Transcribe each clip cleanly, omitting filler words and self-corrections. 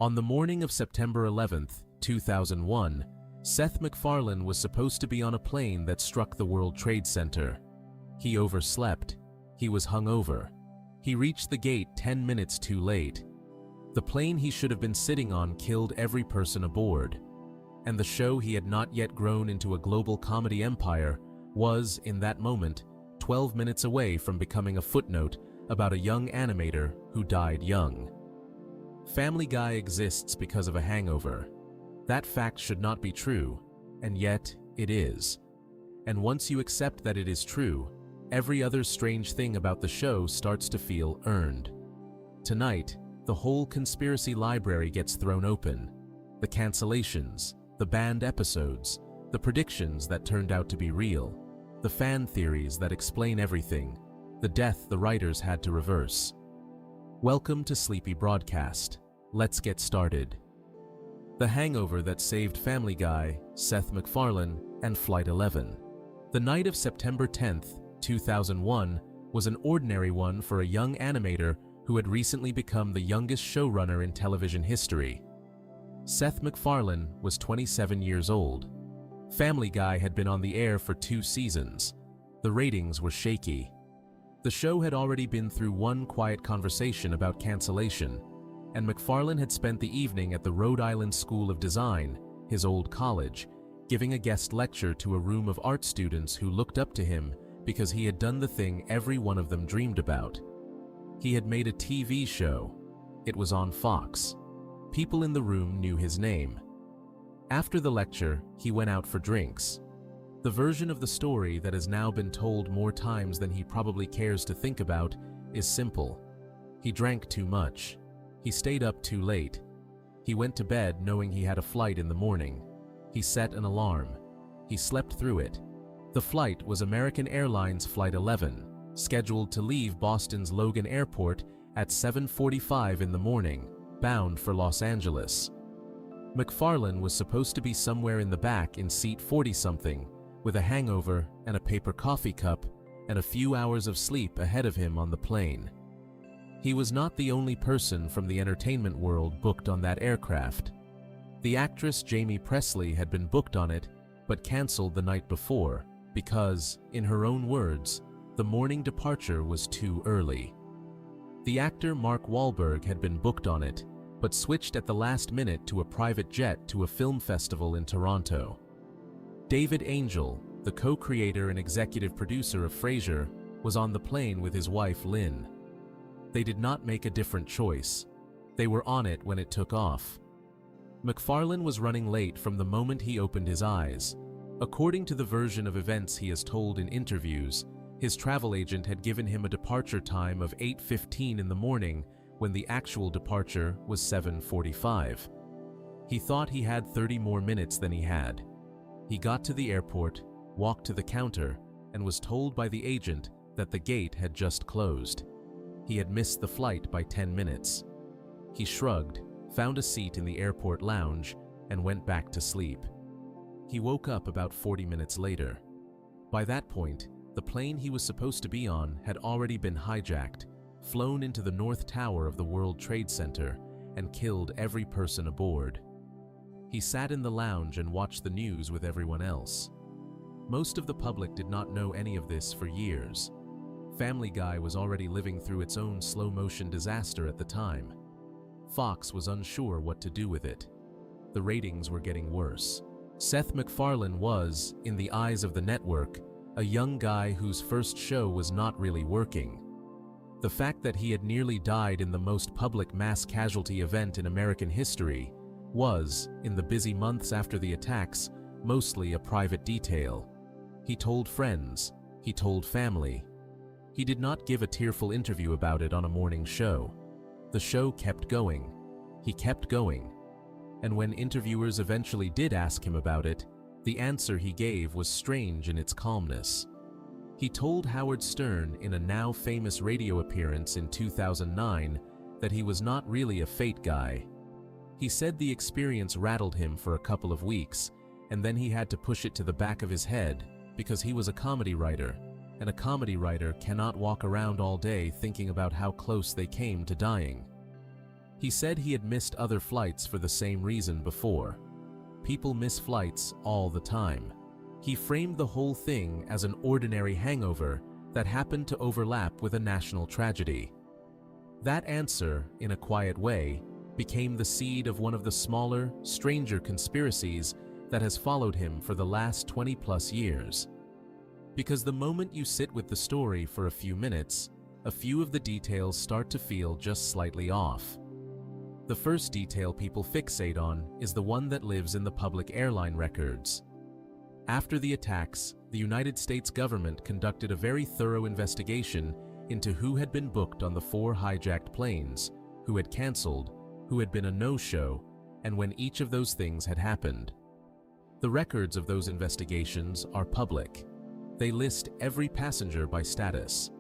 On the morning of September 11, 2001, Seth MacFarlane was supposed to be on a plane that struck the World Trade Center. He overslept. He was hungover. He reached the gate 10 minutes too late. The plane he should have been sitting on killed every person aboard. And the show he had not yet grown into a global comedy empire was, in that moment, 12 minutes away from becoming a footnote about a young animator who died young. Family Guy exists because of a hangover. That fact should not be true, and yet it is. And once you accept that it is true, every other strange thing about the show starts to feel earned. Tonight, the whole conspiracy library gets thrown open. The cancellations, the banned episodes, the predictions that turned out to be real, the fan theories that explain everything, the death the writers had to reverse. Welcome to Sleepy Broadcast. Let's get started. The hangover that saved Family Guy, Seth MacFarlane, and Flight 11. The night of September 10th, 2001 was an ordinary one for a young animator who had recently become the youngest showrunner in television history. Seth MacFarlane was 27 years old. Family Guy had been on the air for 2 seasons. The ratings were shaky. The show had already been through one quiet conversation about cancellation, and MacFarlane had spent the evening at the Rhode Island School of Design, his old college, giving a guest lecture to a room of art students who looked up to him because he had done the thing every one of them dreamed about. He had made a TV show. It was on Fox. People in the room knew his name. After the lecture, he went out for drinks. The version of the story that has now been told more times than he probably cares to think about is simple. He drank too much. He stayed up too late. He went to bed knowing he had a flight in the morning. He set an alarm. He slept through it. The flight was American Airlines Flight 11, scheduled to leave Boston's Logan Airport at 7:45 in the morning, bound for Los Angeles. MacFarlane was supposed to be somewhere in the back in seat 40-something, with a hangover and a paper coffee cup and a few hours of sleep ahead of him on the plane. He was not the only person from the entertainment world booked on that aircraft. The actress Jamie Presley had been booked on it, but canceled the night before because, in her own words, the morning departure was too early. The actor Mark Wahlberg had been booked on it, but switched at the last minute to a private jet to a film festival in Toronto. David Angel, the co-creator and executive producer of Frasier, was on the plane with his wife Lynn. They did not make a different choice. They were on it when it took off. MacFarlane was running late from the moment he opened his eyes. According to the version of events he has told in interviews, his travel agent had given him a departure time of 8:15 in the morning when the actual departure was 7:45. He thought he had 30 more minutes than he had. He got to the airport, walked to the counter, and was told by the agent that the gate had just closed. He had missed the flight by 10 minutes. He shrugged, found a seat in the airport lounge, and went back to sleep. He woke up about 40 minutes later. By that point, the plane he was supposed to be on had already been hijacked, flown into the North Tower of the World Trade Center, and killed every person aboard. He sat in the lounge and watched the news with everyone else. Most of the public did not know any of this for years. Family Guy was already living through its own slow-motion disaster at the time. Fox was unsure what to do with it. The ratings were getting worse. Seth MacFarlane was, in the eyes of the network, a young guy whose first show was not really working. The fact that he had nearly died in the most public mass casualty event in American history was, in the busy months after the attacks, mostly a private detail. He told friends. He told family. He did not give a tearful interview about it on a morning show. The show kept going. He kept going. And when interviewers eventually did ask him about it, the answer he gave was strange in its calmness. He told Howard Stern in a now famous radio appearance in 2009 that he was not really a fate guy. He said the experience rattled him for a couple of weeks, and then he had to push it to the back of his head because he was a comedy writer, and a comedy writer cannot walk around all day thinking about how close they came to dying. He said he had missed other flights for the same reason before. People miss flights all the time. He framed the whole thing as an ordinary hangover that happened to overlap with a national tragedy. That answer, in a quiet way, became the seed of one of the smaller, stranger conspiracies that has followed him for the last 20+ years. Because the moment you sit with the story for a few minutes, a few of the details start to feel just slightly off. The first detail people fixate on is the one that lives in the public airline records. After the attacks, the United States government conducted a very thorough investigation into who had been booked on the 4 hijacked planes, who had canceled, who had been a no-show, and when each of those things had happened. The records of those investigations are public. They list every passenger by status.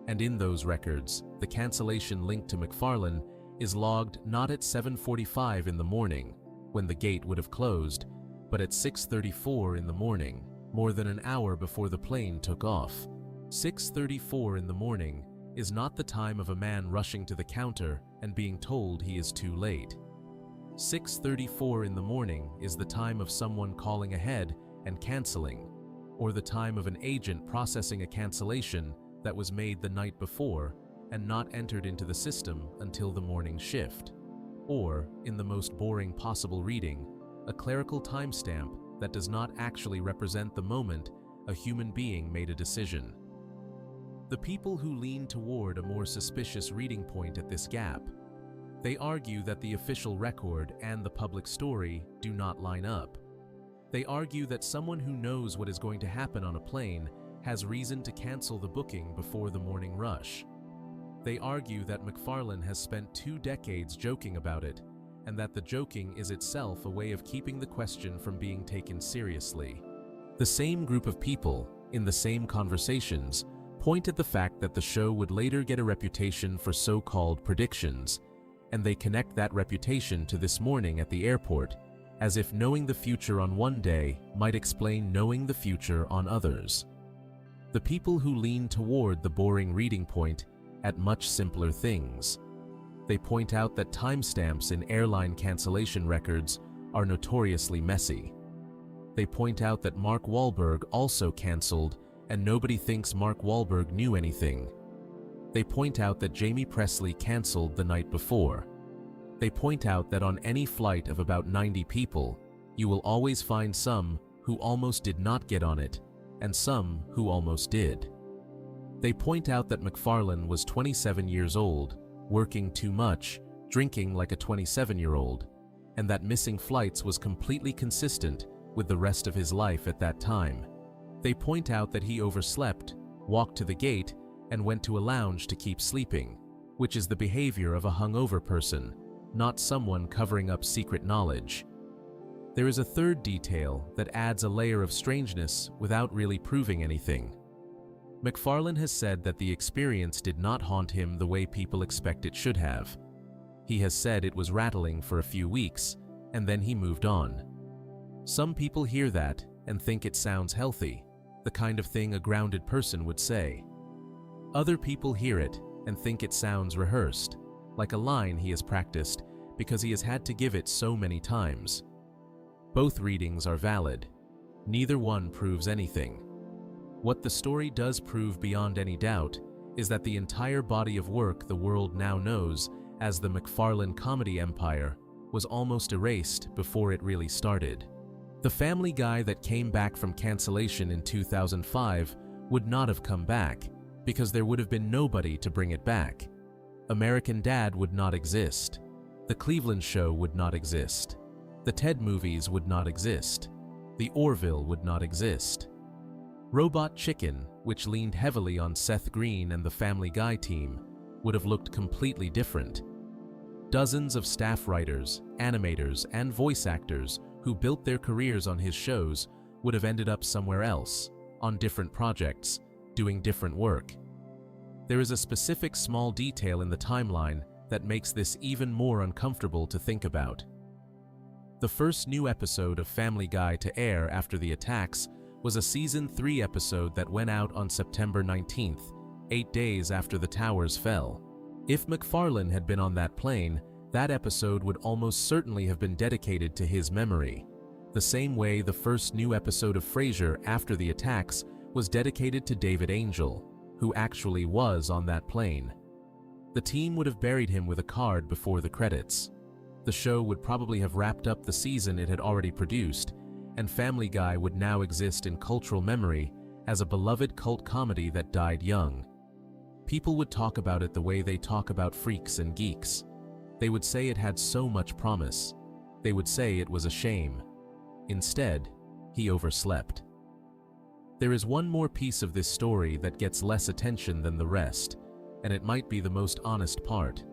And in those records, the cancellation linked to McFarlane is logged not at 7:45 in the morning, when the gate would have closed, but at 6:34 in the morning, more than an hour before the plane took off. 6:34 in the morning is not the time of a man rushing to the counter and being told he is too late. 6:34 in the morning is the time of someone calling ahead and canceling, or the time of an agent processing a cancellation that was made the night before and not entered into the system until the morning shift, or, in the most boring possible reading, a clerical timestamp that does not actually represent the moment a human being made a decision. The people who lean toward a more suspicious reading point at this gap, they argue that the official record and the public story do not line up. They argue that someone who knows what is going to happen on a plane has reason to cancel the booking before the morning rush. They argue that McFarlane has spent 2 decades joking about it, and that the joking is itself a way of keeping the question from being taken seriously. The same group of people, in the same conversations, point at the fact that the show would later get a reputation for so-called predictions, and they connect that reputation to this morning at the airport, as if knowing the future on one day might explain knowing the future on others. The people who lean toward the boring reading point at much simpler things. They point out that timestamps in airline cancellation records are notoriously messy. They point out that Mark Wahlberg also canceled and nobody thinks Mark Wahlberg knew anything. They point out that Jamie Presley canceled the night before. They point out that on any flight of about 90 people, you will always find some who almost did not get on it and some who almost did. They point out that McFarlane was 27 years old, working too much, drinking like a 27-year-old, and that missing flights was completely consistent with the rest of his life at that time. They point out that he overslept, walked to the gate, and went to a lounge to keep sleeping, which is the behavior of a hungover person, not someone covering up secret knowledge. There is a third detail that adds a layer of strangeness without really proving anything. McFarlane has said that the experience did not haunt him the way people expect it should have. He has said it was rattling for a few weeks, and then he moved on. Some people hear that and think it sounds healthy, the kind of thing a grounded person would say. Other people hear it and think it sounds rehearsed, like a line he has practiced because he has had to give it so many times. Both readings are valid. Neither one proves anything. What the story does prove beyond any doubt is that the entire body of work the world now knows as the McFarlane comedy empire was almost erased before it really started. The Family Guy that came back from cancellation in 2005 would not have come back because there would have been nobody to bring it back. American Dad would not exist. The Cleveland Show would not exist. The Ted movies would not exist. The Orville would not exist. Robot Chicken, which leaned heavily on Seth Green and the Family Guy team, would have looked completely different. Dozens of staff writers, animators, and voice actors who built their careers on his shows would have ended up somewhere else, on different projects, doing different work. There is a specific small detail in the timeline that makes this even more uncomfortable to think about. The first new episode of Family Guy to air after the attacks was a Season 3 episode that went out on September 19th, 8 days after the towers fell. If McFarlane had been on that plane, That episode would almost certainly have been dedicated to his memory, the same way the first new episode of Frasier after the attacks was dedicated to David Angel, who actually was on that plane. The team would have buried him with a card before the credits. The show would probably have wrapped up the season it had already produced, and Family Guy would now exist in cultural memory as a beloved cult comedy that died young. People would talk about it the way they talk about Freaks and Geeks. They would say it had so much promise. They would say it was a shame. Instead, he overslept. There is one more piece of this story that gets less attention than the rest, and it might be the most honest part.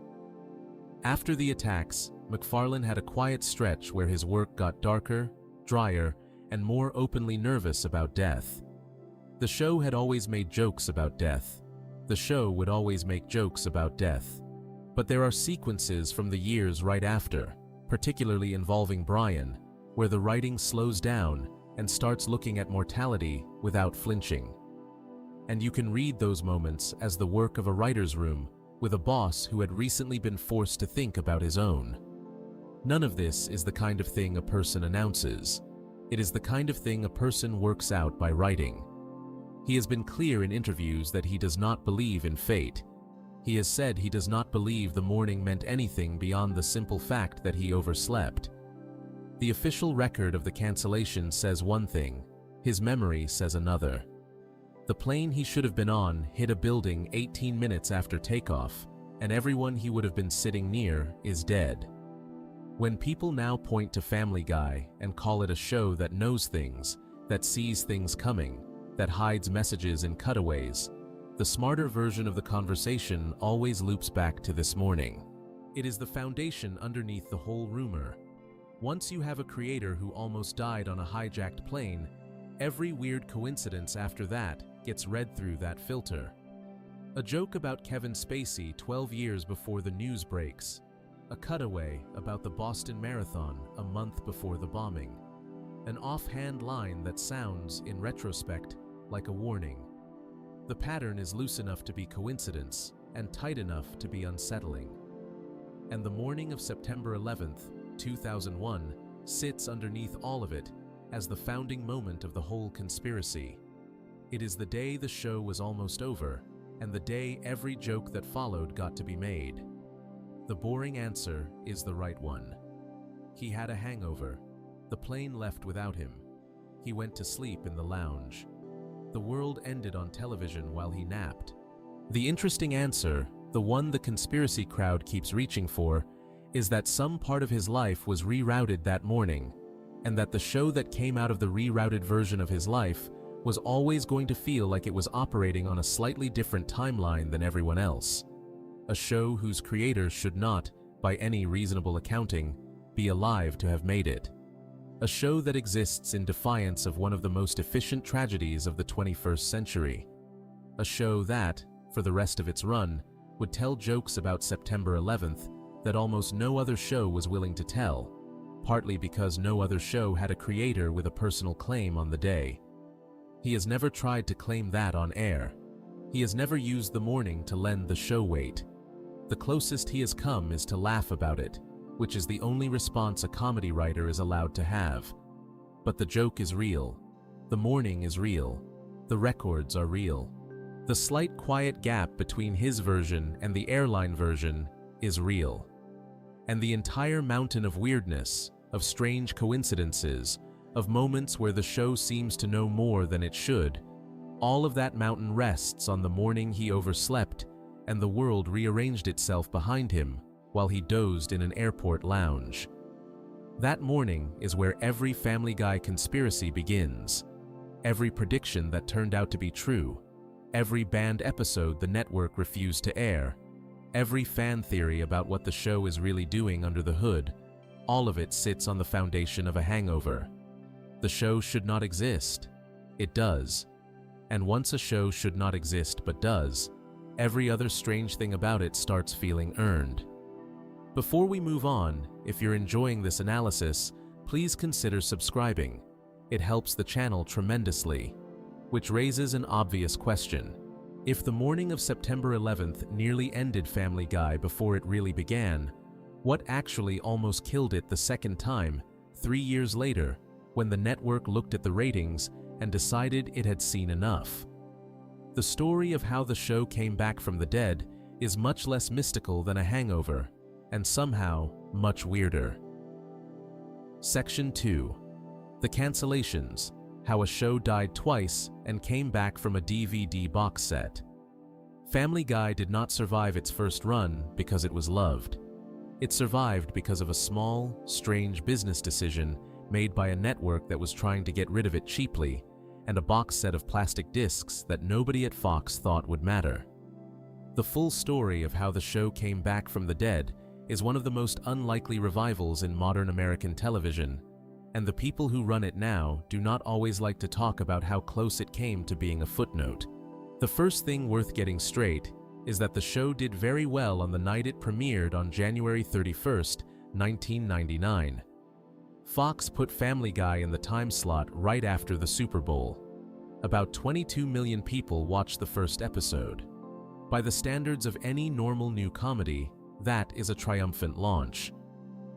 After the attacks, MacFarlane had a quiet stretch where his work got darker, drier, and more openly nervous about death. The show had always made jokes about death. The show would always make jokes about death. But there are sequences from the years right after, particularly involving Brian, where the writing slows down and starts looking at mortality without flinching. And you can read those moments as the work of a writer's room with a boss who had recently been forced to think about his own. None of this is the kind of thing a person announces. It is the kind of thing a person works out by writing. He has been clear in interviews that he does not believe in fate. He has said he does not believe the morning meant anything beyond the simple fact that he overslept. The official record of the cancellation says one thing, his memory says another. The plane he should have been on hit a building 18 minutes after takeoff, and everyone he would have been sitting near is dead. When people now point to Family Guy and call it a show that knows things, that sees things coming, that hides messages in cutaways, the smarter version of the conversation always loops back to this morning. It is the foundation underneath the whole rumor. Once you have a creator who almost died on a hijacked plane, every weird coincidence after that gets read through that filter. A joke about Kevin Spacey 12 years before the news breaks. A cutaway about the Boston Marathon a month before the bombing. An offhand line that sounds, in retrospect, like a warning. The pattern is loose enough to be coincidence and tight enough to be unsettling. And the morning of September 11th, 2001, sits underneath all of it as the founding moment of the whole conspiracy. It is the day the show was almost over, and the day every joke that followed got to be made. The boring answer is the right one. He had a hangover. The plane left without him. He went to sleep in the lounge. The world ended on television while he napped. The interesting answer, the one the conspiracy crowd keeps reaching for, is that some part of his life was rerouted that morning, and that the show that came out of the rerouted version of his life was always going to feel like it was operating on a slightly different timeline than everyone else. A show whose creator should not, by any reasonable accounting, be alive to have made it. A show that exists in defiance of one of the most efficient tragedies of the 21st century. A show that, for the rest of its run, would tell jokes about September 11th that almost no other show was willing to tell, partly because no other show had a creator with a personal claim on the day. He has never tried to claim that on air. He has never used the morning to lend the show weight. The closest he has come is to laugh about it, which is the only response a comedy writer is allowed to have. But the joke is real. The morning is real. The records are real. The slight quiet gap between his version and the airline version is real. And the entire mountain of weirdness, of strange coincidences, of moments where the show seems to know more than it should, all of that mountain rests on the morning he overslept and the world rearranged itself behind him while he dozed in an airport lounge. That morning is where every Family Guy conspiracy begins. Every prediction that turned out to be true. Every banned episode the network refused to air. Every fan theory about what the show is really doing under the hood. All of it sits on the foundation of a hangover. The show should not exist. It does. And once a show should not exist but does, every other strange thing about it starts feeling earned. Before we move on, if you're enjoying this analysis, please consider subscribing. It helps the channel tremendously. Which raises an obvious question. If the morning of September 11th nearly ended Family Guy before it really began, What actually almost killed it the second time, 3 years later, when the network looked at the ratings and decided it had seen enough. The story of how the show came back from the dead is much less mystical than a hangover, and somehow much weirder. Section 2. The Cancellations: How a Show Died Twice and Came Back from a DVD Box Set. Family Guy did not survive its first run because it was loved. It survived because of a small, strange business decision made by a network that was trying to get rid of it cheaply, and a box set of plastic discs that nobody at Fox thought would matter. The full story of how the show came back from the dead is one of the most unlikely revivals in modern American television, and the people who run it now do not always like to talk about how close it came to being a footnote. The first thing worth getting straight is that the show did very well on the night it premiered on January 31st, 1999. Fox put Family Guy in the time slot right after the Super Bowl. About 22 million people watched the first episode. By the standards of any normal new comedy, that is a triumphant launch.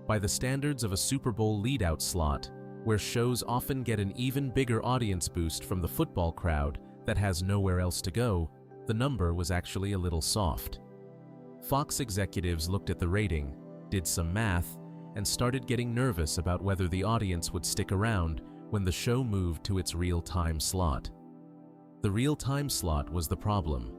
By the standards of a Super Bowl lead-out slot, where shows often get an even bigger audience boost from the football crowd that has nowhere else to go, the number was actually a little soft. Fox executives looked at the rating, did some math, and started getting nervous about whether the audience would stick around when the show moved to its real-time slot. The real-time slot was the problem.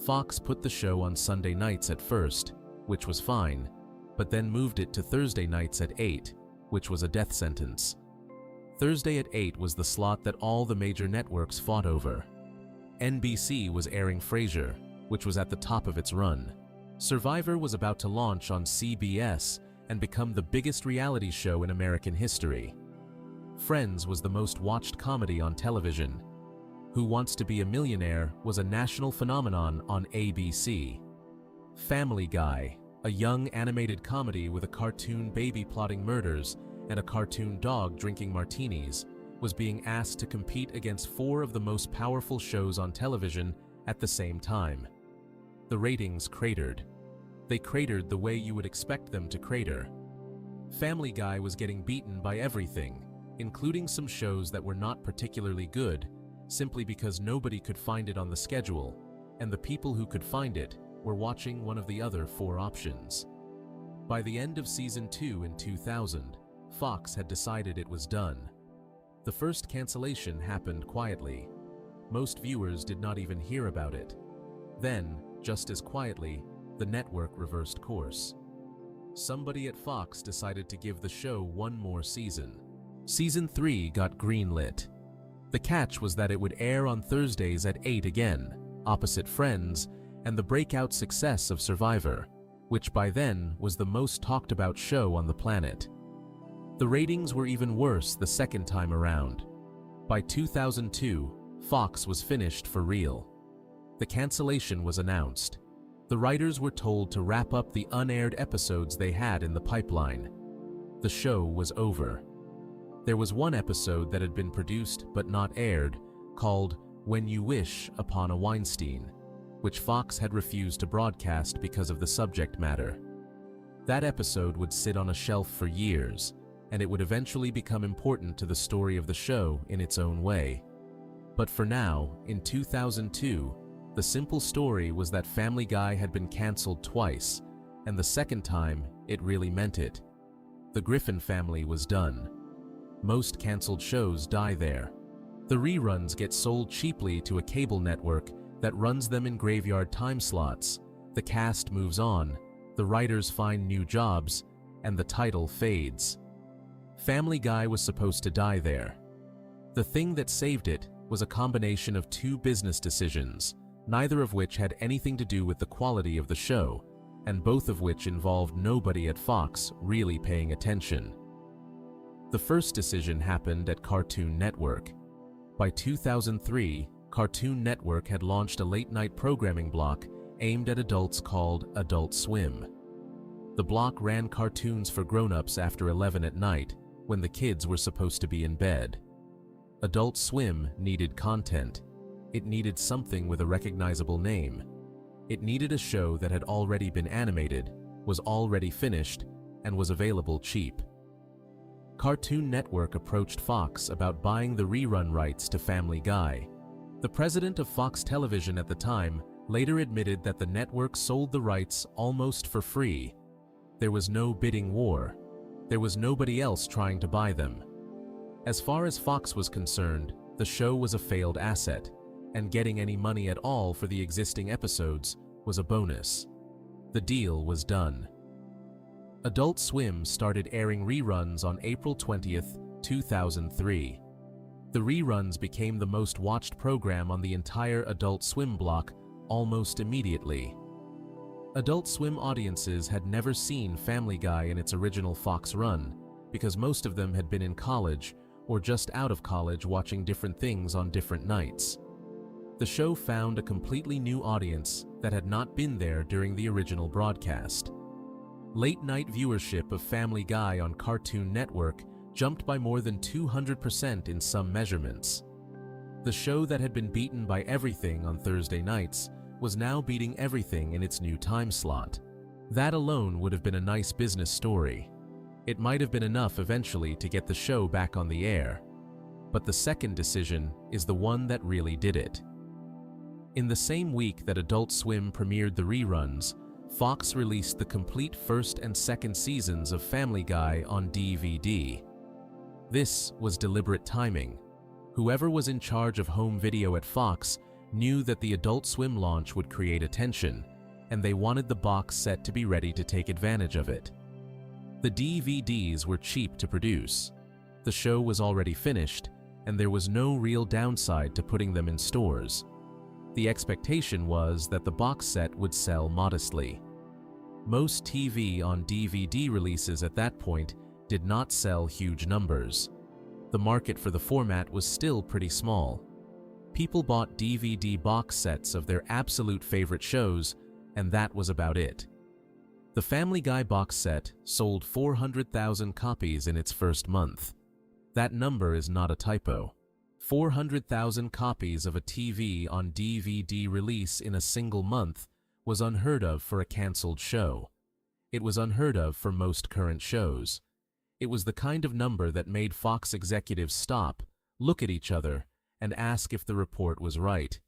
Fox put the show on Sunday nights at first, which was fine, but then moved it to Thursday nights at 8, which was a death sentence. Thursday at 8 was the slot that all the major networks fought over. NBC was airing Frasier, which was at the top of its run. Survivor was about to launch on CBS and become the biggest reality show in American history. Friends was the most watched comedy on television. Who Wants to Be a Millionaire was a national phenomenon on ABC. Family Guy, a young animated comedy with a cartoon baby plotting murders and a cartoon dog drinking martinis, was being asked to compete against 4 of the most powerful shows on television at the same time. The ratings cratered. They cratered the way you would expect them to crater. Family Guy was getting beaten by everything, including some shows that were not particularly good, simply because nobody could find it on the schedule, and the people who could find it were watching one of the other 4 options. By the end of Season 2 in 2000, Fox had decided it was done. The first cancellation happened quietly. Most viewers did not even hear about it. Then, just as quietly, the network reversed course. Somebody at Fox decided to give the show one more season. Season 3 got greenlit. The catch was that it would air on Thursdays at 8 again, opposite Friends, and the breakout success of Survivor, which by then was the most talked about show on the planet. The ratings were even worse the second time around. By 2002, Fox was finished for real. The cancellation was announced. The writers were told to wrap up the unaired episodes they had in the pipeline. The show was over. There was one episode that had been produced but not aired, called When You Wish Upon a Weinstein, which Fox had refused to broadcast because of the subject matter. That episode would sit on a shelf for years, and it would eventually become important to the story of the show in its own way. But for now, in 2002, the simple story was that Family Guy had been canceled twice, and the second time, it really meant it. The Griffin family was done. Most canceled shows die there. The reruns get sold cheaply to a cable network that runs them in graveyard time slots. The cast moves on, the writers find new jobs, and the title fades. Family Guy was supposed to die there. The thing that saved it was a combination of 2 business decisions, neither of which had anything to do with the quality of the show, and both of which involved nobody at Fox really paying attention. The first decision happened at Cartoon Network. By 2003, Cartoon Network had launched a late-night programming block aimed at adults called Adult Swim. The block ran cartoons for grown-ups after 11 at night, when the kids were supposed to be in bed. Adult Swim needed content. It needed something with a recognizable name. It needed a show that had already been animated, was already finished and was available cheap. Cartoon Network approached Fox about buying the rerun rights to Family Guy. The president of Fox Television at the time later admitted that the network sold the rights almost for free. There was no bidding war. There was nobody else trying to buy them. As far as Fox was concerned, the show was a failed asset, and getting any money at all for the existing episodes was a bonus. The deal was done. Adult Swim started airing reruns on April 20th, 2003. The reruns became the most watched program on the entire Adult Swim block almost immediately. Adult Swim audiences had never seen Family Guy in its original Fox run because most of them had been in college or just out of college watching different things on different nights. The show found a completely new audience that had not been there during the original broadcast. Late-night viewership of Family Guy on Cartoon Network jumped by more than 200% in some measurements. The show that had been beaten by everything on Thursday nights was now beating everything in its new time slot. That alone would have been a nice business story. It might have been enough eventually to get the show back on the air. But the second decision is the one that really did it. In the same week that Adult Swim premiered the reruns, Fox released the complete first and second seasons of Family Guy on DVD. This was deliberate timing. Whoever was in charge of home video at Fox knew that the Adult Swim launch would create attention, and they wanted the box set to be ready to take advantage of it. The DVDs were cheap to produce. The show was already finished, and there was no real downside to putting them in stores. The expectation was that the box set would sell modestly. Most TV on DVD releases at that point did not sell huge numbers. The market for the format was still pretty small. People bought DVD box sets of their absolute favorite shows, and that was about it. The Family Guy box set sold 400,000 copies in its first month. That number is not a typo. 400,000 copies of a TV on DVD release in a single month was unheard of for a canceled show. It was unheard of for most current shows. It was the kind of number that made Fox executives stop, look at each other, and ask if the report was right.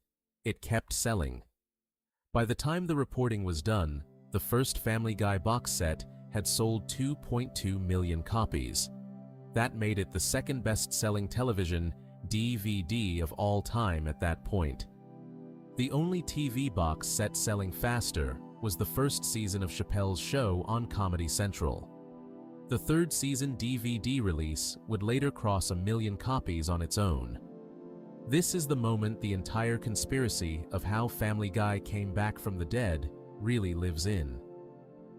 It kept selling. By the time the reporting was done, the first Family Guy box set had sold 2.2 million copies. That made it the second best-selling television DVD of all time at that point. The only TV box set selling faster was the first season of Chappelle's Show on Comedy Central. The third season DVD release would later cross 1 million copies on its own. This is the moment the entire conspiracy of how Family Guy came back from the dead really lives in.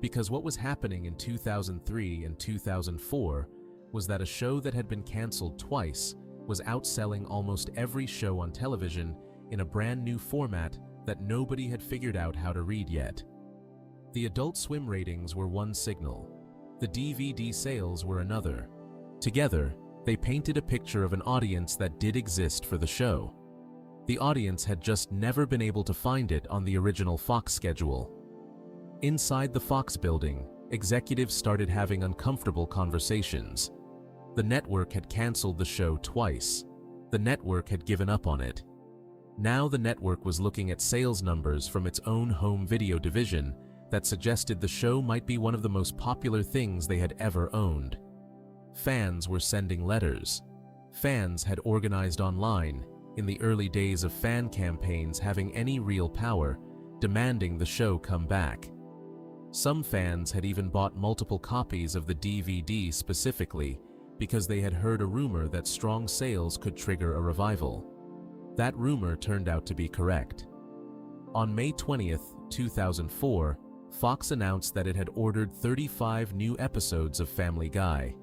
Because what was happening in 2003 and 2004 was that a show that had been canceled twice was outselling almost every show on television in a brand new format that nobody had figured out how to read yet. The Adult Swim ratings were one signal. The DVD sales were another. Together, they painted a picture of an audience that did exist for the show. The audience had just never been able to find it on the original Fox schedule. Inside the Fox building, executives started having uncomfortable conversations. The network had canceled the show twice. The network had given up on it. Now the network was looking at sales numbers from its own home video division that suggested the show might be one of the most popular things they had ever owned. Fans were sending letters. Fans had organized online, in the early days of fan campaigns having any real power, demanding the show come back. Some fans had even bought multiple copies of the DVD specifically because they had heard a rumor that strong sales could trigger a revival. That rumor turned out to be correct. On May 20th, 2004, Fox announced that it had ordered 35 new episodes of Family Guy.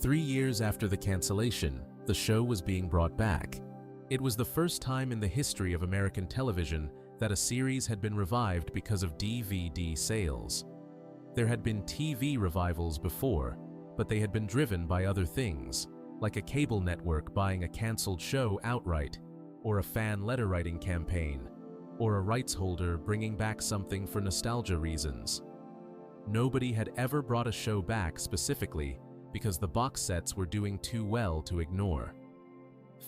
3 years after the cancellation, the show was being brought back. It was the first time in the history of American television that a series had been revived because of DVD sales. There had been TV revivals before, but they had been driven by other things, like a cable network buying a canceled show outright, or a fan letter-writing campaign, or a rights holder bringing back something for nostalgia reasons. Nobody had ever brought a show back specifically because the box sets were doing too well to ignore.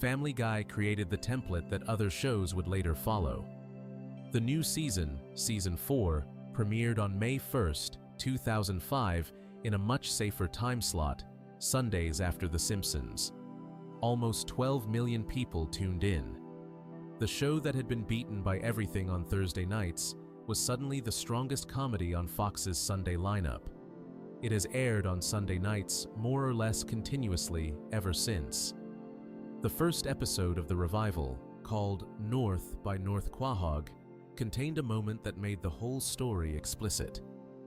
Family Guy created the template that other shows would later follow. The new season, Season 4, premiered on May 1st, 2005 in a much safer time slot, Sundays after The Simpsons. Almost 12 million people tuned in. The show that had been beaten by everything on Thursday nights was suddenly the strongest comedy on Fox's Sunday lineup. It has aired on Sunday nights more or less continuously ever since. The first episode of the revival, called North by North Quahog, contained a moment that made the whole story explicit.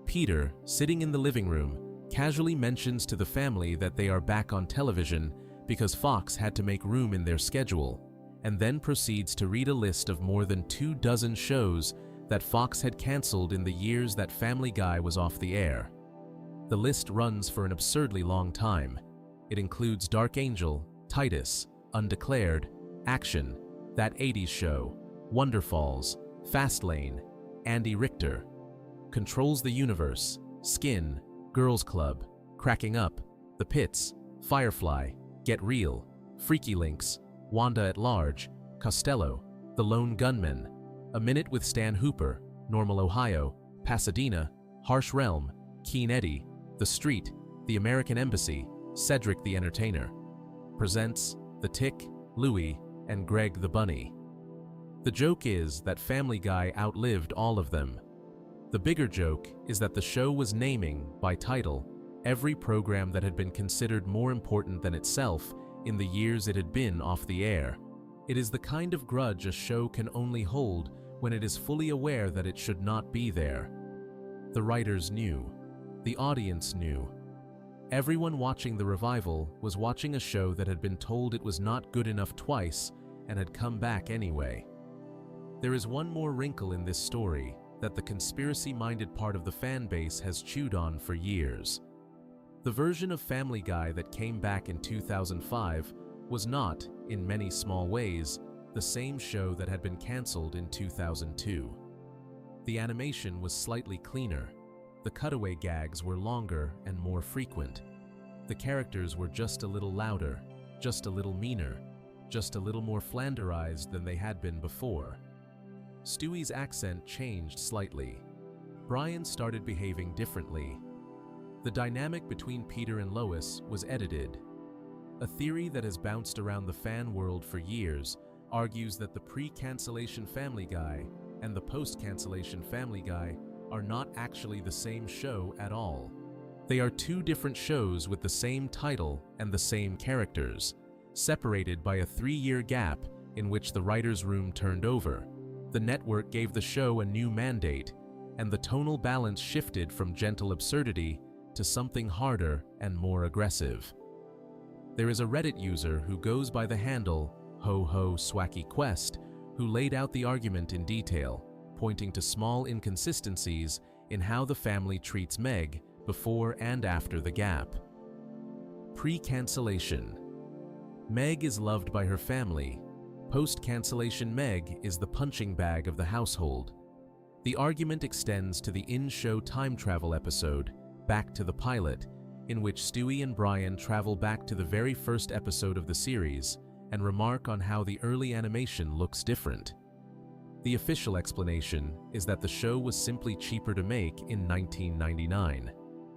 Peter, sitting in the living room, casually mentions to the family that they are back on television because Fox had to make room in their schedule, and then proceeds to read a list of more than 24 shows that Fox had canceled in the years that Family Guy was off the air. The list runs for an absurdly long time. It includes Dark Angel, Titus, Undeclared, Action, That 80s Show, Wonderfalls, Fastlane, Andy Richter, Controls the Universe, Skin, Girls Club, Cracking Up, The Pits, Firefly, Get Real, Freaky Links, Wanda at Large, Costello, The Lone Gunman, A Minute with Stan Hooper, Normal Ohio, Pasadena, Harsh Realm, Keen Eddie, The Street, The American Embassy, Cedric the Entertainer. Presents The Tick, Louie, and Greg the Bunny. The joke is that Family Guy outlived all of them. The bigger joke is that the show was naming, by title, every program that had been considered more important than itself in the years it had been off the air. It is the kind of grudge a show can only hold when it is fully aware that it should not be there. The writers knew. The audience knew. Everyone watching the revival was watching a show that had been told it was not good enough twice and had come back anyway. There is one more wrinkle in this story that the conspiracy-minded part of the fan base has chewed on for years. The version of Family Guy that came back in 2005 was not, in many small ways, the same show that had been canceled in 2002. The animation was slightly cleaner. The cutaway gags were longer and more frequent. The characters were just a little louder, just a little meaner, just a little more Flanderized than they had been before. Stewie's accent changed slightly. Brian started behaving differently. The dynamic between Peter and Lois was edited. A theory that has bounced around the fan world for years argues that the pre-cancellation Family Guy and the post-cancellation Family Guy are not actually the same show at all. They are two different shows with the same title and the same characters, separated by a 3-year gap in which the writer's room turned over. The network gave the show a new mandate, and the tonal balance shifted from gentle absurdity to something harder and more aggressive. There is a Reddit user who goes by the handle HoHoSwackyQuest who laid out the argument in detail, pointing to small inconsistencies in how the family treats Meg before and after the gap. Pre-cancellation. Meg is loved by her family. Post-cancellation Meg is the punching bag of the household. The argument extends to the in-show time travel episode, Back to the Pilot, in which Stewie and Brian travel back to the very first episode of the series and remark on how the early animation looks different. The official explanation is that the show was simply cheaper to make in 1999.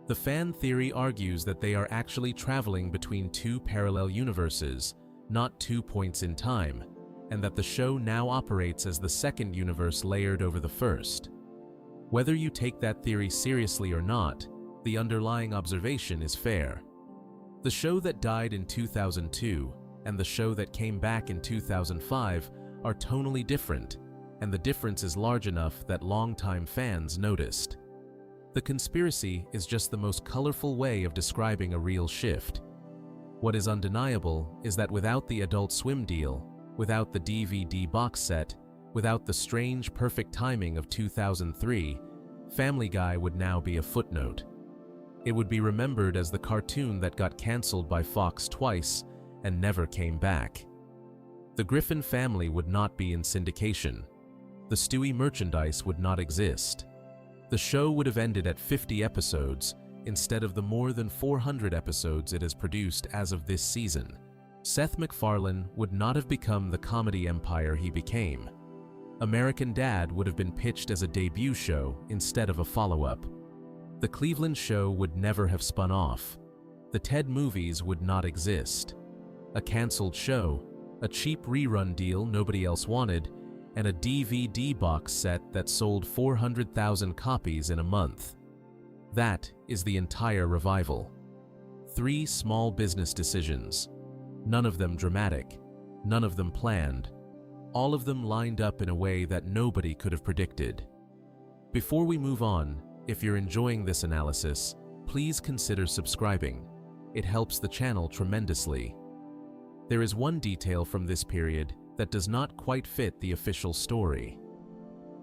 The fan theory argues that they are actually traveling between two parallel universes, not 2 points in time, and that the show now operates as the second universe layered over the first. Whether you take that theory seriously or not, the underlying observation is fair. The show that died in 2002 and the show that came back in 2005 are tonally different, and the difference is large enough that longtime fans noticed. The conspiracy is just the most colorful way of describing a real shift. What is undeniable is that without the Adult Swim deal, without the DVD box set, without the strange perfect timing of 2003, Family Guy would now be a footnote. It would be remembered as the cartoon that got canceled by Fox twice and never came back. The Griffin family would not be in syndication. The Stewie merchandise would not exist. The show would have ended at 50 episodes instead of the more than 400 episodes it has produced as of this season. Seth MacFarlane would not have become the comedy empire he became. American Dad would have been pitched as a debut show instead of a follow-up. The Cleveland show would never have spun off. The Ted movies would not exist. A canceled show, a cheap rerun deal nobody else wanted, and a DVD box set that sold 400,000 copies in a month. That is the entire revival. 3 small business decisions. None of them dramatic, none of them planned. All of them lined up in a way that nobody could have predicted. Before we move on, if you're enjoying this analysis, please consider subscribing. It helps the channel tremendously. There is one detail from this period that does not quite fit the official story.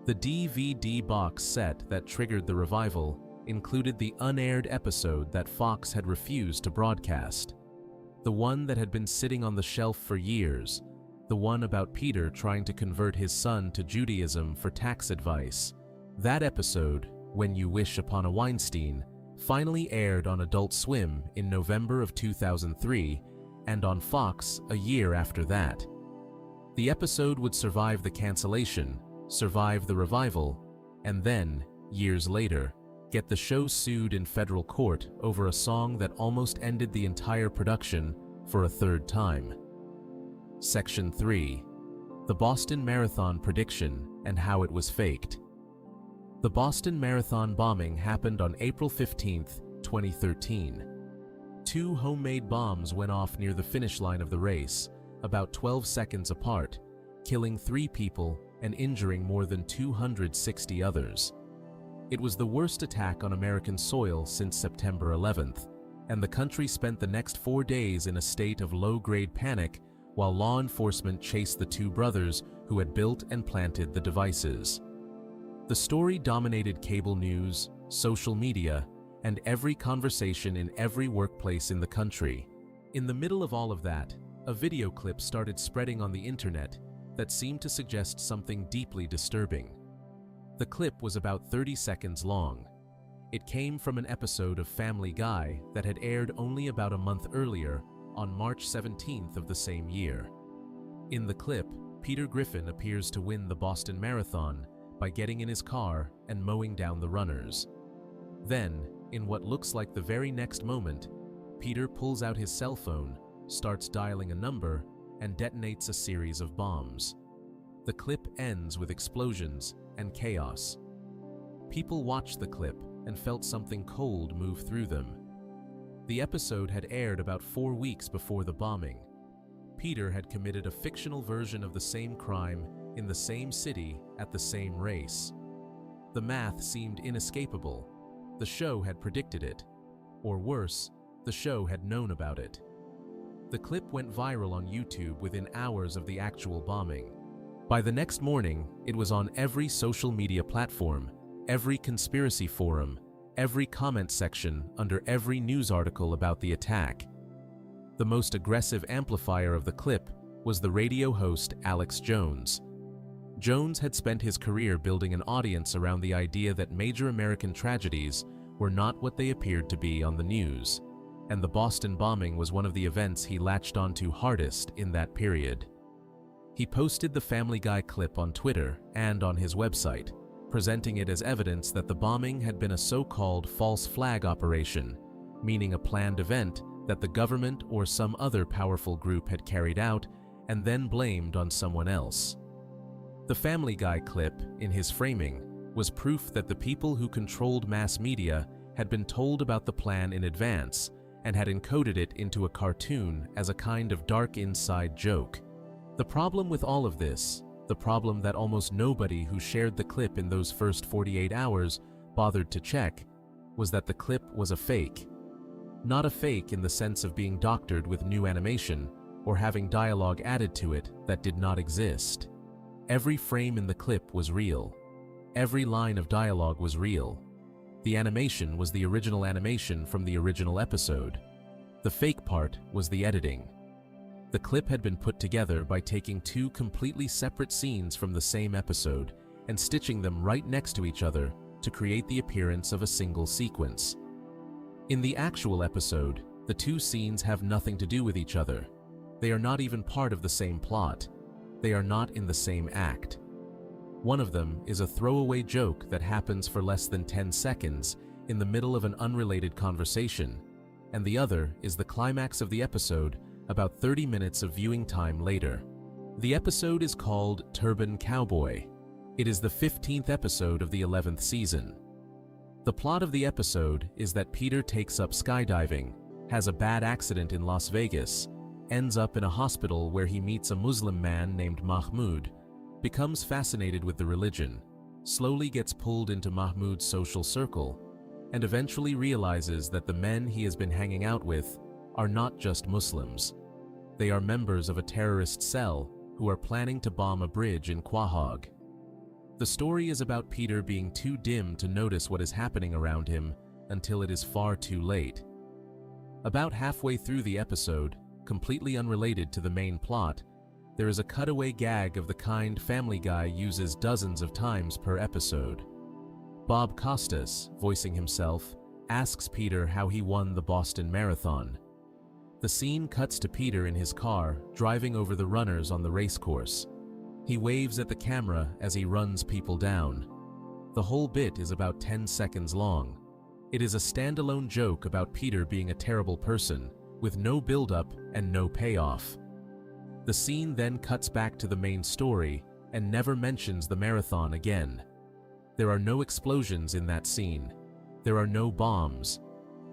The DVD box set that triggered the revival included the unaired episode that Fox had refused to broadcast. The one that had been sitting on the shelf for years, the one about Peter trying to convert his son to Judaism for tax advice. That episode, When You Wish Upon a Weinstein, finally aired on Adult Swim in November of 2003 and on Fox a year after that. The episode would survive the cancellation, survive the revival, and then, years later, get the show sued in federal court over a song that almost ended the entire production for a third time. Section 3. The Boston Marathon Prediction and How It Was Faked. The Boston Marathon bombing happened on April 15, 2013. 2 homemade bombs went off near the finish line of the race, about 12 seconds apart, killing 3 people and injuring more than 260 others. It was the worst attack on American soil since September 11th, and the country spent the next 4 days in a state of low-grade panic while law enforcement chased the 2 brothers who had built and planted the devices. The story dominated cable news, social media, and every conversation in every workplace in the country. In the middle of all of that, a video clip started spreading on the internet that seemed to suggest something deeply disturbing. The clip was about 30 seconds long. It came from an episode of Family Guy that had aired only about a month earlier, on March 17th of the same year. In the clip, Peter Griffin appears to win the Boston Marathon by getting in his car and mowing down the runners. Then, in what looks like the very next moment, Peter pulls out his cell phone, starts dialing a number, and detonates a series of bombs. The clip ends with explosions and chaos. People watched the clip and felt something cold move through them. The episode had aired about 4 weeks before the bombing. Peter had committed a fictional version of the same crime in the same city at the same race. The math seemed inescapable. The show had predicted it. Or worse, the show had known about it. The clip went viral on YouTube within hours of the actual bombing. By the next morning, it was on every social media platform, every conspiracy forum, every comment section under every news article about the attack. The most aggressive amplifier of the clip was the radio host Alex Jones. Jones had spent his career building an audience around the idea that major American tragedies were not what they appeared to be on the news, and the Boston bombing was one of the events he latched onto hardest in that period. He posted the Family Guy clip on Twitter and on his website, presenting it as evidence that the bombing had been a so-called false flag operation, meaning a planned event that the government or some other powerful group had carried out and then blamed on someone else. The Family Guy clip, in his framing, was proof that the people who controlled mass media had been told about the plan in advance and had encoded it into a cartoon as a kind of dark inside joke. The problem with all of this, the problem that almost nobody who shared the clip in those first 48 hours bothered to check, was that the clip was a fake. Not a fake in the sense of being doctored with new animation or having dialogue added to it that did not exist. Every frame in the clip was real. Every line of dialogue was real. The animation was the original animation from the original episode. The fake part was the editing. The clip had been put together by taking 2 completely separate scenes from the same episode and stitching them right next to each other to create the appearance of a single sequence. In the actual episode, the two scenes have nothing to do with each other. They are not even part of the same plot. They are not in the same act. One of them is a throwaway joke that happens for less than 10 seconds in the middle of an unrelated conversation, and the other is the climax of the episode about 30 minutes of viewing time later. The episode is called Turban Cowboy. It is the 15th episode of the 11th season. The plot of the episode is that Peter takes up skydiving, has a bad accident in Las Vegas, ends up in a hospital where he meets a Muslim man named Mahmoud, becomes fascinated with the religion, slowly gets pulled into Mahmoud's social circle, and eventually realizes that the men he has been hanging out with are not just Muslims. They are members of a terrorist cell who are planning to bomb a bridge in Quahog. The story is about Peter being too dim to notice what is happening around him until it is far too late. About halfway through the episode, completely unrelated to the main plot, there is a cutaway gag of the kind Family Guy uses dozens of times per episode. Bob Costas, voicing himself, asks Peter how he won the Boston Marathon. The scene cuts to Peter in his car, driving over the runners on the racecourse. He waves at the camera as he runs people down. The whole bit is about 10 seconds long. It is a standalone joke about Peter being a terrible person, with no build-up and no payoff. The scene then cuts back to the main story and never mentions the marathon again. There are no explosions in that scene. There are no bombs.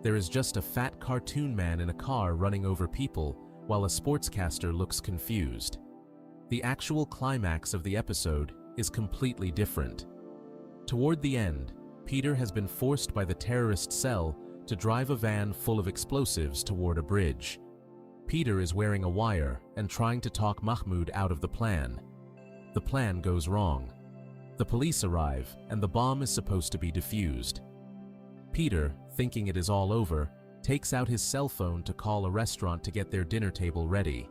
There is just a fat cartoon man in a car running over people while a sportscaster looks confused. The actual climax of the episode is completely different. Toward the end, Peter has been forced by the terrorist cell to drive a van full of explosives toward a bridge. Peter is wearing a wire and trying to talk Mahmoud out of the plan. The plan goes wrong. The police arrive and the bomb is supposed to be defused. Peter, thinking it is all over, takes out his cell phone to call a restaurant to get their dinner table ready.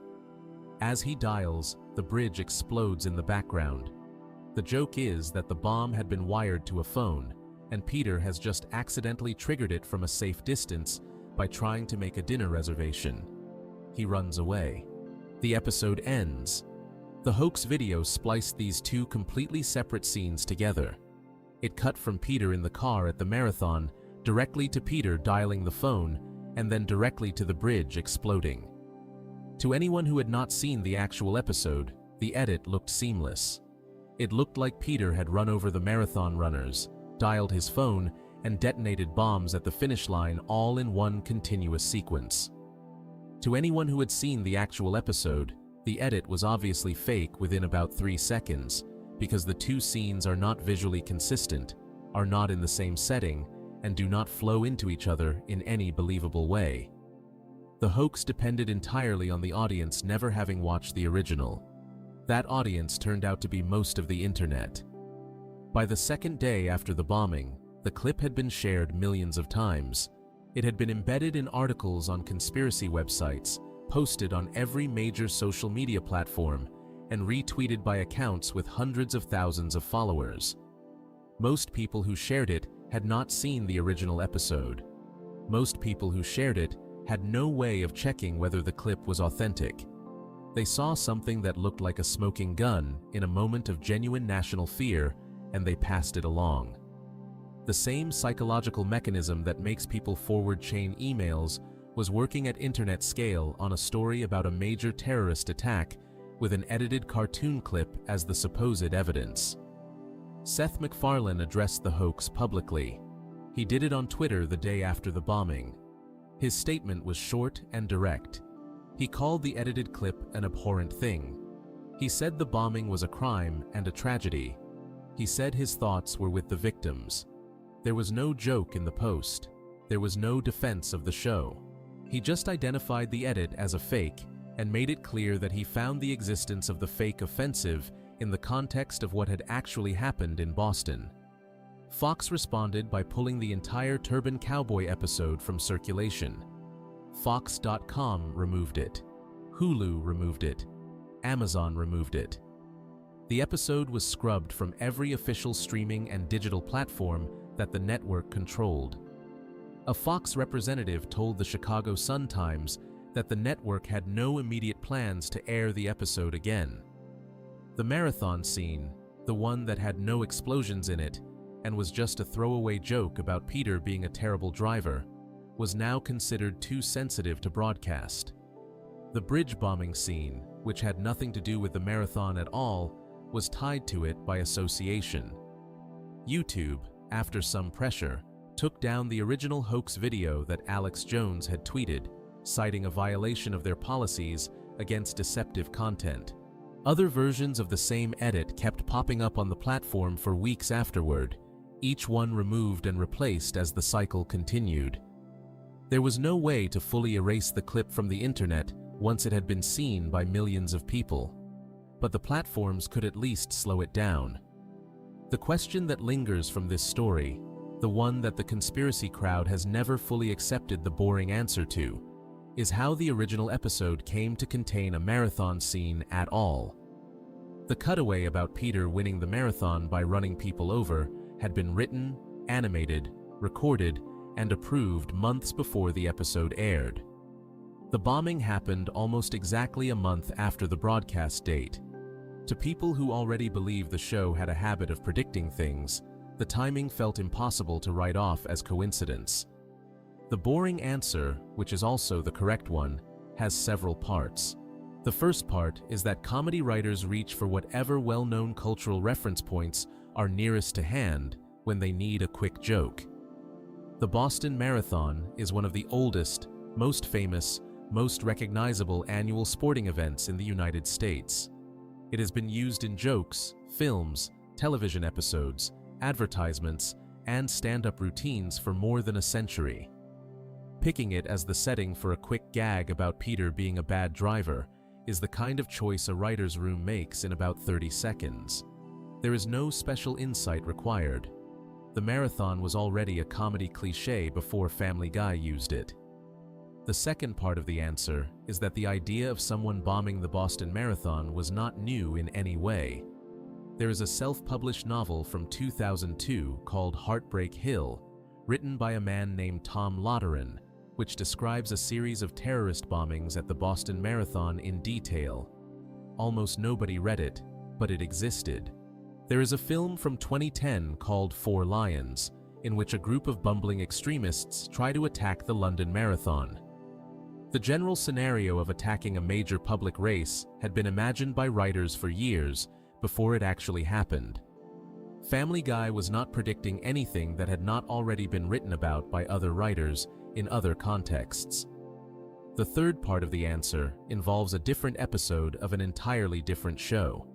As he dials, the bridge explodes in the background. The joke is that the bomb had been wired to a phone, and Peter has just accidentally triggered it from a safe distance by trying to make a dinner reservation. He runs away. The episode ends. The hoax video spliced these two completely separate scenes together. It cut from Peter in the car at the marathon directly to Peter dialing the phone, and then directly to the bridge exploding. To anyone who had not seen the actual episode, the edit looked seamless. It looked like Peter had run over the marathon runners, dialed his phone, and detonated bombs at the finish line all in one continuous sequence. To anyone who had seen the actual episode, the edit was obviously fake within about 3 seconds, because the two scenes are not visually consistent, are not in the same setting, and do not flow into each other in any believable way. The hoax depended entirely on the audience never having watched the original. That audience turned out to be most of the internet. By the second day after the bombing, the clip had been shared millions of times. It had been embedded in articles on conspiracy websites, posted on every major social media platform, and retweeted by accounts with hundreds of thousands of followers. Most people who shared it had not seen the original episode. Most people who shared it had no way of checking whether the clip was authentic. They saw something that looked like a smoking gun in a moment of genuine national fear, and they passed it along. The same psychological mechanism that makes people forward chain emails was working at internet scale on a story about a major terrorist attack with an edited cartoon clip as the supposed evidence. Seth MacFarlane addressed the hoax publicly. He did it on Twitter the day after the bombing. His statement was short and direct. He called the edited clip an abhorrent thing. He said the bombing was a crime and a tragedy. He said his thoughts were with the victims. There was no joke in the post. There was no defense of the show. He just identified the edit as a fake and made it clear that he found the existence of the fake offensive in the context of what had actually happened in Boston. Fox responded by pulling the entire Turban Cowboy episode from circulation. Fox.com removed it. Hulu removed it. Amazon removed it. The episode was scrubbed from every official streaming and digital platform that the network controlled. A Fox representative told the Chicago Sun-Times that the network had no immediate plans to air the episode again. The marathon scene, the one that had no explosions in it and was just a throwaway joke about Peter being a terrible driver, was now considered too sensitive to broadcast. The bridge bombing scene, which had nothing to do with the marathon at all, was tied to it by association. YouTube, after some pressure, took down the original hoax video that Alex Jones had tweeted, citing a violation of their policies against deceptive content. Other versions of the same edit kept popping up on the platform for weeks afterward, each one removed and replaced as the cycle continued. There was no way to fully erase the clip from the internet once it had been seen by millions of people, but the platforms could at least slow it down. The question that lingers from this story, the one that the conspiracy crowd has never fully accepted the boring answer to, is how the original episode came to contain a marathon scene at all. The cutaway about Peter winning the marathon by running people over had been written, animated, recorded, and approved months before the episode aired. The bombing happened almost exactly a month after the broadcast date. To people who already believed the show had a habit of predicting things, the timing felt impossible to write off as coincidence. The boring answer, which is also the correct one, has several parts. The first part is that comedy writers reach for whatever well-known cultural reference points are nearest to hand when they need a quick joke. The Boston Marathon is one of the oldest, most famous, most recognizable annual sporting events in the United States. It has been used in jokes, films, television episodes, advertisements, and stand-up routines for more than a century. Picking it as the setting for a quick gag about Peter being a bad driver is the kind of choice a writer's room makes in about 30 seconds. There is no special insight required. The marathon was already a comedy cliché before Family Guy used it. The second part of the answer is that the idea of someone bombing the Boston Marathon was not new in any way. There is a self-published novel from 2002 called Heartbreak Hill, written by a man named Tom Lotteran, which describes a series of terrorist bombings at the Boston Marathon in detail. Almost nobody read it, but it existed. There is a film from 2010 called Four Lions, in which a group of bumbling extremists try to attack the London Marathon. The general scenario of attacking a major public race had been imagined by writers for years before it actually happened. Family Guy was not predicting anything that had not already been written about by other writers in other contexts. The third part of the answer involves a different episode of an entirely different show.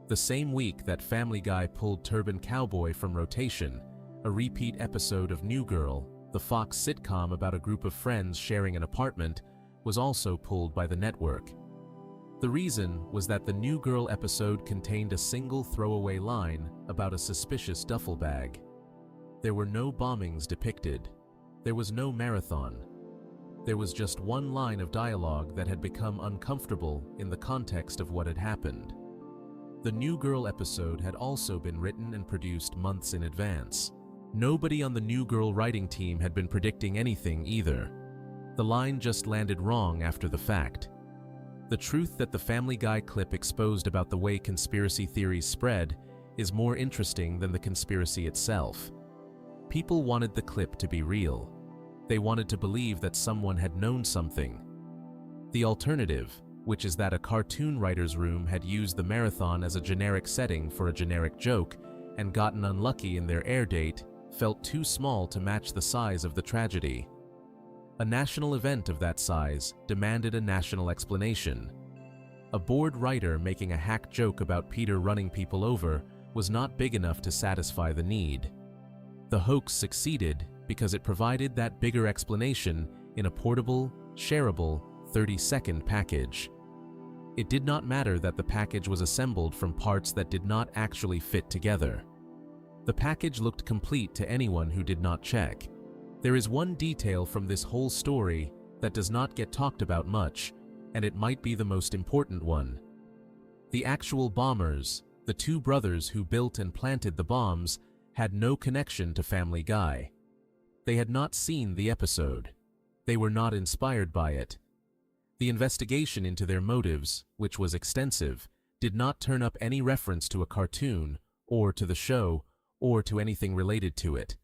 The same week that Family Guy pulled Turban Cowboy from rotation, a repeat episode of New Girl, the Fox sitcom about a group of friends sharing an apartment, was also pulled by the network. The reason was that the New Girl episode contained a single throwaway line about a suspicious duffel bag. There were no bombings depicted. There was no marathon. There was just one line of dialogue that had become uncomfortable in the context of what had happened. The New Girl episode had also been written and produced months in advance. Nobody on the New Girl writing team had been predicting anything either. The line just landed wrong after the fact. The truth that the Family Guy clip exposed about the way conspiracy theories spread is more interesting than the conspiracy itself. People wanted the clip to be real. They wanted to believe that someone had known something. The alternative, which is that a cartoon writer's room had used the marathon as a generic setting for a generic joke and gotten unlucky in their air date, felt too small to match the size of the tragedy. A national event of that size demanded a national explanation. A bored writer making a hack joke about Peter running people over was not big enough to satisfy the need. The hoax succeeded because it provided that bigger explanation in a portable, shareable, 30-second package. It did not matter that the package was assembled from parts that did not actually fit together. The package looked complete to anyone who did not check. There is one detail from this whole story that does not get talked about much, and it might be the most important one. The actual bombers, the two brothers who built and planted the bombs, had no connection to Family Guy. They had not seen the episode. They were not inspired by it. The investigation into their motives, which was extensive, did not turn up any reference to a cartoon, or to the show, or to anything related to it.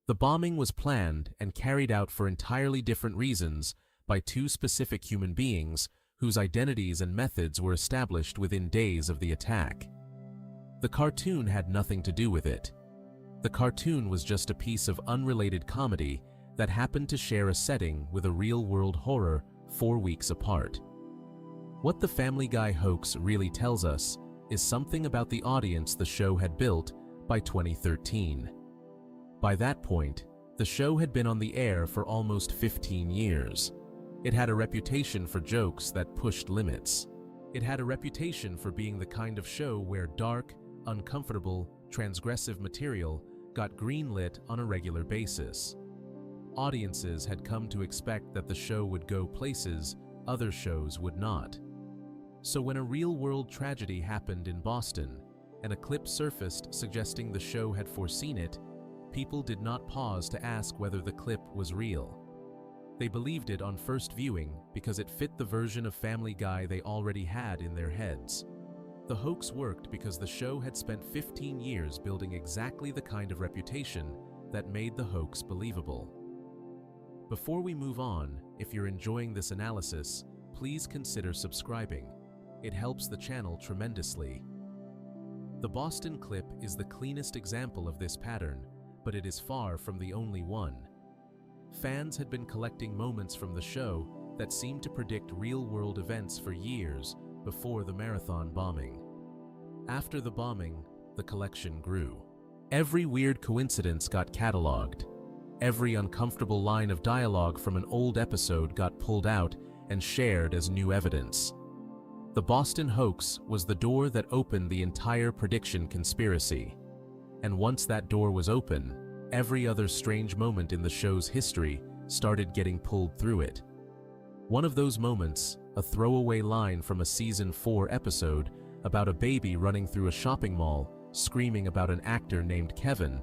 The bombing was planned and carried out for entirely different reasons by two specific human beings whose identities and methods were established within days of the attack. The cartoon had nothing to do with it. The cartoon was just a piece of unrelated comedy that happened to share a setting with a real-world horror 4 weeks apart. What the Family Guy hoax really tells us is something about the audience the show had built by 2013. By that point, the show had been on the air for almost 15 years. It had a reputation for jokes that pushed limits. It had a reputation for being the kind of show where dark, uncomfortable, transgressive material got greenlit on a regular basis. Audiences had come to expect that the show would go places other shows would not. So when a real-world tragedy happened in Boston, and a clip surfaced suggesting the show had foreseen it, people did not pause to ask whether the clip was real. They believed it on first viewing because it fit the version of Family Guy they already had in their heads. The hoax worked because the show had spent 15 years building exactly the kind of reputation that made the hoax believable. Before we move on, if you're enjoying this analysis, please consider subscribing. It helps the channel tremendously. The Boston clip is the cleanest example of this pattern, but it is far from the only one. Fans had been collecting moments from the show that seemed to predict real-world events for years before the marathon bombing. After the bombing, the collection grew. Every weird coincidence got cataloged. Every uncomfortable line of dialogue from an old episode got pulled out and shared as new evidence. The Boston hoax was the door that opened the entire prediction conspiracy. And once that door was open, every other strange moment in the show's history started getting pulled through it. One of those moments, a throwaway line from a season 4 episode about a baby running through a shopping mall screaming about an actor named Kevin,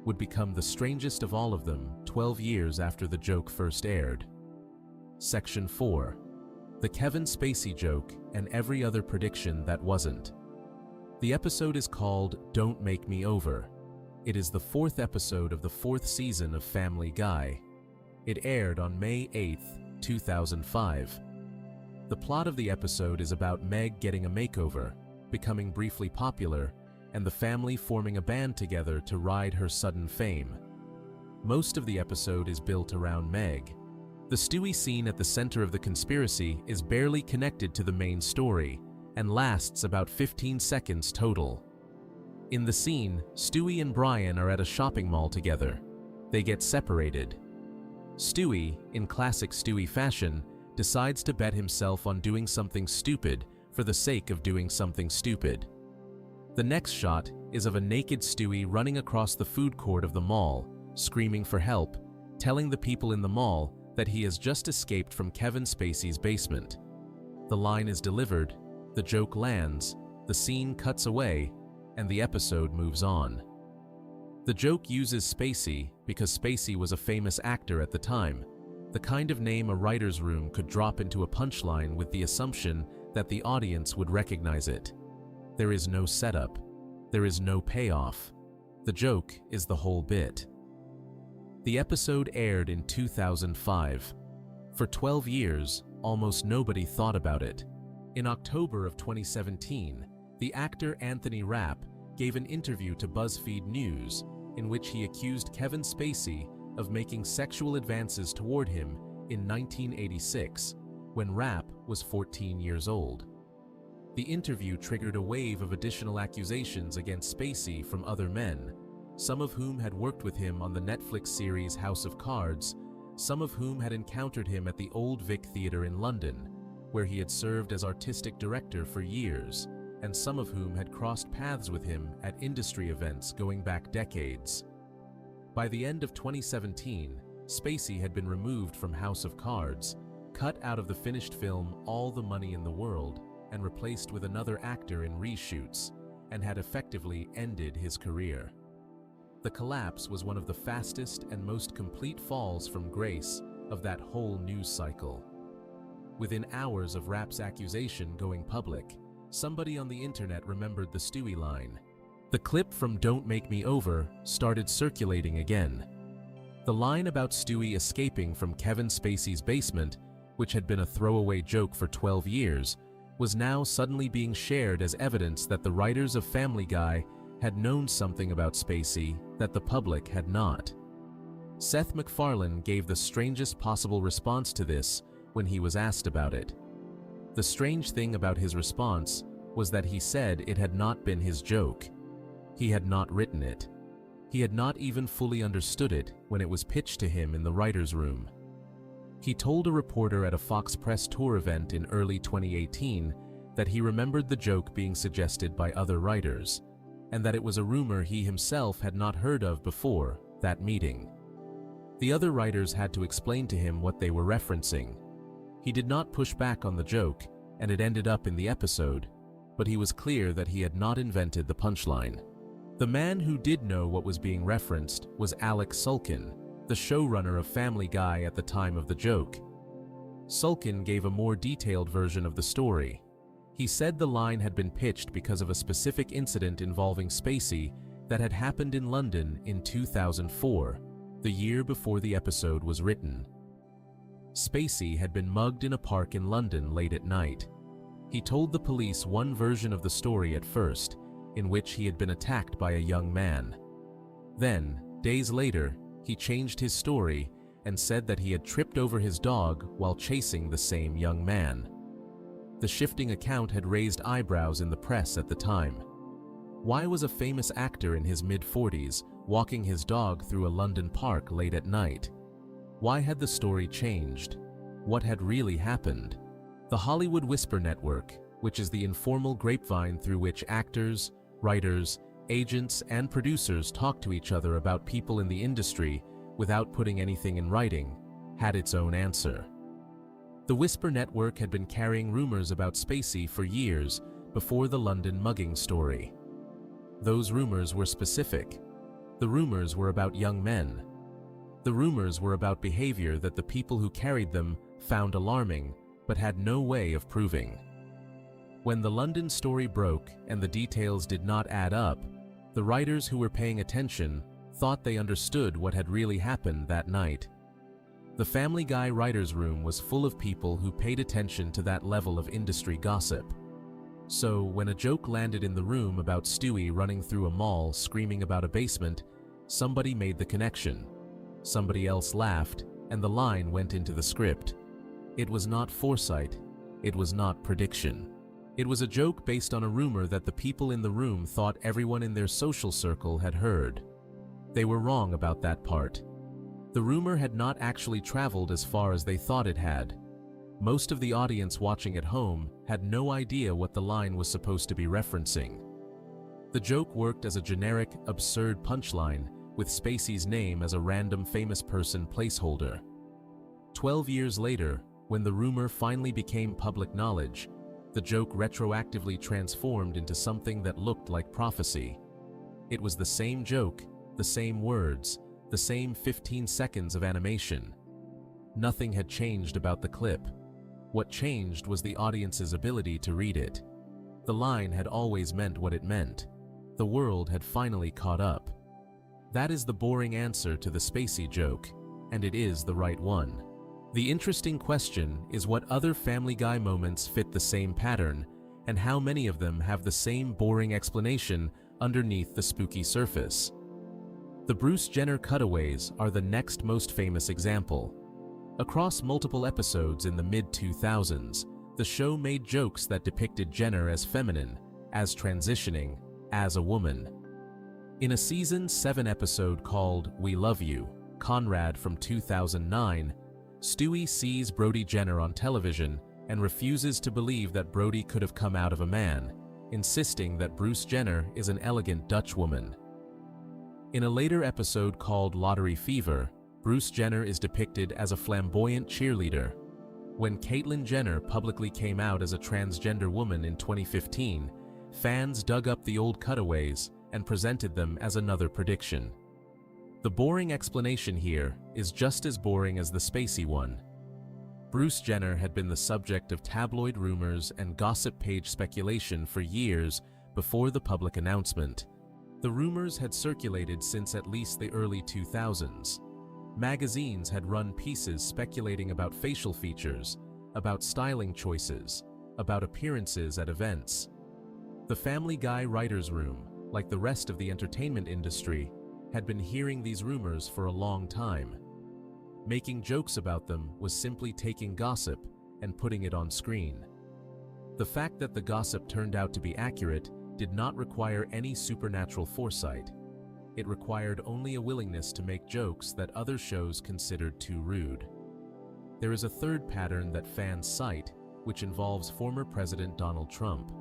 would become the strangest of all of them 12 years after the joke first aired. Section 4. The Kevin Spacey joke and every other prediction that wasn't. The episode is called Don't Make Me Over. It is the 4th episode of the 4th season of Family Guy. It aired on May 8, 2005. The plot of the episode is about Meg getting a makeover, becoming briefly popular, and the family forming a band together to ride her sudden fame. Most of the episode is built around Meg. The Stewie scene at the center of the conspiracy is barely connected to the main story and lasts about 15 seconds total. In the scene, Stewie and Brian are at a shopping mall together. They get separated. Stewie, in classic Stewie fashion, decides to bet himself on doing something stupid for the sake of doing something stupid. The next shot is of a naked Stewie running across the food court of the mall, screaming for help, telling the people in the mall that he has just escaped from Kevin Spacey's basement. The line is delivered, the joke lands, the scene cuts away, and the episode moves on. The joke uses Spacey because Spacey was a famous actor at the time, the kind of name a writer's room could drop into a punchline with the assumption that the audience would recognize it. There is no setup. There is no payoff. The joke is the whole bit. The episode aired in 2005. For 12 years, almost nobody thought about it. In October of 2017, the actor Anthony Rapp gave an interview to BuzzFeed News in which he accused Kevin Spacey of making sexual advances toward him in 1986, when Rapp was 14 years old. The interview triggered a wave of additional accusations against Spacey from other men, some of whom had worked with him on the Netflix series House of Cards, some of whom had encountered him at the Old Vic Theatre in London, where he had served as artistic director for years, and some of whom had crossed paths with him at industry events going back decades. By the end of 2017, Spacey had been removed from House of Cards, cut out of the finished film All the Money in the World, and replaced with another actor in reshoots, and had effectively ended his career. The collapse was one of the fastest and most complete falls from grace of that whole news cycle. Within hours of Rapp's accusation going public, somebody on the internet remembered the Stewie line. The clip from "Don't Make Me Over" started circulating again. The line about Stewie escaping from Kevin Spacey's basement, which had been a throwaway joke for 12 years, was now suddenly being shared as evidence that the writers of Family Guy had known something about Spacey that the public had not. Seth MacFarlane gave the strangest possible response to this when he was asked about it. The strange thing about his response was that he said it had not been his joke. He had not written it. He had not even fully understood it when it was pitched to him in the writer's room. He told a reporter at a Fox Press Tour event in early 2018 that he remembered the joke being suggested by other writers, and that it was a rumor he himself had not heard of before that meeting. The other writers had to explain to him what they were referencing. He did not push back on the joke, and it ended up in the episode, but he was clear that he had not invented the punchline. The man who did know what was being referenced was Alex Sulkin, the showrunner of Family Guy at the time of the joke. Sulkin gave a more detailed version of the story. He said the line had been pitched because of a specific incident involving Spacey that had happened in London in 2004, the year before the episode was written. Spacey had been mugged in a park in London late at night. He told the police one version of the story at first, in which he had been attacked by a young man. Then, days later, he changed his story and said that he had tripped over his dog while chasing the same young man. The shifting account had raised eyebrows in the press at the time. Why was a famous actor in his mid-40s walking his dog through a London park late at night? Why had the story changed? What had really happened? The Hollywood Whisper Network, which is the informal grapevine through which actors, writers, agents, and producers talk to each other about people in the industry without putting anything in writing, had its own answer. The Whisper Network had been carrying rumors about Spacey for years before the London mugging story. Those rumors were specific. The rumors were about young men. The rumors were about behavior that the people who carried them found alarming but had no way of proving. When the London story broke and the details did not add up, the writers who were paying attention thought they understood what had really happened that night. The Family Guy writers' room was full of people who paid attention to that level of industry gossip. So, when a joke landed in the room about Stewie running through a mall screaming about a basement, somebody made the connection. Somebody else laughed, and the line went into the script. It was not foresight. It was not prediction. It was a joke based on a rumor that the people in the room thought everyone in their social circle had heard. They were wrong about that part. The rumor had not actually traveled as far as they thought it had. Most of the audience watching at home had no idea what the line was supposed to be referencing. The joke worked as a generic, absurd punchline, with Spacey's name as a random famous person placeholder. 12 years later, when the rumor finally became public knowledge, the joke retroactively transformed into something that looked like prophecy. It was the same joke, the same words, the same 15 seconds of animation. Nothing had changed about the clip. What changed was the audience's ability to read it. The line had always meant what it meant. The world had finally caught up. That is the boring answer to the Spacey joke, and it is the right one. The interesting question is what other Family Guy moments fit the same pattern, and how many of them have the same boring explanation underneath the spooky surface. The Bruce Jenner cutaways are the next most famous example. Across multiple episodes in the mid-2000s, the show made jokes that depicted Jenner as feminine, as transitioning, as a woman. In a season 7 episode called We Love You, Conrad from 2009, Stewie sees Brody Jenner on television and refuses to believe that Brody could have come out of a man, insisting that Bruce Jenner is an elegant Dutch woman. In a later episode called Lottery Fever, Bruce Jenner is depicted as a flamboyant cheerleader. When Caitlyn Jenner publicly came out as a transgender woman in 2015, fans dug up the old cutaways and presented them as another prediction. The boring explanation here is just as boring as the spacey one. Bruce Jenner had been the subject of tabloid rumors and gossip page speculation for years before the public announcement. The rumors had circulated since at least the early 2000s. Magazines had run pieces speculating about facial features, about styling choices, about appearances at events. The Family Guy writers' room, like the rest of the entertainment industry, had been hearing these rumors for a long time. Making jokes about them was simply taking gossip and putting it on screen. The fact that the gossip turned out to be accurate did not require any supernatural foresight. It required only a willingness to make jokes that other shows considered too rude. There is a third pattern that fans cite, which involves former President Donald Trump.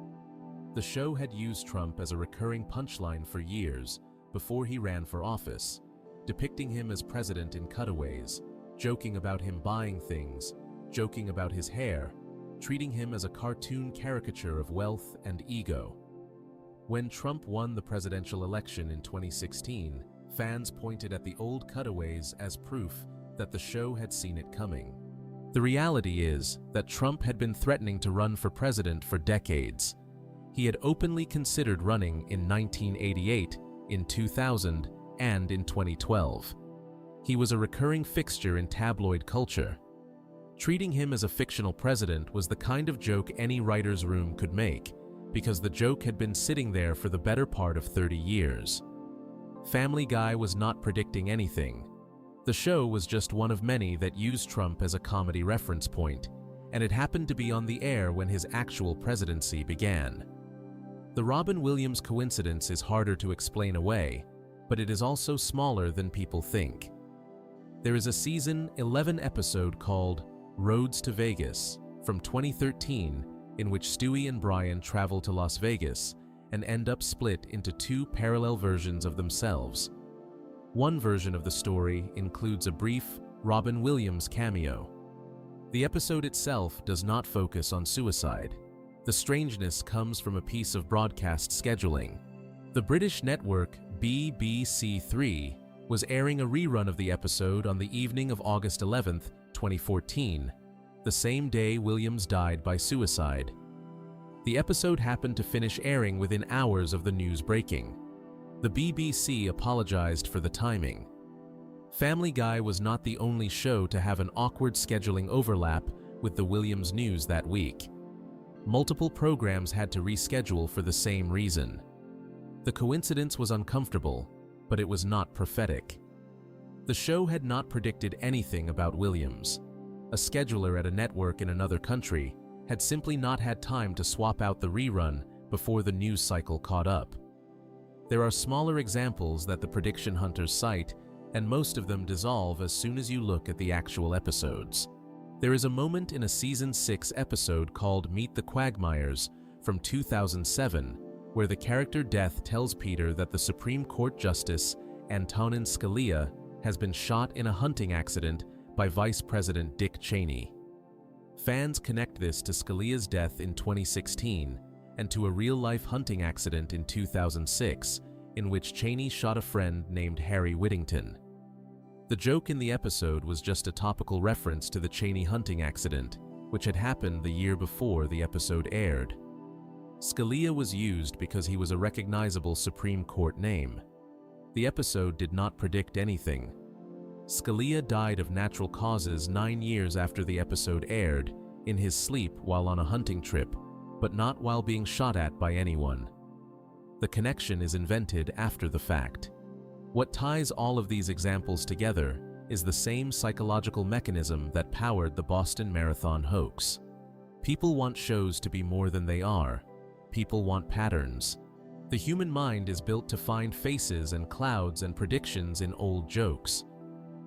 The show had used Trump as a recurring punchline for years before he ran for office, depicting him as president in cutaways, joking about him buying things, joking about his hair, treating him as a cartoon caricature of wealth and ego. When Trump won the presidential election in 2016, fans pointed at the old cutaways as proof that the show had seen it coming. The reality is that Trump had been threatening to run for president for decades. He had openly considered running in 1988, in 2000, and in 2012. He was a recurring fixture in tabloid culture. Treating him as a fictional president was the kind of joke any writer's room could make, because the joke had been sitting there for the better part of 30 years. Family Guy was not predicting anything. The show was just one of many that used Trump as a comedy reference point, and it happened to be on the air when his actual presidency began. The Robin Williams coincidence is harder to explain away, but it is also smaller than people think. There is a season 11 episode called Roads to Vegas from 2013 in which Stewie and Brian travel to Las Vegas and end up split into two parallel versions of themselves. One version of the story includes a brief Robin Williams cameo. The episode itself does not focus on suicide. The strangeness comes from a piece of broadcast scheduling. The British network BBC3 was airing a rerun of the episode on the evening of August 11, 2014, the same day Williams died by suicide. The episode happened to finish airing within hours of the news breaking. The BBC apologized for the timing. Family Guy was not the only show to have an awkward scheduling overlap with the Williams news that week. Multiple programs had to reschedule for the same reason. The coincidence was uncomfortable, but it was not prophetic. The show had not predicted anything about Williams. A scheduler at a network in another country had simply not had time to swap out the rerun before the news cycle caught up. There are smaller examples that the prediction hunters cite, and most of them dissolve as soon as you look at the actual episodes. There is a moment in a Season 6 episode called Meet the Quagmires from 2007 where the character Death tells Peter that the Supreme Court Justice Antonin Scalia has been shot in a hunting accident by Vice President Dick Cheney. Fans connect this to Scalia's death in 2016 and to a real-life hunting accident in 2006 in which Cheney shot a friend named Harry Whittington. The joke in the episode was just a topical reference to the Cheney hunting accident, which had happened the year before the episode aired. Scalia was used because he was a recognizable Supreme Court name. The episode did not predict anything. Scalia died of natural causes 9 years after the episode aired, in his sleep while on a hunting trip, but not while being shot at by anyone. The connection is invented after the fact. What ties all of these examples together is the same psychological mechanism that powered the Boston Marathon hoax. People want shows to be more than they are. People want patterns. The human mind is built to find faces and clouds and predictions in old jokes.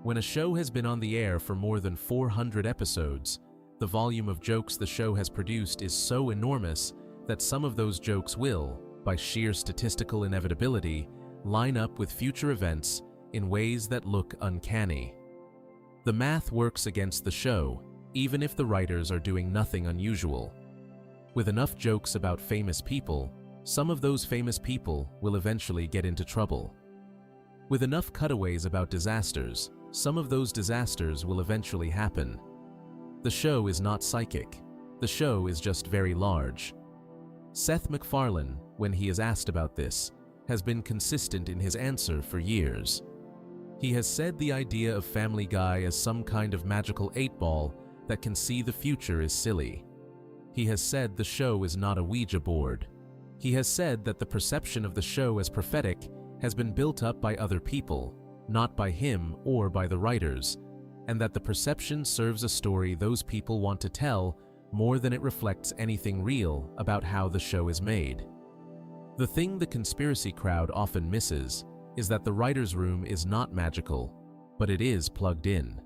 When a show has been on the air for more than 400 episodes, the volume of jokes the show has produced is so enormous that some of those jokes will, by sheer statistical inevitability, line up with future events in ways that look uncanny. The math works against the show, even if the writers are doing nothing unusual. With enough jokes about famous people, some of those famous people will eventually get into trouble. With enough cutaways about disasters, some of those disasters will eventually happen. The show is not psychic. The show is just very large. Seth MacFarlane, when he is asked about this, has been consistent in his answer for years. He has said the idea of Family Guy as some kind of magical 8-ball that can see the future is silly. He has said the show is not a Ouija board. He has said that the perception of the show as prophetic has been built up by other people, not by him or by the writers, and that the perception serves a story those people want to tell more than it reflects anything real about how the show is made. The thing the conspiracy crowd often misses is that the writer's room is not magical, but it is plugged in.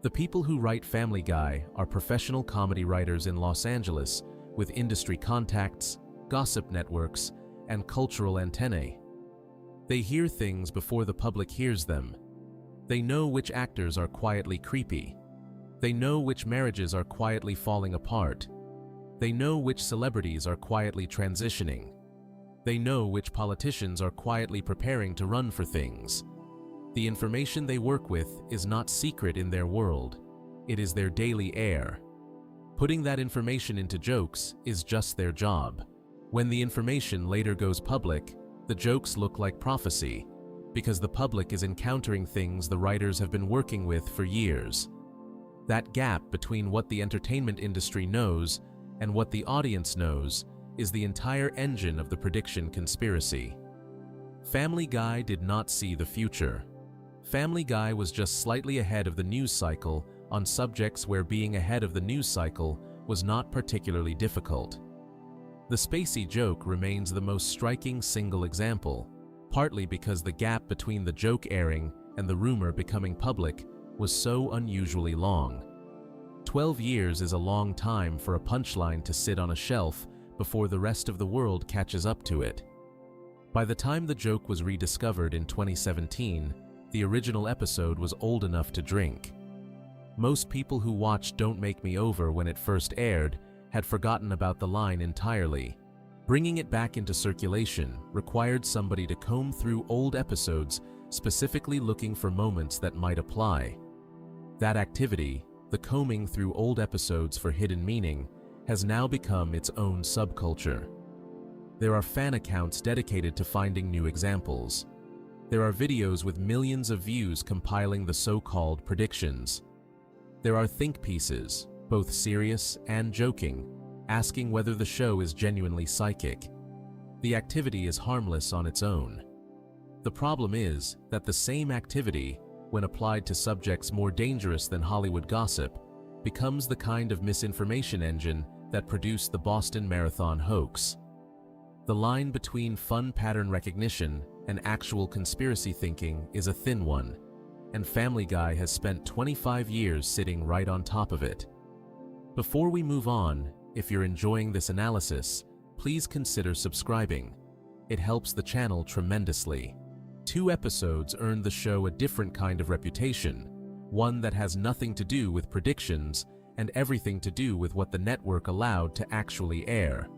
The people who write Family Guy are professional comedy writers in Los Angeles with industry contacts, gossip networks, and cultural antennae. They hear things before the public hears them. They know which actors are quietly creepy. They know which marriages are quietly falling apart. They know which celebrities are quietly transitioning. They know which politicians are quietly preparing to run for things. The information they work with is not secret in their world. It is their daily air. Putting that information into jokes is just their job. When the information later goes public, the jokes look like prophecy, because the public is encountering things the writers have been working with for years. That gap between what the entertainment industry knows and what the audience knows is the entire engine of the prediction conspiracy. Family Guy did not see the future. Family Guy was just slightly ahead of the news cycle on subjects where being ahead of the news cycle was not particularly difficult. The Spacey joke remains the most striking single example, partly because the gap between the joke airing and the rumor becoming public was so unusually long. 12 years is a long time for a punchline to sit on a shelf before the rest of the world catches up to it. By the time the joke was rediscovered in 2017, the original episode was old enough to drink. Most people who watched Don't Make Me Over when it first aired had forgotten about the line entirely. Bringing it back into circulation required somebody to comb through old episodes, specifically looking for moments that might apply. That activity, the combing through old episodes for hidden meaning, has now become its own subculture. There are fan accounts dedicated to finding new examples. There are videos with millions of views compiling the so-called predictions. There are think pieces, both serious and joking, asking whether the show is genuinely psychic. The activity is harmless on its own. The problem is that the same activity, when applied to subjects more dangerous than Hollywood gossip, becomes the kind of misinformation engine that produced the Boston Marathon hoax. The line between fun pattern recognition and actual conspiracy thinking is a thin one, and Family Guy has spent 25 years sitting right on top of it. Before we move on, if you're enjoying this analysis, please consider subscribing. It helps the channel tremendously. 2 episodes earned the show a different kind of reputation, one that has nothing to do with predictions and everything to do with what the network allowed to actually air.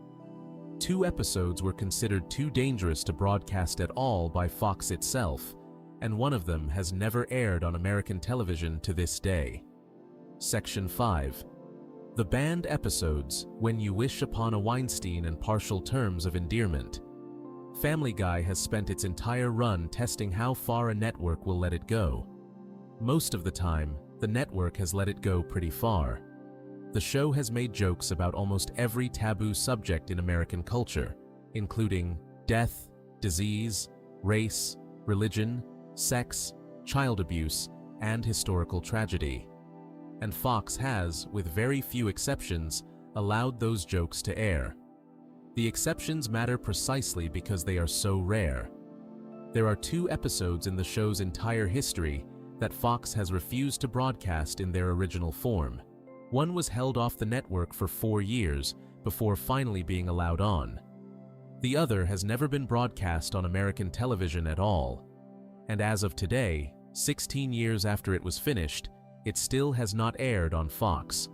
2 episodes were considered too dangerous to broadcast at all by Fox itself, and one of them has never aired on American television to this day. Section 5. The banned episodes, When You Wish Upon a Weinstein and Partial Terms of Endearment. Family Guy has spent its entire run testing how far a network will let it go. Most of the time, the network has let it go pretty far. The show has made jokes about almost every taboo subject in American culture, including death, disease, race, religion, sex, child abuse, and historical tragedy. And Fox has, with very few exceptions, allowed those jokes to air. The exceptions matter precisely because they are so rare. There are 2 episodes in the show's entire history that Fox has refused to broadcast in their original form. One was held off the network for 4 years before finally being allowed on. The other has never been broadcast on American television at all. And as of today, 16 years after it was finished, it still has not aired on Fox.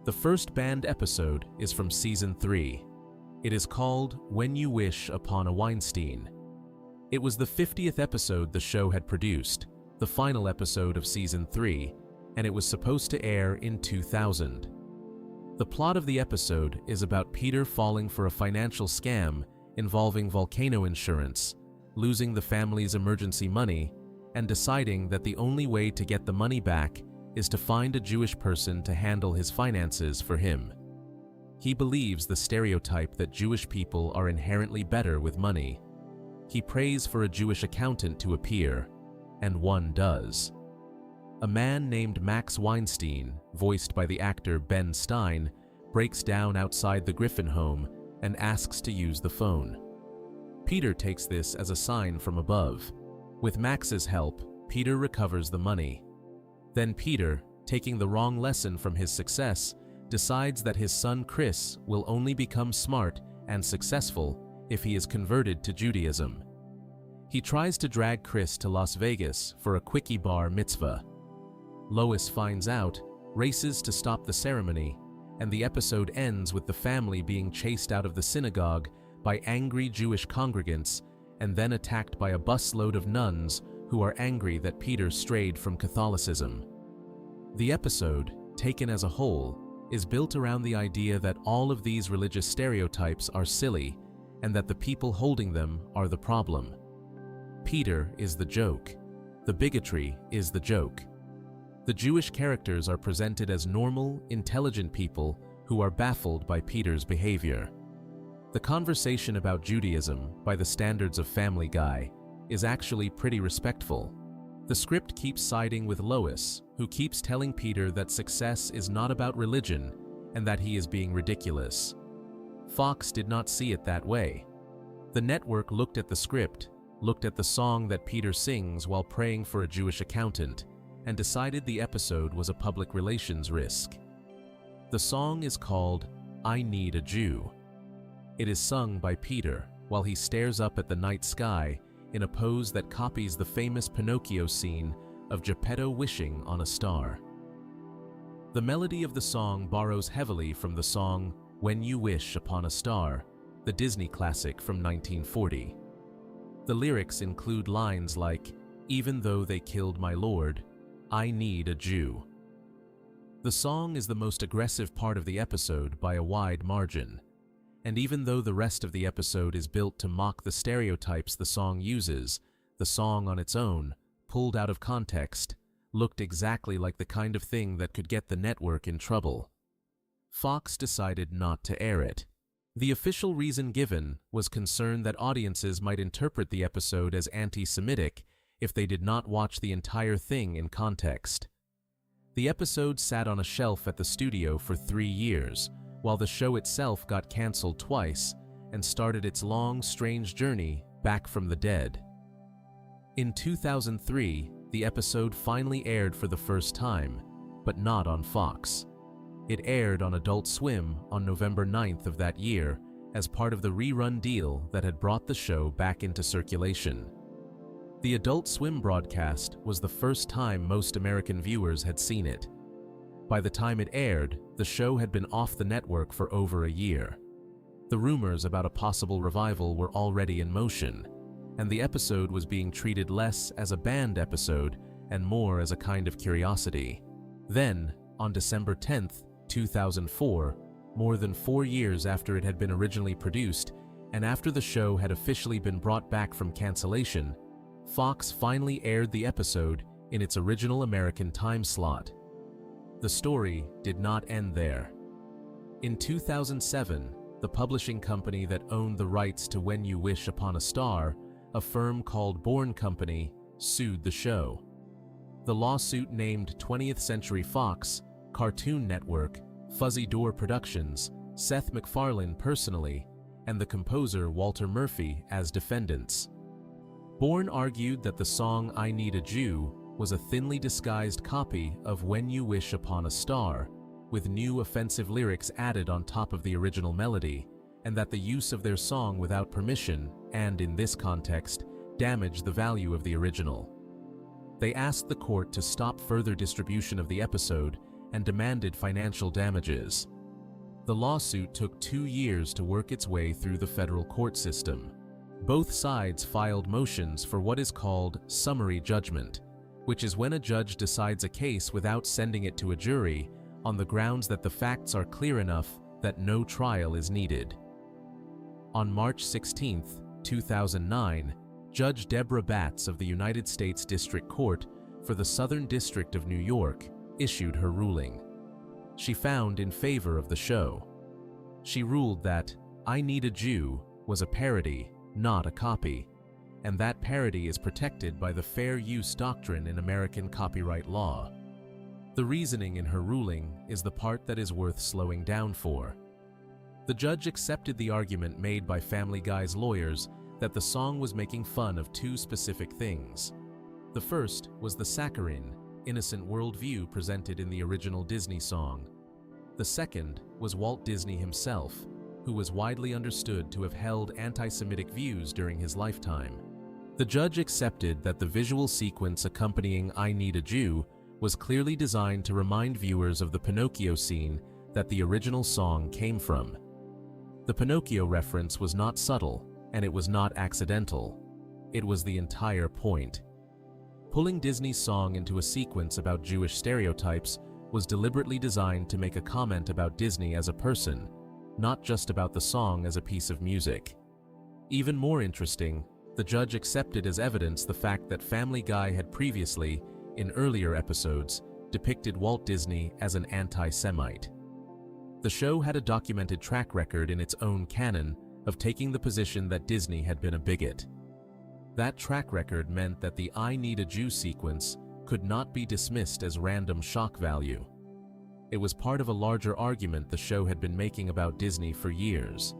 The first banned episode is from Season 3. It is called When You Wish Upon a Weinstein. It was the 50th episode the show had produced, the final episode of Season 3, and it was supposed to air in 2000. The plot of the episode is about Peter falling for a financial scam involving volcano insurance, losing the family's emergency money, and deciding that the only way to get the money back is to find a Jewish person to handle his finances for him. He believes the stereotype that Jewish people are inherently better with money. He prays for a Jewish accountant to appear, and one does. A man named Max Weinstein, voiced by the actor Ben Stein, breaks down outside the Griffin home and asks to use the phone. Peter takes this as a sign from above. With Max's help, Peter recovers the money. Then Peter, taking the wrong lesson from his success, decides that his son Chris will only become smart and successful if he is converted to Judaism. He tries to drag Chris to Las Vegas for a quickie bar mitzvah. Lois finds out, races to stop the ceremony, and the episode ends with the family being chased out of the synagogue by angry Jewish congregants and then attacked by a busload of nuns who are angry that Peter strayed from Catholicism. The episode, taken as a whole, is built around the idea that all of these religious stereotypes are silly and that the people holding them are the problem. Peter is the joke. The bigotry is the joke. The Jewish characters are presented as normal, intelligent people who are baffled by Peter's behavior. The conversation about Judaism, by the standards of Family Guy, is actually pretty respectful. The script keeps siding with Lois, who keeps telling Peter that success is not about religion and that he is being ridiculous. Fox did not see it that way. The network looked at the script, looked at the song that Peter sings while praying for a Jewish accountant, and decided the episode was a public relations risk. The song is called "I Need a Jew." It is sung by Peter while he stares up at the night sky in a pose that copies the famous Pinocchio scene of Geppetto wishing on a star. The melody of the song borrows heavily from the song "When You Wish Upon a Star," the Disney classic from 1940. The lyrics include lines like, "Even though they killed my Lord, I need a Jew." The song is the most aggressive part of the episode by a wide margin. And even though the rest of the episode is built to mock the stereotypes the song uses, the song on its own, pulled out of context, looked exactly like the kind of thing that could get the network in trouble. Fox decided not to air it. The official reason given was concern that audiences might interpret the episode as anti-Semitic if they did not watch the entire thing in context. The episode sat on a shelf at the studio for 3 years, while the show itself got canceled twice and started its long, strange journey back from the dead. In 2003, the episode finally aired for the first time, but not on Fox. It aired on Adult Swim on November 9th of that year as part of the rerun deal that had brought the show back into circulation. The Adult Swim broadcast was the first time most American viewers had seen it. By the time it aired, the show had been off the network for over a year. The rumors about a possible revival were already in motion, and the episode was being treated less as a banned episode and more as a kind of curiosity. Then, on December 10th, 2004, more than 4 years after it had been originally produced, and after the show had officially been brought back from cancellation, Fox finally aired the episode in its original American time slot. The story did not end there. In 2007, the publishing company that owned the rights to When You Wish Upon a Star, a firm called Bourne Company, sued the show. The lawsuit named 20th Century Fox, Cartoon Network, Fuzzy Door Productions, Seth MacFarlane personally, and the composer Walter Murphy as defendants. Bourne argued that the song "I Need a Jew" was a thinly disguised copy of When You Wish Upon a Star, with new offensive lyrics added on top of the original melody, and that the use of their song without permission, and in this context, damaged the value of the original. They asked the court to stop further distribution of the episode and demanded financial damages. The lawsuit took 2 years to work its way through the federal court system. Both sides filed motions for what is called summary judgment, which is when a judge decides a case without sending it to a jury on the grounds that the facts are clear enough that no trial is needed. On March 16, 2009, Judge Deborah Batts of the United States District Court for the Southern District of New York issued her ruling. She found in favor of the show. She ruled that I Need a Jew was a parody, not a copy, and that parody is protected by the fair use doctrine in American copyright law. The reasoning in her ruling is the part that is worth slowing down for. The judge accepted the argument made by Family Guy's lawyers that the song was making fun of two specific things. The first was the saccharine, innocent worldview presented in the original Disney song. The second was Walt Disney himself, who was widely understood to have held anti-Semitic views during his lifetime. The judge accepted that the visual sequence accompanying I Need a Jew was clearly designed to remind viewers of the Pinocchio scene that the original song came from. The Pinocchio reference was not subtle, and it was not accidental. It was the entire point. Pulling Disney's song into a sequence about Jewish stereotypes was deliberately designed to make a comment about Disney as a person, not just about the song as a piece of music. Even more interesting, the judge accepted as evidence the fact that Family Guy had previously, in earlier episodes, depicted Walt Disney as an anti-Semite. The show had a documented track record in its own canon of taking the position that Disney had been a bigot. That track record meant that the I Need a Jew sequence could not be dismissed as random shock value. It was part of a larger argument the show had been making about Disney for years.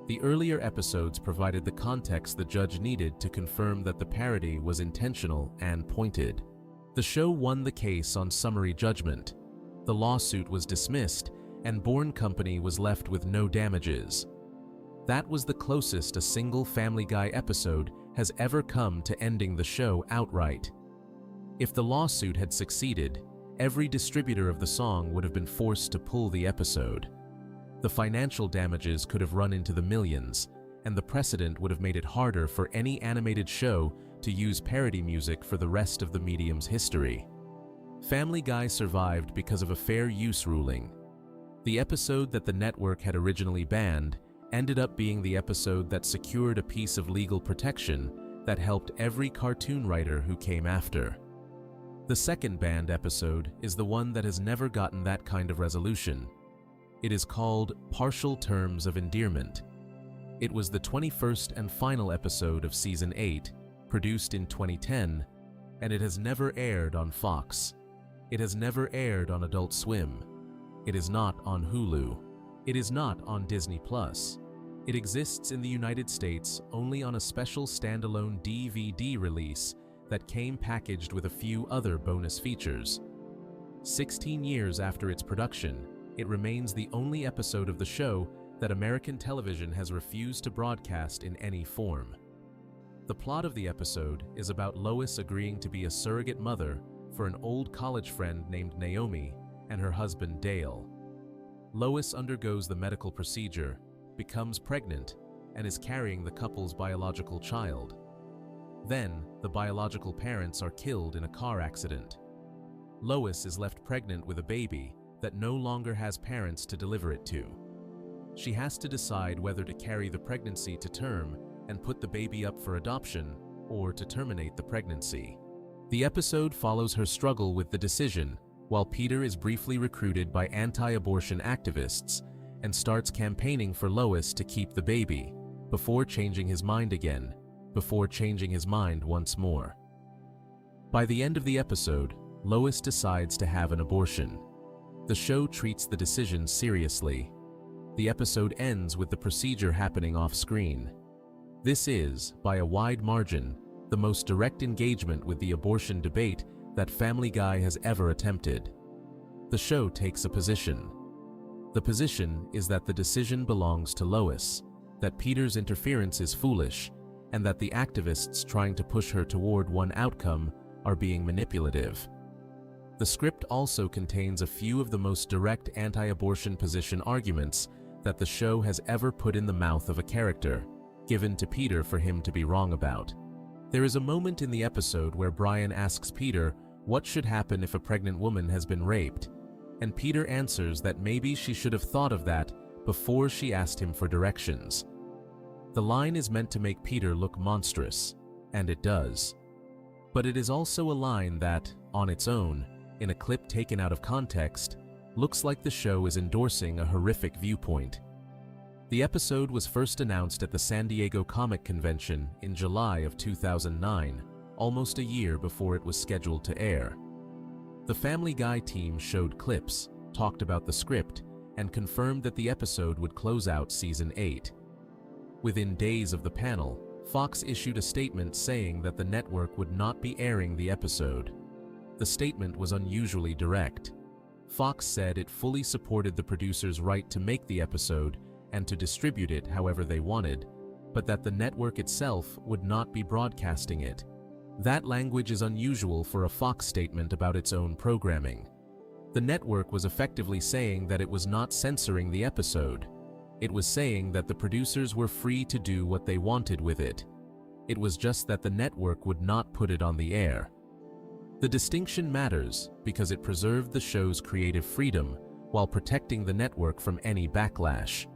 The earlier episodes provided the context the judge needed to confirm that the parody was intentional and pointed. The show won the case on summary judgment. The lawsuit was dismissed, and Bourne Company was left with no damages. That was the closest a single Family Guy episode has ever come to ending the show outright. If the lawsuit had succeeded, every distributor of the song would have been forced to pull the episode. The financial damages could have run into the millions, and the precedent would have made it harder for any animated show to use parody music for the rest of the medium's history. Family Guy survived because of a fair use ruling. The episode that the network had originally banned ended up being the episode that secured a piece of legal protection that helped every cartoon writer who came after. The second banned episode is the one that has never gotten that kind of resolution. It is called Partial Terms of Endearment. It was the 21st and final episode of Season 8, produced in 2010, and it has never aired on Fox. It has never aired on Adult Swim. It is not on Hulu. It is not on Disney+. It exists in the United States only on a special standalone DVD release that came packaged with a few other bonus features. 16 years after its production, it remains the only episode of the show that American television has refused to broadcast in any form. The plot of the episode is about Lois agreeing to be a surrogate mother for an old college friend named Naomi and her husband Dale. Lois undergoes the medical procedure, becomes pregnant, and is carrying the couple's biological child. Then, the biological parents are killed in a car accident. Lois is left pregnant with a baby that no longer has parents to deliver it to. She has to decide whether to carry the pregnancy to term and put the baby up for adoption, or to terminate the pregnancy. The episode follows her struggle with the decision, while Peter is briefly recruited by anti-abortion activists and starts campaigning for Lois to keep the baby, before changing his mind again, before changing his mind once more. By the end of the episode, Lois decides to have an abortion. The show treats the decision seriously. The episode ends with the procedure happening off-screen. This is, by a wide margin, the most direct engagement with the abortion debate that Family Guy has ever attempted. The show takes a position. The position is that the decision belongs to Lois, that Peter's interference is foolish, and that the activists trying to push her toward one outcome are being manipulative. The script also contains a few of the most direct anti-abortion position arguments that the show has ever put in the mouth of a character. given to Peter for him to be wrong about. There is a moment in the episode where Brian asks Peter what should happen if a pregnant woman has been raped, and Peter answers that maybe she should have thought of that before she asked him for directions. The line is meant to make Peter look monstrous, and it does. But it is also a line that, on its own, in a clip taken out of context, looks like the show is endorsing a horrific viewpoint. The episode was first announced at the San Diego Comic Convention in July of 2009, almost a year before it was scheduled to air. The Family Guy team showed clips, talked about the script, and confirmed that the episode would close out Season 8. Within days of the panel, Fox issued a statement saying that the network would not be airing the episode. The statement was unusually direct. Fox said it fully supported the producers' right to make the episode and to distribute it however they wanted, but that the network itself would not be broadcasting it. That language is unusual for a Fox statement about its own programming. The network was effectively saying that it was not censoring the episode. It was saying that the producers were free to do what they wanted with it. It was just that the network would not put it on the air. The distinction matters because it preserved the show's creative freedom while protecting the network from any backlash.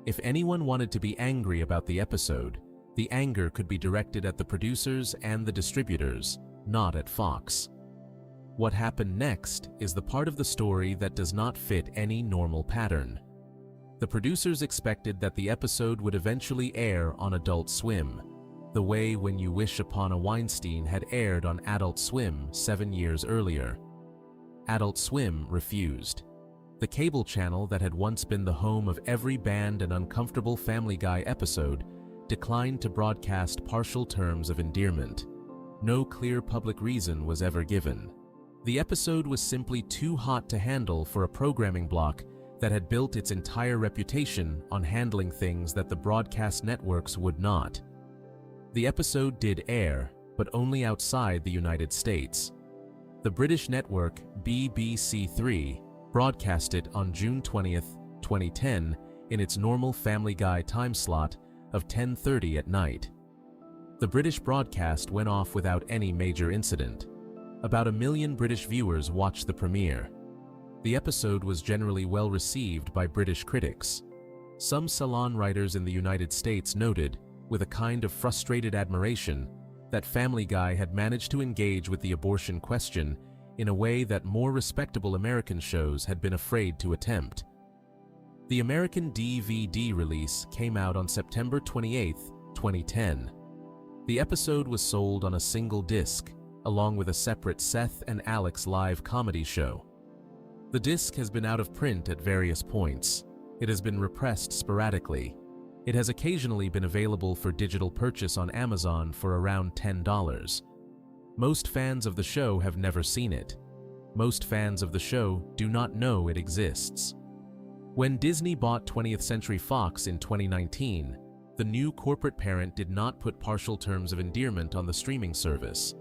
If anyone wanted to be angry about the episode, the anger could be directed at the producers and the distributors, not at Fox. What happened next is the part of the story that does not fit any normal pattern. The producers expected that the episode would eventually air on Adult Swim, the way When You Wish Upon a Weinstein had aired on Adult Swim 7 years earlier. Adult Swim refused. The cable channel that had once been the home of every banned and uncomfortable Family Guy episode declined to broadcast Partial Terms of Endearment. No clear public reason was ever given. The episode was simply too hot to handle for a programming block that had built its entire reputation on handling things that the broadcast networks would not. The episode did air, but only outside the United States. The British network BBC3 broadcast it on June 20th, 2010 in its normal Family Guy time slot of 10:30 at night. The British broadcast went off without any major incident. About 1 million British viewers watched the premiere. The episode was generally well received by British critics. Some Salon writers in the United States noted, with a kind of frustrated admiration, that Family Guy had managed to engage with the abortion question in a way that more respectable American shows had been afraid to attempt. The American DVD release came out on September 28, 2010. The episode was sold on a single disc, along with a separate Seth and Alex live comedy show. The disc has been out of print at various points. It has been repressed sporadically. It has occasionally been available for digital purchase on Amazon for around $10. Most fans of the show have never seen it. Most fans of the show do not know it exists. When Disney bought 20th Century Fox in 2019, the new corporate parent did not put Partial Terms of Endearment on the streaming service.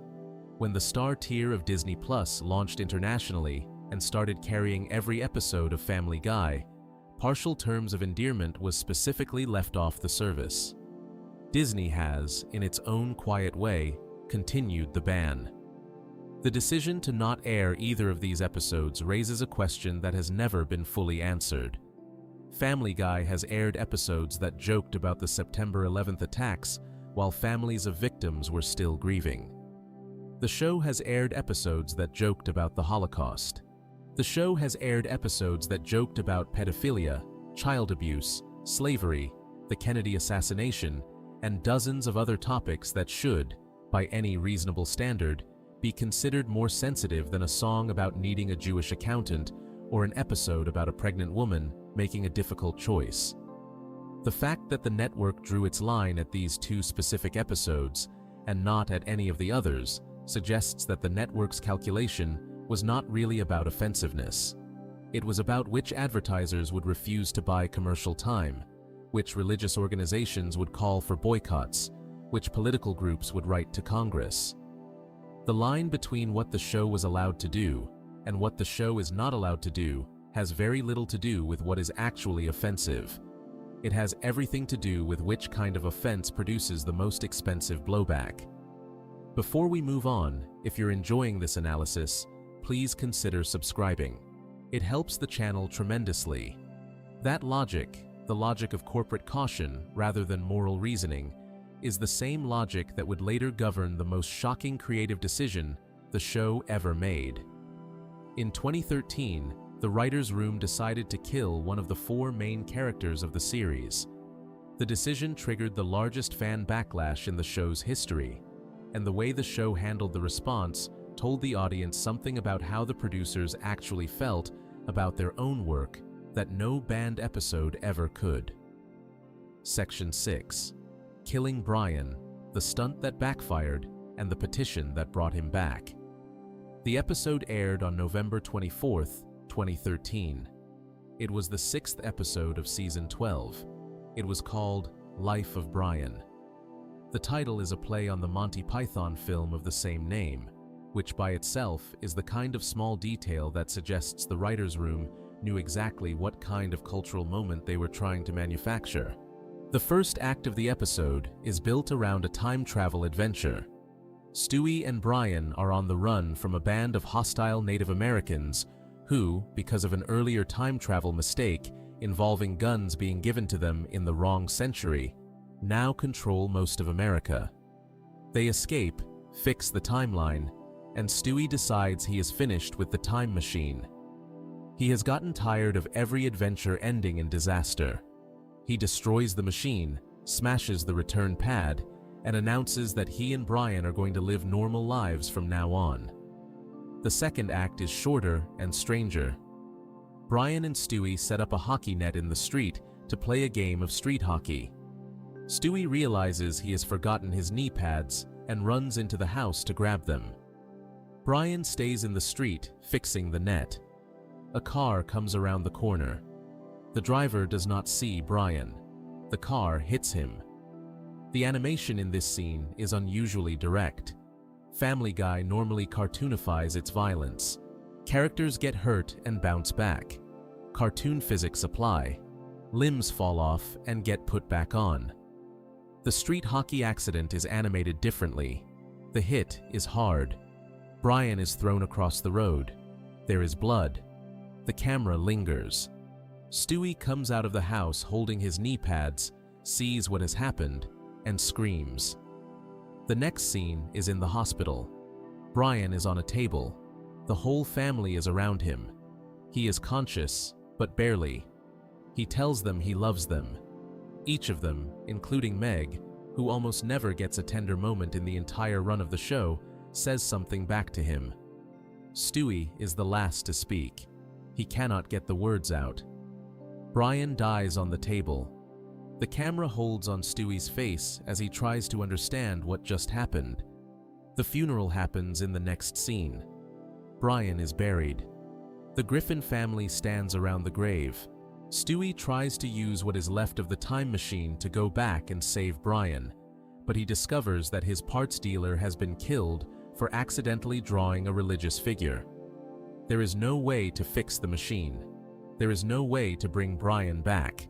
When the Star tier of Disney Plus launched internationally and started carrying every episode of Family Guy, Partial Terms of Endearment was specifically left off the service. Disney has, in its own quiet way, continued the ban. The decision to not air either of these episodes raises a question that has never been fully answered. Family Guy has aired episodes that joked about the September 11th attacks while families of victims were still grieving. The show has aired episodes that joked about the Holocaust. The show has aired episodes that joked about pedophilia, child abuse, slavery, the Kennedy assassination, and dozens of other topics that should, by any reasonable standard, be considered more sensitive than a song about needing a Jewish accountant or an episode about a pregnant woman making a difficult choice. The fact that the network drew its line at these two specific episodes and not at any of the others suggests that the network's calculation was not really about offensiveness. It was about which advertisers would refuse to buy commercial time, which religious organizations would call for boycotts, which political groups would write to Congress. The line between what the show was allowed to do and what the show is not allowed to do has very little to do with what is actually offensive. It has everything to do with which kind of offense produces the most expensive blowback. Before we move on, if you're enjoying this analysis, please consider subscribing. It helps the channel tremendously. That logic, the logic of corporate caution rather than moral reasoning, is the same logic that would later govern the most shocking creative decision the show ever made. In 2013, the writers' room decided to kill one of the 4 main characters of the series. The decision triggered the largest fan backlash in the show's history, and the way the show handled the response told the audience something about how the producers actually felt about their own work that no banned episode ever could. Section 6. Killing Brian, the stunt that backfired, and the petition that brought him back. The episode aired on November 24, 2013. It was the 6th episode of Season 12. It was called Life of Brian. The title is a play on the Monty Python film of the same name, which by itself is the kind of small detail that suggests the writers' room knew exactly what kind of cultural moment they were trying to manufacture. The first act of the episode is built around a time travel adventure. Stewie and Brian are on the run from a band of hostile Native Americans who, because of an earlier time travel mistake involving guns being given to them in the wrong century, now control most of America. They escape, fix the timeline, and Stewie decides he is finished with the time machine. He has gotten tired of every adventure ending in disaster. He destroys the machine, smashes the return pad, and announces that he and Brian are going to live normal lives from now on. The second act is shorter and stranger. Brian and Stewie set up a hockey net in the street to play a game of street hockey. Stewie realizes he has forgotten his knee pads and runs into the house to grab them. Brian stays in the street, fixing the net. A car comes around the corner. The driver does not see Brian. The car hits him. The animation in this scene is unusually direct. Family Guy normally cartoonifies its violence. Characters get hurt and bounce back. Cartoon physics apply. Limbs fall off and get put back on. The street hockey accident is animated differently. The hit is hard. Brian is thrown across the road. There is blood. The camera lingers. Stewie comes out of the house holding his knee pads, sees what has happened, and screams. The next scene is in the hospital. Brian is on a table. The whole family is around him. He is conscious, but barely. He tells them he loves them. Each of them, including Meg, who almost never gets a tender moment in the entire run of the show, says something back to him. Stewie is the last to speak. He cannot get the words out. Brian dies on the table. The camera holds on Stewie's face as he tries to understand what just happened. The funeral happens in the next scene. Brian is buried. The Griffin family stands around the grave. Stewie tries to use what is left of the time machine to go back and save Brian, but he discovers that his parts dealer has been killed for accidentally drawing a religious figure. There is no way to fix the machine. There is no way to bring Brian back.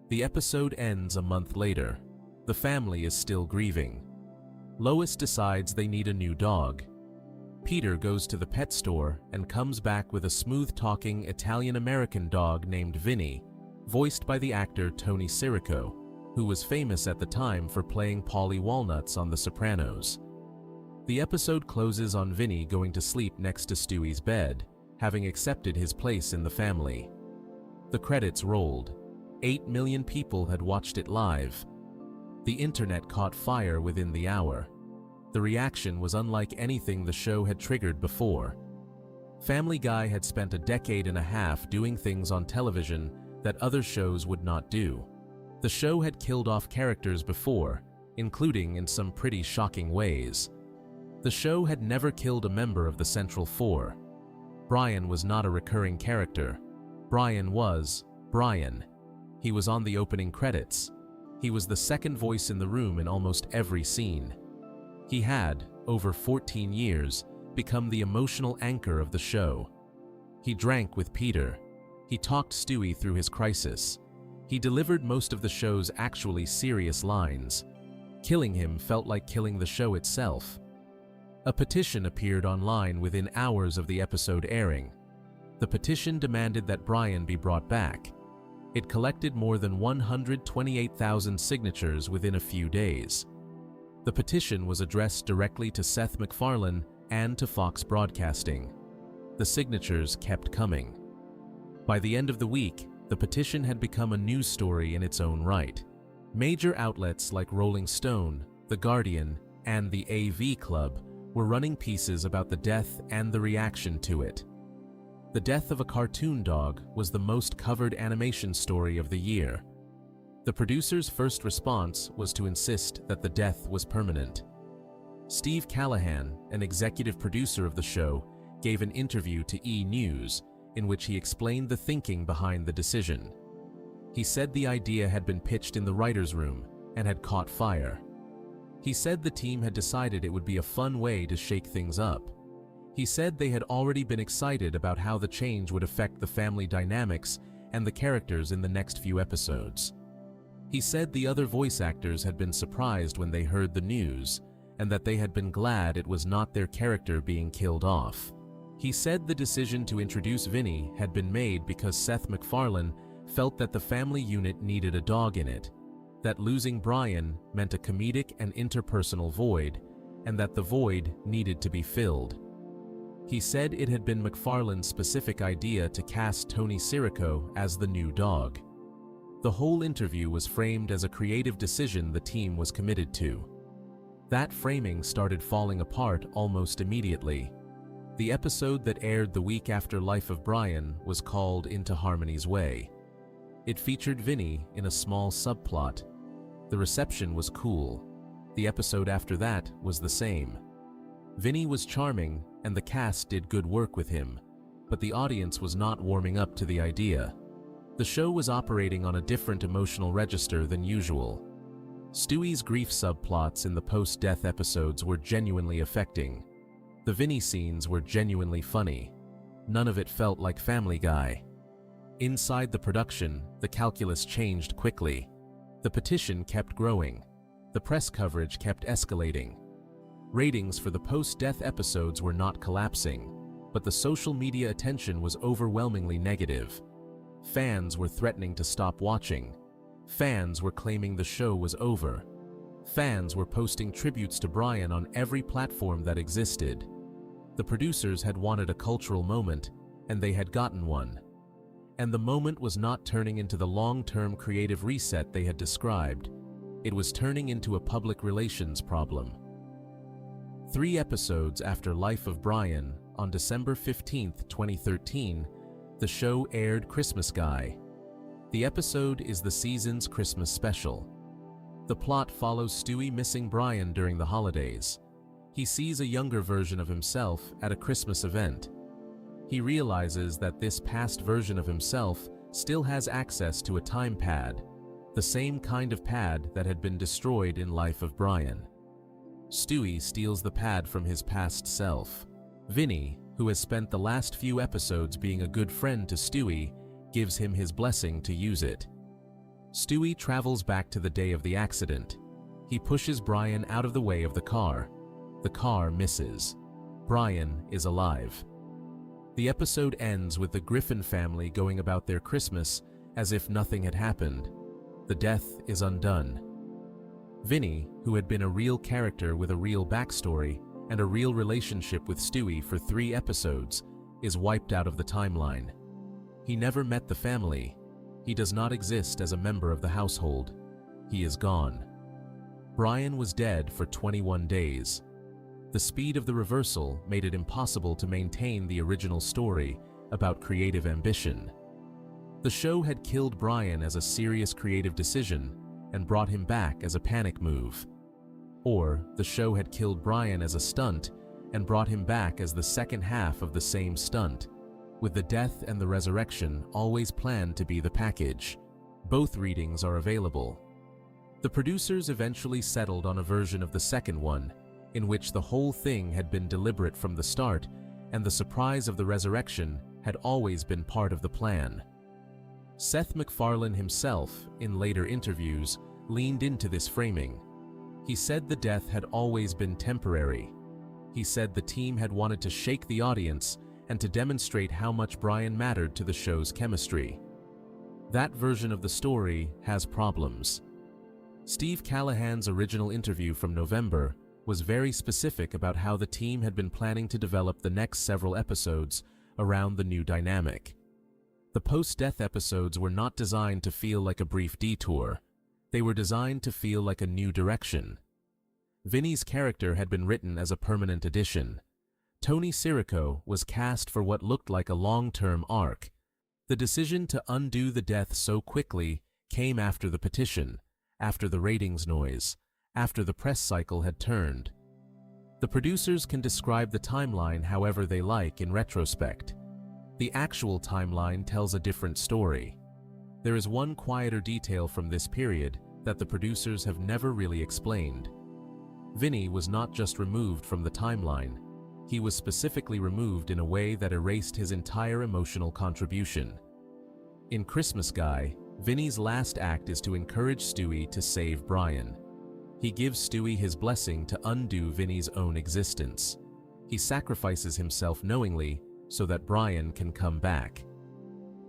The episode ends a month later. The family is still grieving. Lois decides they need a new dog. Peter goes to the pet store and comes back with a smooth-talking Italian-American dog named Vinny, voiced by the actor Tony Sirico, who was famous at the time for playing Paulie Walnuts on The Sopranos. The episode closes on Vinny going to sleep next to Stewie's bed, having accepted his place in the family. The credits rolled. 8 million people had watched it live. The internet caught fire within the hour. The reaction was unlike anything the show had triggered before. Family Guy had spent a decade and a half doing things on television that other shows would not do. The show had killed off characters before, including in some pretty shocking ways. The show had never killed a member of the Central Four. Brian was not a recurring character. Brian was Brian. He was on the opening credits. He was the second voice in the room in almost every scene. He had, over 14 years, become the emotional anchor of the show. He drank with Peter. He talked Stewie through his crisis. He delivered most of the show's actually serious lines. Killing him felt like killing the show itself. A petition appeared online within hours of the episode airing. The petition demanded that Brian be brought back. It collected more than 128,000 signatures within a few days. The petition was addressed directly to Seth MacFarlane and to Fox Broadcasting. The signatures kept coming. By the end of the week, the petition had become a news story in its own right. Major outlets like Rolling Stone, The Guardian, and the AV Club were running pieces about the death and the reaction to it. The death of a cartoon dog was the most covered animation story of the year. The producer's first response was to insist that the death was permanent. Steve Callahan, an executive producer of the show, gave an interview to E! News in which he explained the thinking behind the decision. He said the idea had been pitched in the writer's room and had caught fire. He said the team had decided it would be a fun way to shake things up. He said they had already been excited about how the change would affect the family dynamics and the characters in the next few episodes. He said the other voice actors had been surprised when they heard the news, and that they had been glad it was not their character being killed off. He said the decision to introduce Vinny had been made because Seth MacFarlane felt that the family unit needed a dog in it, that losing Brian meant a comedic and interpersonal void, and that the void needed to be filled. He said it had been MacFarlane's specific idea to cast Tony Sirico as the new dog. The whole interview was framed as a creative decision the team was committed to. That framing started falling apart almost immediately. The episode that aired the week after Life of Brian was called Into Harmony's Way. It featured Vinny in a small subplot. The reception was cool. The episode after that was the same. Vinny was charming, and the cast did good work with him, but the audience was not warming up to the idea. The show was operating on a different emotional register than usual. Stewie's grief subplots in the post-death episodes were genuinely affecting. The Vinny scenes were genuinely funny. None of it felt like Family Guy. Inside the production, the calculus changed quickly. The petition kept growing. The press coverage kept escalating. Ratings for the post-death episodes were not collapsing, but the social media attention was overwhelmingly negative. Fans were threatening to stop watching. Fans were claiming the show was over. Fans were posting tributes to Brian on every platform that existed. The producers had wanted a cultural moment, and they had gotten one. And the moment was not turning into the long-term creative reset they had described. It was turning into a public relations problem. 3 episodes after Life of Brian, on December 15, 2013, the show aired Christmas Guy. The episode is the season's Christmas special. The plot follows Stewie missing Brian during the holidays. He sees a younger version of himself at a Christmas event. He realizes that this past version of himself still has access to a time pad, the same kind of pad that had been destroyed in Life of Brian. Stewie steals the pad from his past self. Vinny, who has spent the last few episodes being a good friend to Stewie, gives him his blessing to use it. Stewie travels back to the day of the accident. He pushes Brian out of the way of the car. The car misses. Brian is alive. The episode ends with the Griffin family going about their Christmas as if nothing had happened. The death is undone. Vinny, who had been a real character with a real backstory and a real relationship with Stewie for 3 episodes, is wiped out of the timeline. He never met the family. He does not exist as a member of the household. He is gone. Brian was dead for 21 days. The speed of the reversal made it impossible to maintain the original story about creative ambition. The show had killed Brian as a serious creative decision and brought him back as a panic move. Or the show had killed Brian as a stunt and brought him back as the second half of the same stunt, with the death and the resurrection always planned to be the package. Both readings are available. The producers eventually settled on a version of the second one, in which the whole thing had been deliberate from the start, and the surprise of the resurrection had always been part of the plan. Seth MacFarlane himself, in later interviews, leaned into this framing. He said the death had always been temporary. He said the team had wanted to shake the audience and to demonstrate how much Brian mattered to the show's chemistry. That version of the story has problems. Steve Callahan's original interview from November was very specific about how the team had been planning to develop the next several episodes around the new dynamic. The post-death episodes were not designed to feel like a brief detour. They were designed to feel like a new direction. Vinny's character had been written as a permanent addition. Tony Sirico was cast for what looked like a long-term arc. The decision to undo the death so quickly came after the petition, after the ratings noise, after the press cycle had turned. The producers can describe the timeline however they like in retrospect. The actual timeline tells a different story. There is one quieter detail from this period that the producers have never really explained. Vinny was not just removed from the timeline. He was specifically removed in a way that erased his entire emotional contribution. In Christmas Guy, Vinny's last act is to encourage Stewie to save Brian. He gives Stewie his blessing to undo Vinny's own existence. He sacrifices himself knowingly so that Brian can come back.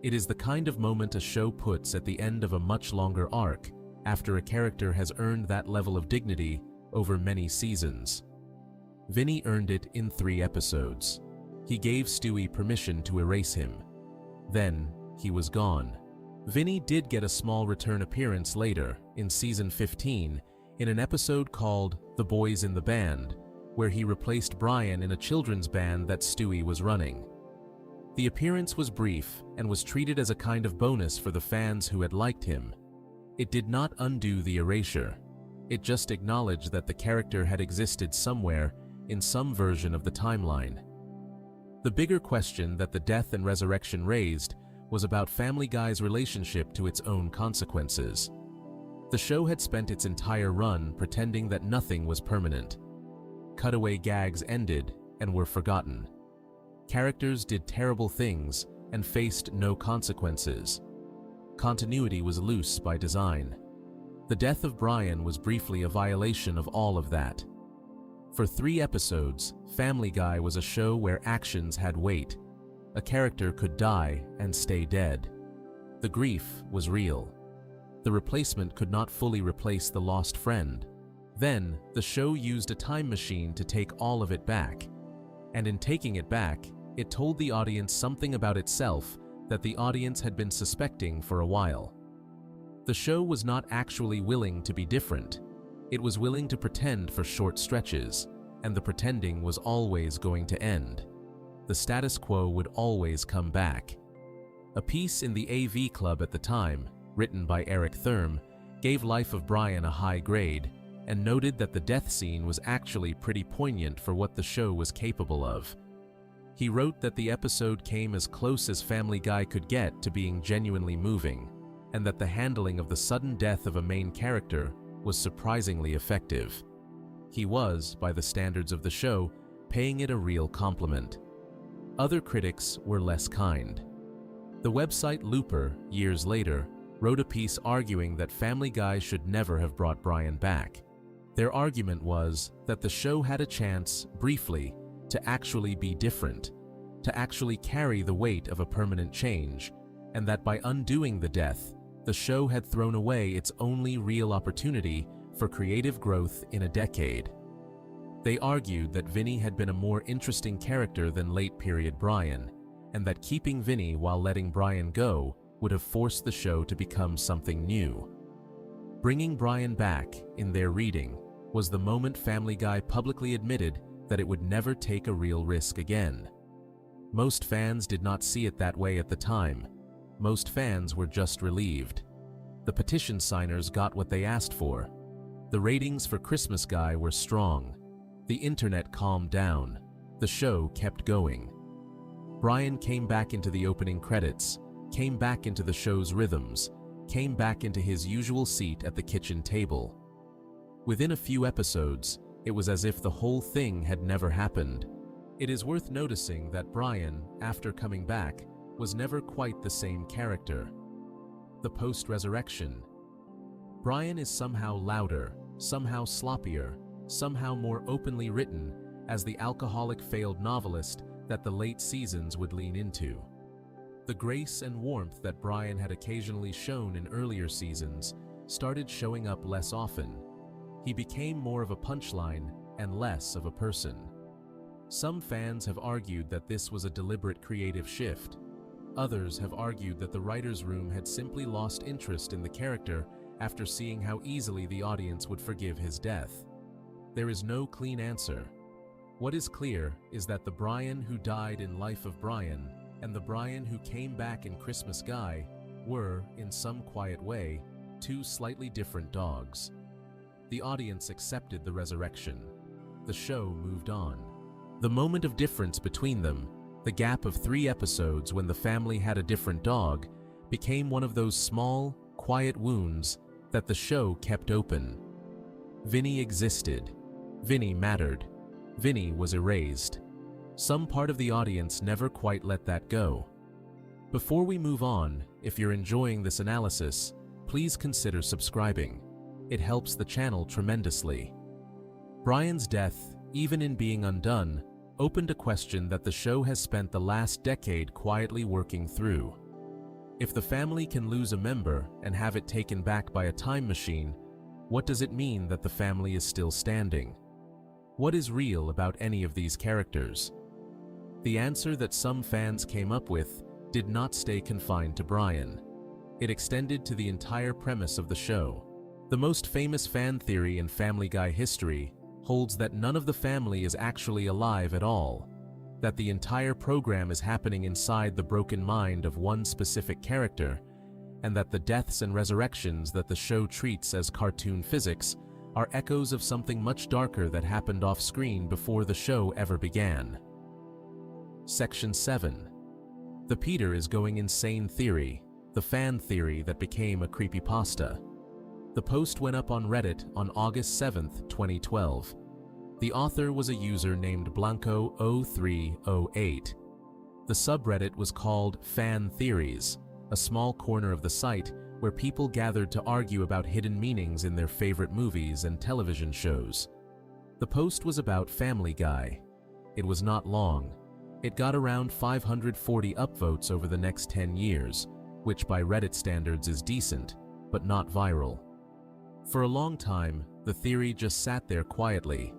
It is the kind of moment a show puts at the end of a much longer arc after a character has earned that level of dignity over many seasons. Vinny earned it in 3 episodes. He gave Stewie permission to erase him. Then, he was gone. Vinny did get a small return appearance later, in season 15, in an episode called The Boys in the Band, where he replaced Brian in a children's band that Stewie was running. The appearance was brief and was treated as a kind of bonus for the fans who had liked him. It did not undo the erasure. It just acknowledged that the character had existed somewhere in some version of the timeline. The bigger question that the death and resurrection raised was about Family Guy's relationship to its own consequences. The show had spent its entire run pretending that nothing was permanent. Cutaway gags ended and were forgotten. Characters did terrible things and faced no consequences. Continuity was loose by design. The death of Brian was briefly a violation of all of that. For 3 episodes, Family Guy was a show where actions had weight. A character could die and stay dead. The grief was real. The replacement could not fully replace the lost friend. Then, the show used a time machine to take all of it back. And in taking it back, it told the audience something about itself that the audience had been suspecting for a while. The show was not actually willing to be different. It was willing to pretend for short stretches, and the pretending was always going to end. The status quo would always come back. A piece in the AV Club at the time, written by Eric Thurm, gave Life of Brian a high grade and noted that the death scene was actually pretty poignant for what the show was capable of. He wrote that the episode came as close as Family Guy could get to being genuinely moving, and that the handling of the sudden death of a main character was surprisingly effective. He was, by the standards of the show, paying it a real compliment. Other critics were less kind. The website Looper, years later, wrote a piece arguing that Family Guy should never have brought Brian back. Their argument was that the show had a chance, briefly, to actually be different, to actually carry the weight of a permanent change, and that by undoing the death, the show had thrown away its only real opportunity for creative growth in a decade. They argued that Vinny had been a more interesting character than late-period Brian, and that keeping Vinny while letting Brian go would have forced the show to become something new. Bringing Brian back, in their reading, was the moment Family Guy publicly admitted that it would never take a real risk again. Most fans did not see it that way at the time. Most fans were just relieved. The petition signers got what they asked for. The ratings for Christmas Guy were strong. The internet calmed down. The show kept going. Brian came back into the opening credits, came back into the show's rhythms, came back into his usual seat at the kitchen table. Within a few episodes, it was as if the whole thing had never happened. It is worth noticing that Brian, after coming back, was never quite the same character. The post-resurrection. Brian is somehow louder, somehow sloppier, somehow more openly written as the alcoholic failed novelist that the late seasons would lean into. The grace and warmth that Brian had occasionally shown in earlier seasons started showing up less often. He became more of a punchline and less of a person. Some fans have argued that this was a deliberate creative shift. Others have argued that the writer's room had simply lost interest in the character after seeing how easily the audience would forgive his death. There is no clean answer. What is clear is that the Brian who died in Life of Brian and the Brian who came back in Christmas Guy were, in some quiet way, two slightly different dogs. The audience accepted the resurrection. The show moved on. The moment of difference between them, the gap of 3 episodes when the family had a different dog, became one of those small, quiet wounds that the show kept open. Vinny existed. Vinny mattered. Vinny was erased. Some part of the audience never quite let that go. Before we move on, if you're enjoying this analysis, please consider subscribing. It helps the channel tremendously. Brian's death, even in being undone, opened a question that the show has spent the last decade quietly working through. If the family can lose a member and have it taken back by a time machine, what does it mean that the family is still standing? What is real about any of these characters? The answer that some fans came up with did not stay confined to Brian. It extended to the entire premise of the show. The most famous fan theory in Family Guy history holds that none of the family is actually alive at all, that the entire program is happening inside the broken mind of one specific character, and that the deaths and resurrections that the show treats as cartoon physics are echoes of something much darker that happened off-screen before the show ever began. Section 7. The Peter is going insane theory, the fan theory that became a creepypasta. The post went up on Reddit on August 7, 2012. The author was a user named Blanco0308. The subreddit was called Fan Theories, a small corner of the site where people gathered to argue about hidden meanings in their favorite movies and television shows. The post was about Family Guy. It was not long. It got around 540 upvotes over the next 10 years, which by Reddit standards is decent, but not viral. For a long time, the theory just sat there quietly,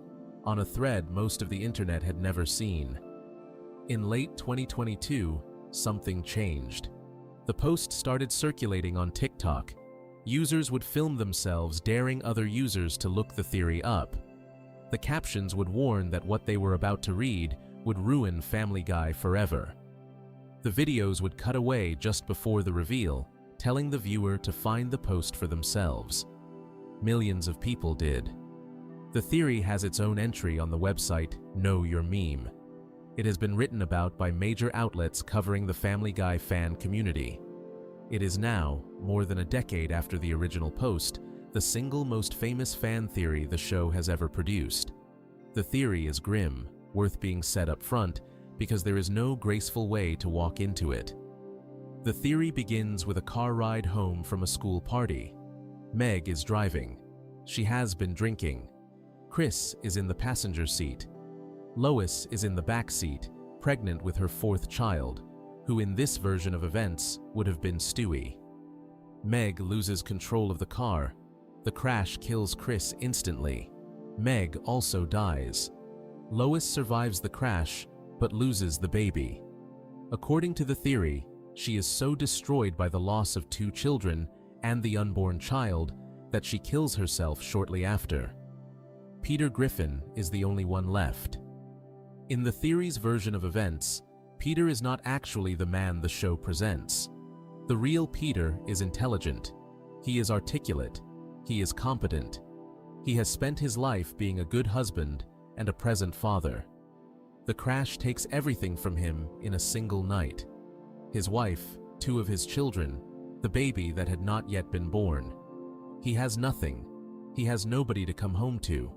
on a thread most of the internet had never seen. In late 2022, something changed. The post started circulating on TikTok. Users would film themselves daring other users to look the theory up. The captions would warn that what they were about to read would ruin Family Guy forever. The videos would cut away just before the reveal, telling the viewer to find the post for themselves. Millions of people did. The theory has its own entry on the website Know Your Meme. It has been written about by major outlets covering the Family Guy fan community. It is now, more than a decade after the original post, the single most famous fan theory the show has ever produced. The theory is grim, worth being said up front, because there is no graceful way to walk into it. The theory begins with a car ride home from a school party. Meg is driving. She has been drinking. Chris is in the passenger seat. Lois is in the back seat, pregnant with her 4th child, who in this version of events would have been Stewie. Meg loses control of the car. The crash kills Chris instantly. Meg also dies. Lois survives the crash, but loses the baby. According to the theory, she is so destroyed by the loss of 2 children and the unborn child that she kills herself shortly after. Peter Griffin is the only one left. In the theory's version of events, Peter is not actually the man the show presents. The real Peter is intelligent. He is articulate. He is competent. He has spent his life being a good husband and a present father. The crash takes everything from him in a single night. His wife, 2 of his children, the baby that had not yet been born. He has nothing. He has nobody to come home to.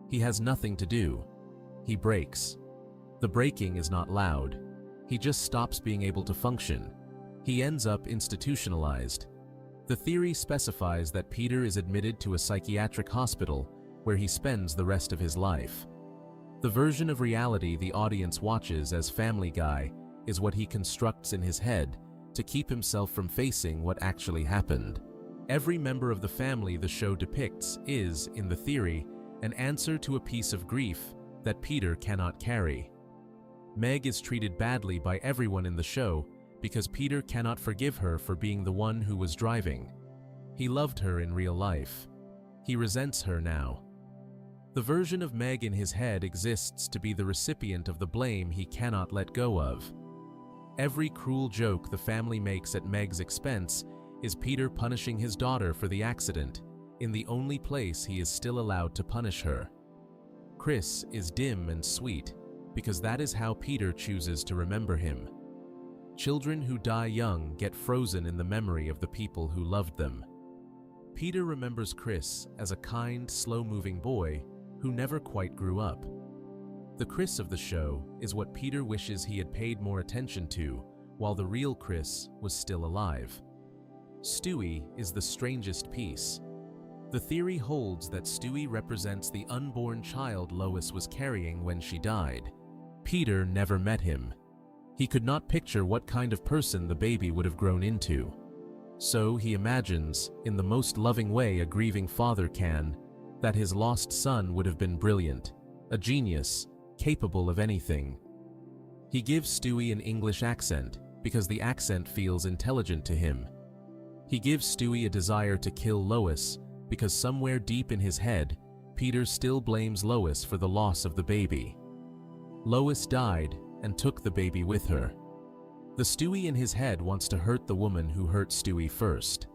He has nothing to do. He breaks. The breaking is not loud. He just stops being able to function. He ends up institutionalized. The theory specifies that Peter is admitted to a psychiatric hospital where he spends the rest of his life. The version of reality the audience watches as Family Guy is what he constructs in his head to keep himself from facing what actually happened. Every member of the family the show depicts is, in the theory, an answer to a piece of grief that Peter cannot carry. Meg is treated badly by everyone in the show because Peter cannot forgive her for being the one who was driving. He loved her in real life. He resents her now. The version of Meg in his head exists to be the recipient of the blame he cannot let go of. Every cruel joke the family makes at Meg's expense is Peter punishing his daughter for the accident, in the only place he is still allowed to punish her. Chris is dim and sweet, because that is how Peter chooses to remember him. Children who die young get frozen in the memory of the people who loved them. Peter remembers Chris as a kind, slow-moving boy who never quite grew up. The Chris of the show is what Peter wishes he had paid more attention to while the real Chris was still alive. Stewie is the strangest piece. The theory holds that Stewie represents the unborn child Lois was carrying when she died. Peter never met him. He could not picture what kind of person the baby would have grown into. So he imagines, in the most loving way a grieving father can, that his lost son would have been brilliant, a genius, capable of anything. He gives Stewie an English accent because the accent feels intelligent to him. He gives Stewie a desire to kill Lois because somewhere deep in his head, Peter still blames Lois for the loss of the baby. Lois died and took the baby with her. The Stewie in his head wants to hurt the woman who hurt Stewie first.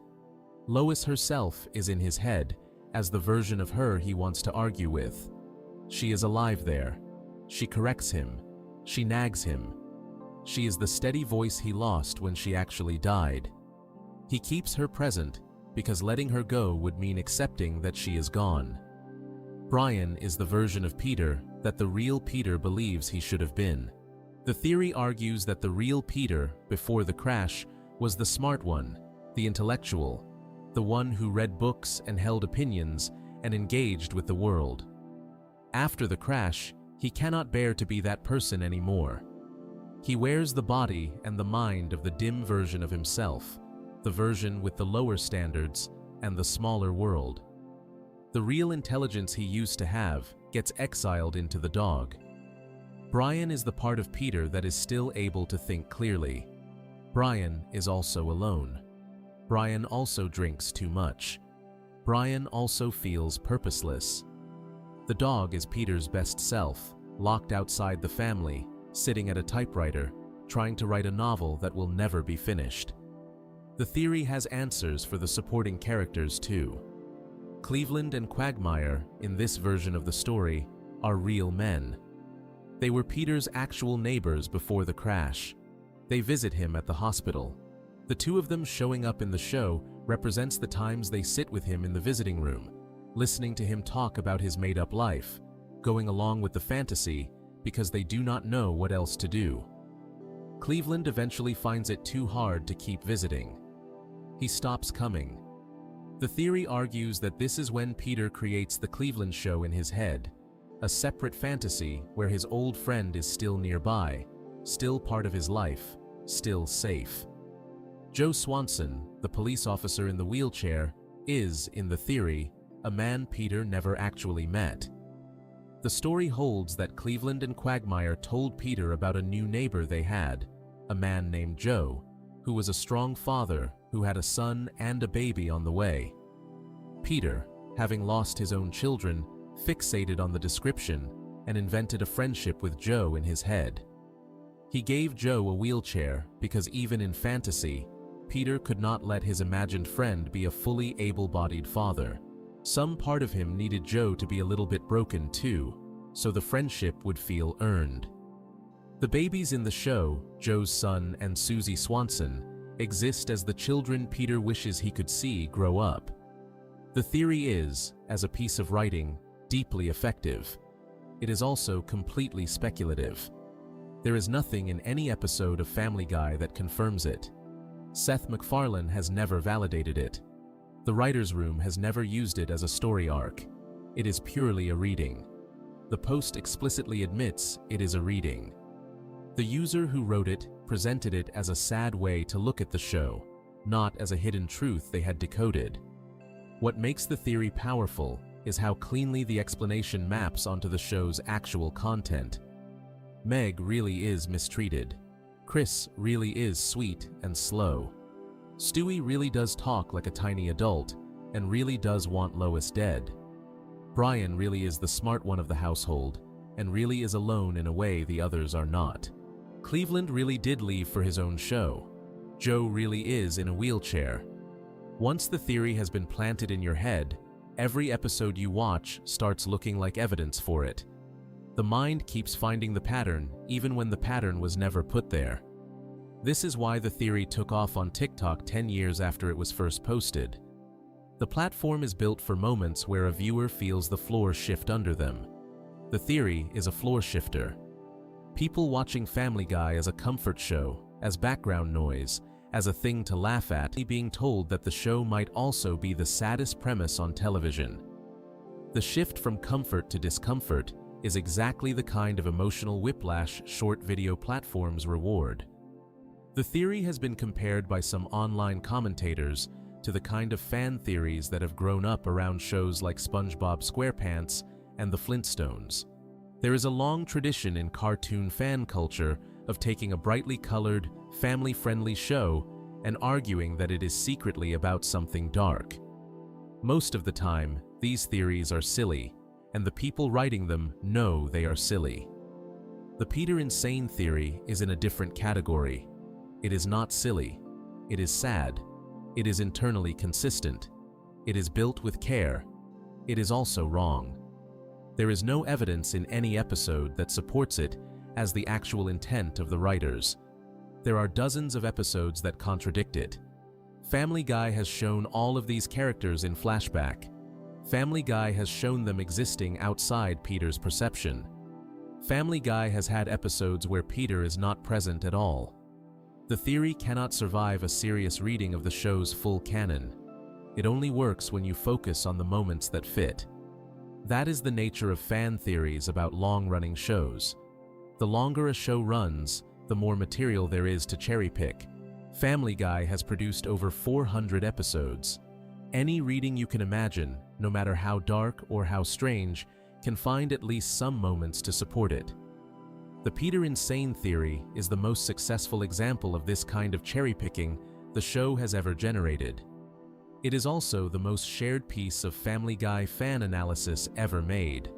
Lois herself is in his head as the version of her he wants to argue with. She is alive there. She corrects him. She nags him. She is the steady voice he lost when she actually died. He keeps her present because letting her go would mean accepting that she is gone. Brian is the version of Peter that the real Peter believes he should have been. The theory argues that the real Peter, before the crash, was the smart one, the intellectual, the one who read books and held opinions and engaged with the world. After the crash, he cannot bear to be that person anymore. He wears the body and the mind of the dim version of himself, the version with the lower standards and the smaller world. The real intelligence he used to have gets exiled into the dog. Brian is the part of Peter that is still able to think clearly. Brian is also alone. Brian also drinks too much. Brian also feels purposeless. The dog is Peter's best self, locked outside the family, sitting at a typewriter, trying to write a novel that will never be finished. The theory has answers for the supporting characters too. Cleveland and Quagmire, in this version of the story, are real men. They were Peter's actual neighbors before the crash. They visit him at the hospital. The two of them showing up in the show represents the times they sit with him in the visiting room, listening to him talk about his made-up life, going along with the fantasy because they do not know what else to do. Cleveland eventually finds it too hard to keep visiting. He stops coming. The theory argues that this is when Peter creates the Cleveland show in his head, a separate fantasy where his old friend is still nearby, still part of his life, still safe. Joe Swanson, the police officer in the wheelchair, is, in the theory, a man Peter never actually met. The story holds that Cleveland and Quagmire told Peter about a new neighbor they had, a man named Joe, who was a strong father who had a son and a baby on the way. Peter, having lost his own children, fixated on the description and invented a friendship with Joe in his head. He gave Joe a wheelchair because even in fantasy, Peter could not let his imagined friend be a fully able-bodied father. Some part of him needed Joe to be a little bit broken too, so the friendship would feel earned. The babies in the show, Joe's son and Susie Swanson, exist as the children Peter wishes he could see grow up. The theory is, as a piece of writing, deeply effective. It is also completely speculative. There is nothing in any episode of Family Guy that confirms it. Seth MacFarlane has never validated it. The writer's room has never used it as a story arc. It is purely a reading. The post explicitly admits it is a reading. The user who wrote it presented it as a sad way to look at the show, not as a hidden truth they had decoded. What makes the theory powerful is how cleanly the explanation maps onto the show's actual content. Meg really is mistreated. Chris really is sweet and slow. Stewie really does talk like a tiny adult and really does want Lois dead. Brian really is the smart one of the household and really is alone in a way the others are not. Cleveland really did leave for his own show. Joe really is in a wheelchair. Once the theory has been planted in your head, every episode you watch starts looking like evidence for it. The mind keeps finding the pattern even when the pattern was never put there. This is why the theory took off on TikTok 10 years after it was first posted. The platform is built for moments where a viewer feels the floor shift under them. The theory is a floor shifter. People watching Family Guy as a comfort show, as background noise, as a thing to laugh at, being told that the show might also be the saddest premise on television. The shift from comfort to discomfort is exactly the kind of emotional whiplash short video platforms reward. The theory has been compared by some online commentators to the kind of fan theories that have grown up around shows like SpongeBob SquarePants and the Flintstones. There is a long tradition in cartoon fan culture of taking a brightly colored, family-friendly show and arguing that it is secretly about something dark. Most of the time, these theories are silly, and the people writing them know they are silly. The Peter Insane theory is in a different category. It is not silly. It is sad. It is internally consistent. It is built with care. It is also wrong. There is no evidence in any episode that supports it as the actual intent of the writers. There are dozens of episodes that contradict it. Family Guy has shown all of these characters in flashback. Family Guy has shown them existing outside Peter's perception. Family Guy has had episodes where Peter is not present at all. The theory cannot survive a serious reading of the show's full canon. It only works when you focus on the moments that fit. That is the nature of fan theories about long-running shows. The longer a show runs, the more material there is to cherry-pick. Family Guy has produced over 400 episodes. Any reading you can imagine, no matter how dark or how strange, can find at least some moments to support it. The Peter Insane theory is the most successful example of this kind of cherry-picking the show has ever generated. It is also the most shared piece of Family Guy fan analysis ever made.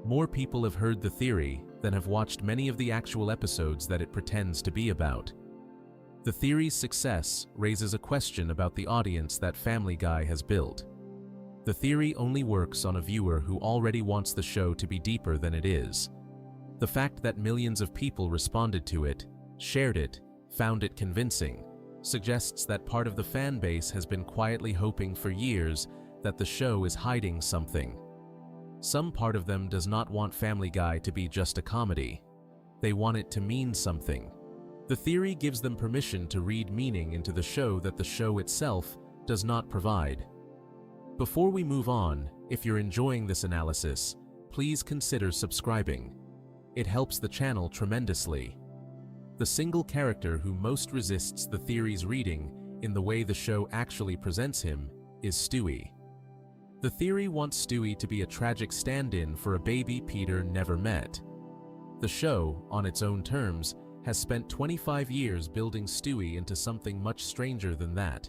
More people have heard the theory than have watched many of the actual episodes that it pretends to be about. The theory's success raises a question about the audience that Family Guy has built. The theory only works on a viewer who already wants the show to be deeper than it is. The fact that millions of people responded to it, shared it, found it convincing, suggests that part of the fan base has been quietly hoping for years that the show is hiding something. Some part of them does not want Family Guy to be just a comedy. They want it to mean something. The theory gives them permission to read meaning into the show that the show itself does not provide. Before we move on, if you're enjoying this analysis, please consider subscribing. It helps the channel tremendously. The single character who most resists the theory's reading in the way the show actually presents him is Stewie. The theory wants Stewie to be a tragic stand-in for a baby Peter never met. The show, on its own terms, has spent 25 years building Stewie into something much stranger than that.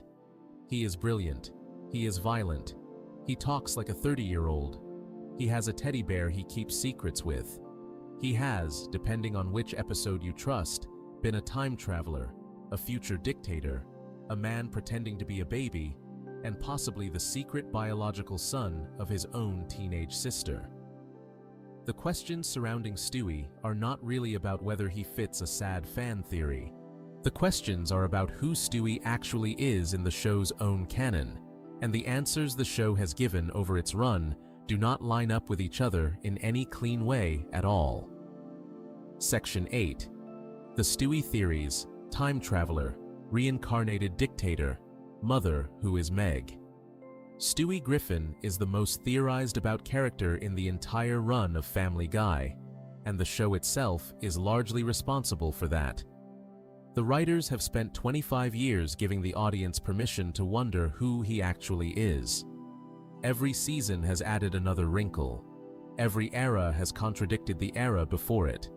He is brilliant. He is violent. He talks like a 30-year-old. He has a teddy bear he keeps secrets with. He has, depending on which episode you trust, been a time traveler, a future dictator, a man pretending to be a baby, and possibly the secret biological son of his own teenage sister. The questions surrounding Stewie are not really about whether he fits a sad fan theory. The questions are about who Stewie actually is in the show's own canon, and the answers the show has given over its run do not line up with each other in any clean way at all. Section 8. The Stewie Theories, Time Traveler, reincarnated dictator, mother who is Meg. Stewie Griffin is the most theorized about character in the entire run of Family Guy, and the show itself is largely responsible for that. The writers have spent 25 years giving the audience permission to wonder who he actually is. Every season has added another wrinkle. Every era has contradicted the era before it.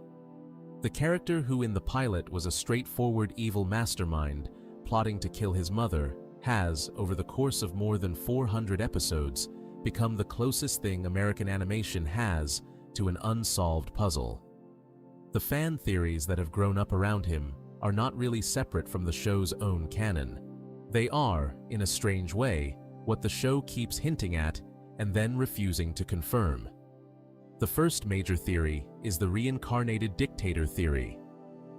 The character who in the pilot was a straightforward evil mastermind plotting to kill his mother has, over the course of more than 400 episodes, become the closest thing American animation has to an unsolved puzzle. The fan theories that have grown up around him are not really separate from the show's own canon. They are, in a strange way, what the show keeps hinting at and then refusing to confirm. The first major theory is the reincarnated dictator theory.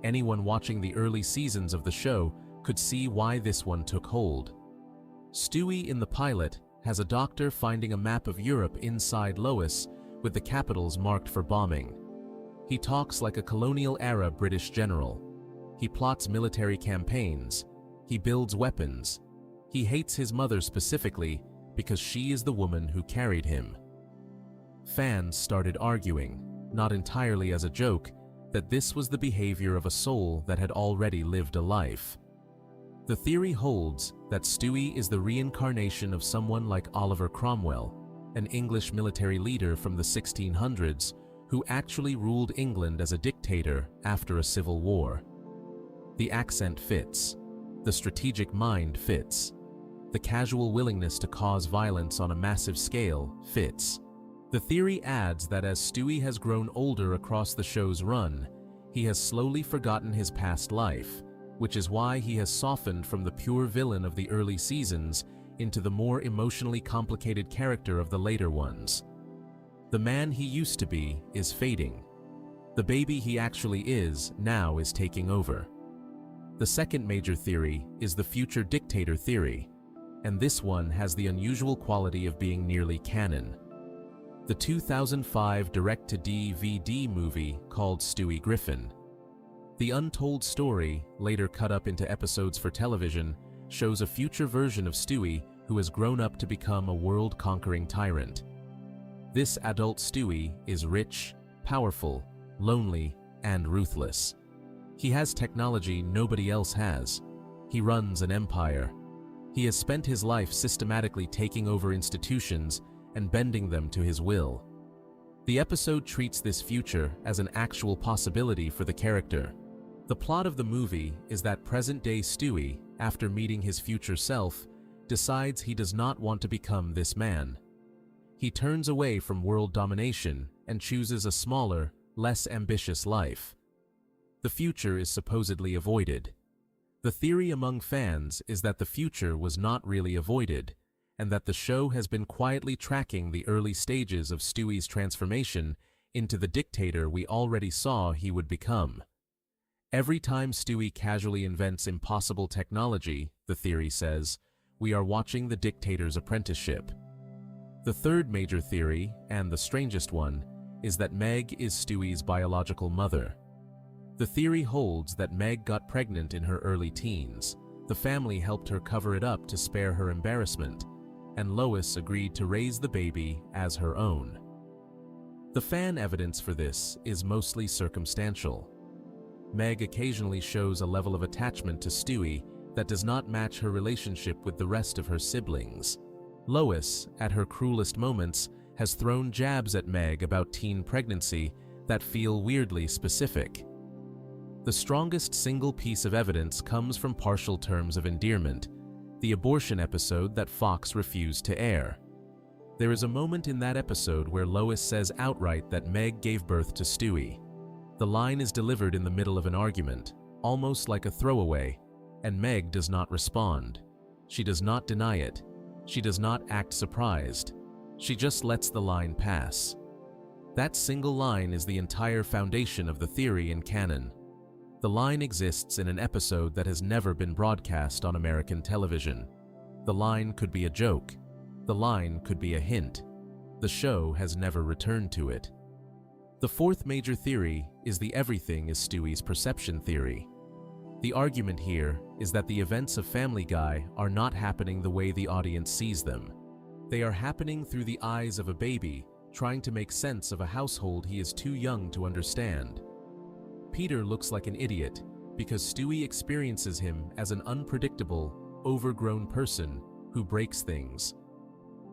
Anyone watching the early seasons of the show could see why this one took hold. Stewie in the pilot has a doctor finding a map of Europe inside Lois with the capitals marked for bombing. He talks like a colonial-era British general. He plots military campaigns. He builds weapons. He hates his mother specifically because she is the woman who carried him. Fans started arguing, not entirely as a joke, that this was the behavior of a soul that had already lived a life. The theory holds that Stewie is the reincarnation of someone like Oliver Cromwell, an English military leader from the 1600s who actually ruled England as a dictator after a civil war. The accent fits. The strategic mind fits. The casual willingness to cause violence on a massive scale fits. The theory adds that as Stewie has grown older across the show's run, he has slowly forgotten his past life, which is why he has softened from the pure villain of the early seasons into the more emotionally complicated character of the later ones. The man he used to be is fading. The baby he actually is now is taking over. The second major theory is the future dictator theory, and this one has the unusual quality of being nearly canon. The 2005 direct-to-DVD movie called Stewie Griffin. The untold story, later cut up into episodes for television, shows a future version of Stewie who has grown up to become a world-conquering tyrant. This adult Stewie is rich, powerful, lonely, and ruthless. He has technology nobody else has. He runs an empire. He has spent his life systematically taking over institutions and bending them to his will. The episode treats this future as an actual possibility for the character. The plot of the movie is that present-day Stewie, after meeting his future self, decides he does not want to become this man. He turns away from world domination and chooses a smaller, less ambitious life. The future is supposedly avoided. The theory among fans is that the future was not really avoided, and that the show has been quietly tracking the early stages of Stewie's transformation into the dictator we already saw he would become. Every time Stewie casually invents impossible technology, the theory says, we are watching the dictator's apprenticeship. The third major theory, and the strangest one, is that Meg is Stewie's biological mother. The theory holds that Meg got pregnant in her early teens. The family helped her cover it up to spare her embarrassment, and Lois agreed to raise the baby as her own. The fan evidence for this is mostly circumstantial. Meg occasionally shows a level of attachment to Stewie that does not match her relationship with the rest of her siblings. Lois, at her cruelest moments, has thrown jabs at Meg about teen pregnancy that feel weirdly specific. The strongest single piece of evidence comes from partial terms of endearment, the abortion episode that Fox refused to air. There is a moment in that episode where Lois says outright that Meg gave birth to Stewie. The line is delivered in the middle of an argument, almost like a throwaway, and Meg does not respond. She does not deny it. She does not act surprised. She just lets the line pass. That single line is the entire foundation of the theory in canon. The line exists in an episode that has never been broadcast on American television. The line could be a joke. The line could be a hint. The show has never returned to it. The fourth major theory is the everything is Stewie's perception theory. The argument here is that the events of Family Guy are not happening the way the audience sees them. They are happening through the eyes of a baby trying to make sense of a household he is too young to understand. Peter looks like an idiot because Stewie experiences him as an unpredictable, overgrown person who breaks things.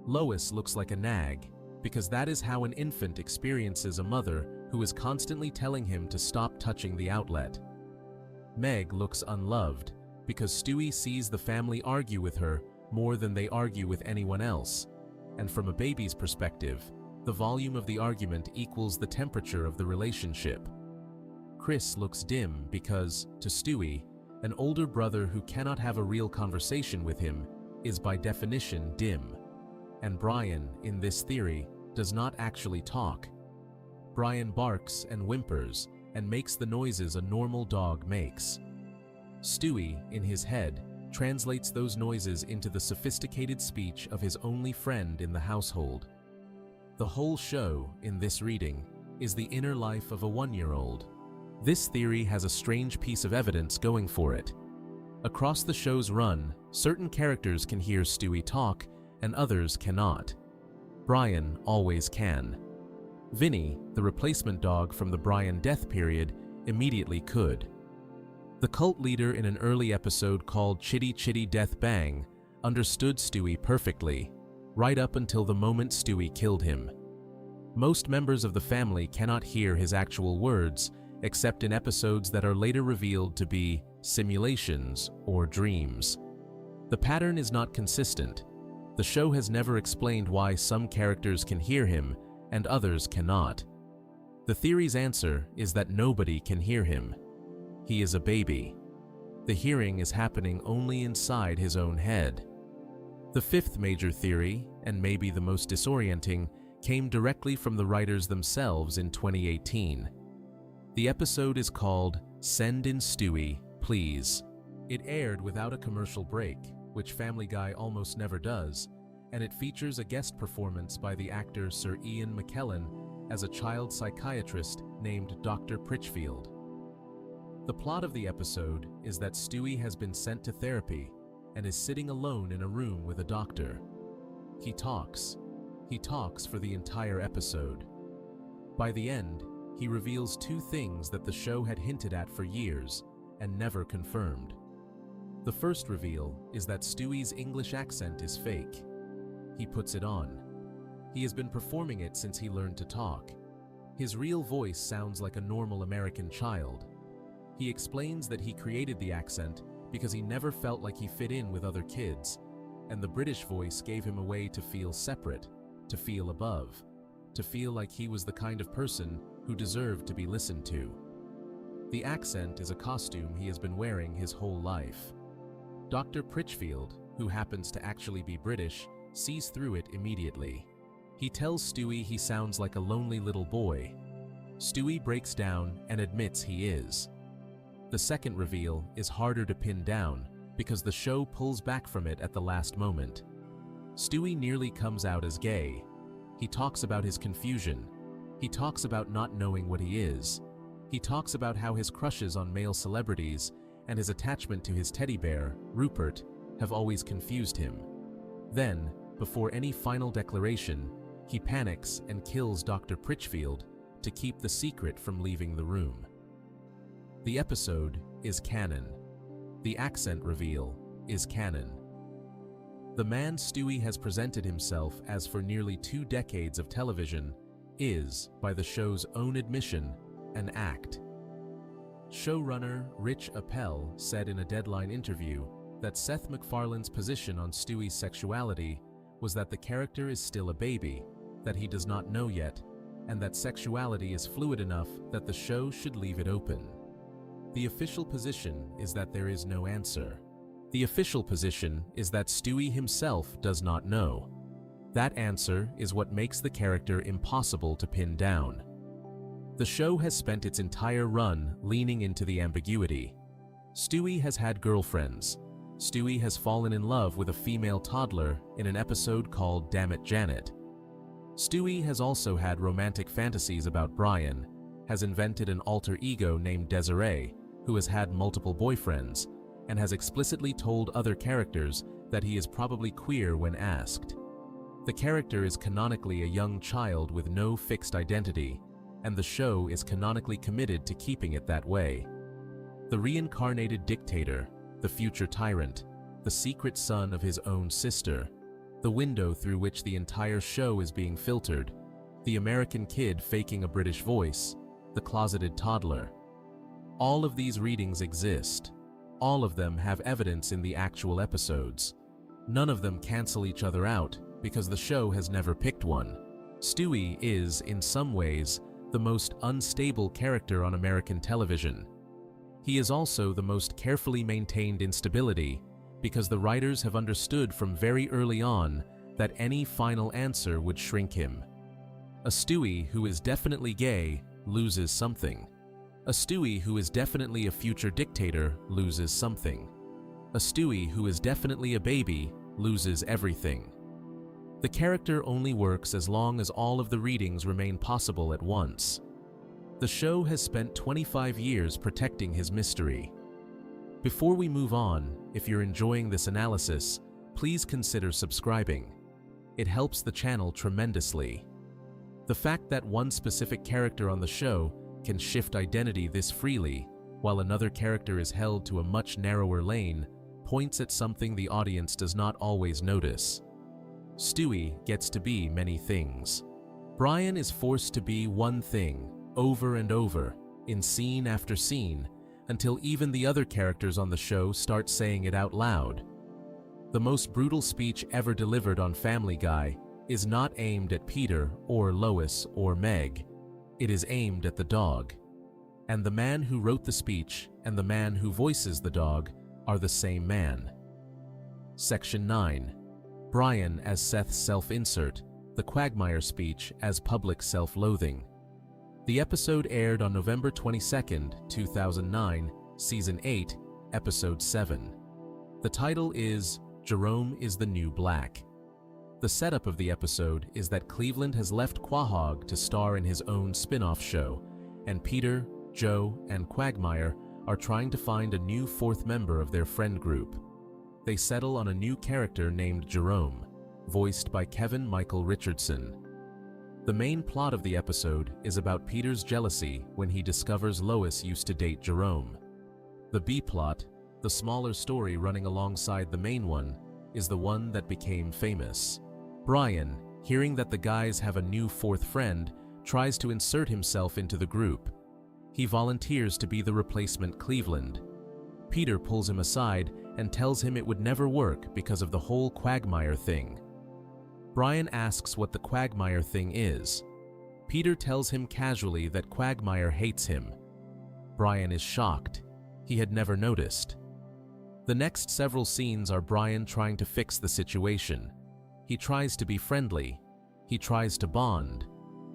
Lois looks like a nag because that is how an infant experiences a mother who is constantly telling him to stop touching the outlet. Meg looks unloved because Stewie sees the family argue with her more than they argue with anyone else, and from a baby's perspective, the volume of the argument equals the temperature of the relationship. Chris looks dim because, to Stewie, an older brother who cannot have a real conversation with him is by definition dim. And Brian, in this theory, does not actually talk. Brian barks and whimpers and makes the noises a normal dog makes. Stewie, in his head, translates those noises into the sophisticated speech of his only friend in the household. The whole show, in this reading, is the inner life of a one-year-old. This theory has a strange piece of evidence going for it. Across the show's run, certain characters can hear Stewie talk and others cannot. Brian always can. Vinny, the replacement dog from the Brian death period, immediately could. The cult leader in an early episode called Chitty Chitty Death Bang understood Stewie perfectly, right up until the moment Stewie killed him. Most members of the family cannot hear his actual words, except in episodes that are later revealed to be simulations or dreams. The pattern is not consistent. The show has never explained why some characters can hear him and others cannot. The theory's answer is that nobody can hear him. He is a baby. The hearing is happening only inside his own head. The fifth major theory, and maybe the most disorienting, came directly from the writers themselves in 2018. The episode is called Send in Stewie, Please. It aired without a commercial break, which Family Guy almost never does, and it features a guest performance by the actor Sir Ian McKellen as a child psychiatrist named Dr. Pritchfield. The plot of the episode is that Stewie has been sent to therapy and is sitting alone in a room with a doctor. He talks. He talks for the entire episode. By the end, he reveals two things that the show had hinted at for years and never confirmed. The first reveal is that Stewie's English accent is fake. He puts it on. He has been performing it since he learned to talk. His real voice sounds like a normal American child. He explains that he created the accent because he never felt like he fit in with other kids, and the British voice gave him a way to feel separate, to feel above, to feel like he was the kind of person who deserved to be listened to. The accent is a costume he has been wearing his whole life. Dr. Pritchfield, who happens to actually be British, sees through it immediately. He tells Stewie he sounds like a lonely little boy. Stewie breaks down and admits he is. The second reveal is harder to pin down because the show pulls back from it at the last moment. Stewie nearly comes out as gay. He talks about his confusion. He talks about not knowing what he is. He talks about how his crushes on male celebrities and his attachment to his teddy bear, Rupert, have always confused him. Then, before any final declaration, he panics and kills Dr. Pritchfield to keep the secret from leaving the room. The episode is canon. The accent reveal is canon. The man Stewie has presented himself as for nearly 2 decades of television is, by the show's own admission, an act. Showrunner Rich Appel said in a Deadline interview that Seth MacFarlane's position on Stewie's sexuality was that the character is still a baby, that he does not know yet, and that sexuality is fluid enough that the show should leave it open. The official position is that there is no answer. The official position is that Stewie himself does not know. That answer is what makes the character impossible to pin down. The show has spent its entire run leaning into the ambiguity. Stewie has had girlfriends. Stewie has fallen in love with a female toddler in an episode called Dammit Janet. Stewie has also had romantic fantasies about Brian, has invented an alter ego named Desiree, who has had multiple boyfriends and has explicitly told other characters that he is probably queer when asked. The character is canonically a young child with no fixed identity, and the show is canonically committed to keeping it that way. The reincarnated dictator, the future tyrant, the secret son of his own sister, the window through which the entire show is being filtered, the American kid faking a British voice, the closeted toddler. All of these readings exist. All of them have evidence in the actual episodes. None of them cancel each other out because the show has never picked one. Stewie is, in some ways, the most unstable character on American television. He is also the most carefully maintained instability because the writers have understood from very early on that any final answer would shrink him. A Stewie who is definitely gay loses something. A Stewie who is definitely a future dictator loses something. A Stewie who is definitely a baby loses everything. The character only works as long as all of the readings remain possible at once. The show has spent 25 years protecting his mystery. Before we move on, if you're enjoying this analysis, please consider subscribing. It helps the channel tremendously. The fact that one specific character on the show can shift identity this freely, while another character is held to a much narrower lane, points at something the audience does not always notice. Stewie gets to be many things. Brian is forced to be one thing, over and over, in scene after scene, until even the other characters on the show start saying it out loud. The most brutal speech ever delivered on Family Guy is not aimed at Peter or Lois or Meg. It is aimed at the dog. And the man who wrote the speech and the man who voices the dog are the same man. Section 9. Brian as Seth's self-insert, the Quagmire speech as public self-loathing. The episode aired on November 22, 2009, Season 8, Episode 7. The title is Jerome is the New Black. The setup of the episode is that Cleveland has left Quahog to star in his own spin-off show, and Peter, Joe, and Quagmire are trying to find a new fourth member of their friend group. They settle on a new character named Jerome, voiced by Kevin Michael Richardson. The main plot of the episode is about Peter's jealousy when he discovers Lois used to date Jerome. The B-plot, the smaller story running alongside the main one, is the one that became famous. Brian, hearing that the guys have a new fourth friend, tries to insert himself into the group. He volunteers to be the replacement Cleveland. Peter pulls him aside and tells him it would never work because of the whole Quagmire thing. Brian asks what the Quagmire thing is. Peter tells him casually that Quagmire hates him. Brian is shocked. He had never noticed. The next several scenes are Brian trying to fix the situation. He tries to be friendly. He tries to bond.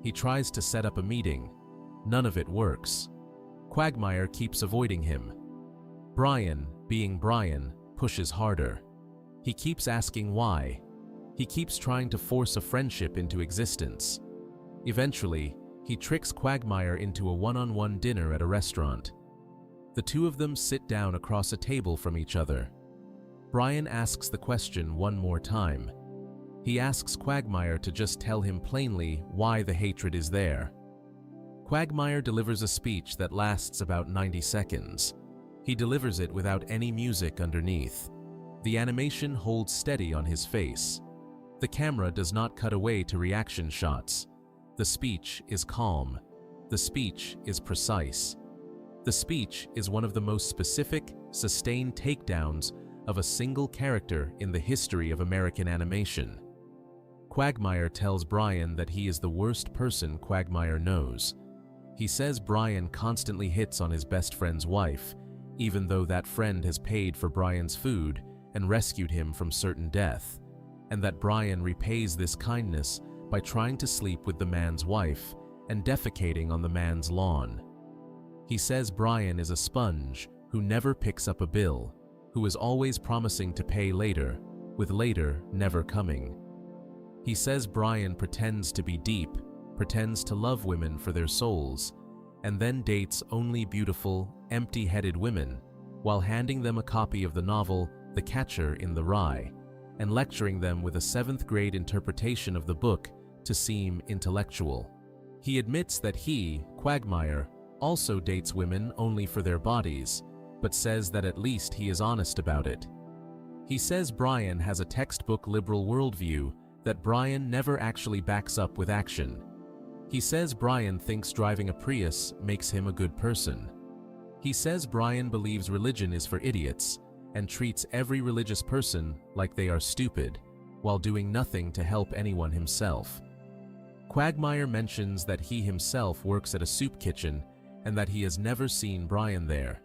He tries to set up a meeting. None of it works. Quagmire keeps avoiding him. Brian, being Brian, pushes harder. He keeps asking why. He keeps trying to force a friendship into existence. Eventually, he tricks Quagmire into a one-on-one dinner at a restaurant. The two of them sit down across a table from each other. Brian asks the question one more time. He asks Quagmire to just tell him plainly why the hatred is there. Quagmire delivers a speech that lasts about 90 seconds. He delivers it without any music underneath. The animation holds steady on his face. The camera does not cut away to reaction shots. The speech is calm. The speech is precise. The speech is one of the most specific, sustained takedowns of a single character in the history of American animation. Quagmire tells Brian that he is the worst person Quagmire knows. He says Brian constantly hits on his best friend's wife, even though that friend has paid for Brian's food and rescued him from certain death, and that Brian repays this kindness by trying to sleep with the man's wife and defecating on the man's lawn. He says Brian is a sponge who never picks up a bill, who is always promising to pay later, with later never coming. He says Brian pretends to be deep, pretends to love women for their souls, and then dates only beautiful, empty-headed women, while handing them a copy of the novel The Catcher in the Rye, and lecturing them with a 7th-grade interpretation of the book to seem intellectual. He admits that he, Quagmire, also dates women only for their bodies, but says that at least he is honest about it. He says Brian has a textbook liberal worldview that Brian never actually backs up with action. He says Brian thinks driving a Prius makes him a good person. He says Brian believes religion is for idiots and treats every religious person like they are stupid, while doing nothing to help anyone himself. Quagmire mentions that he himself works at a soup kitchen and that he has never seen Brian there.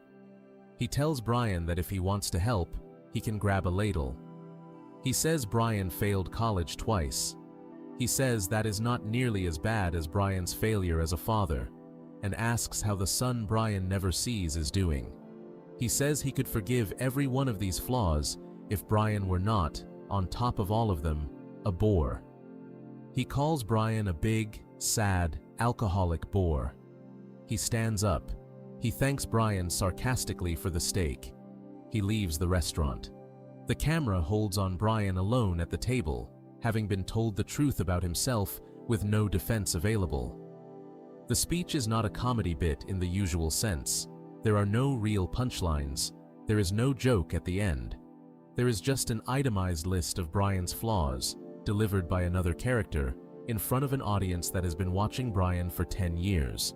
He tells Brian that if he wants to help, he can grab a ladle. He says Brian failed college twice. He says that is not nearly as bad as Brian's failure as a father, and asks how the son Brian never sees is doing. He says he could forgive every one of these flaws if Brian were not, on top of all of them, a bore. He calls Brian a big, sad, alcoholic bore. He stands up. He thanks Brian sarcastically for the steak. He leaves the restaurant. The camera holds on Brian alone at the table, having been told the truth about himself with no defense available. The speech is not a comedy bit in the usual sense. There are no real punchlines. There is no joke at the end. There is just an itemized list of Brian's flaws, delivered by another character, in front of an audience that has been watching Brian for 10 years.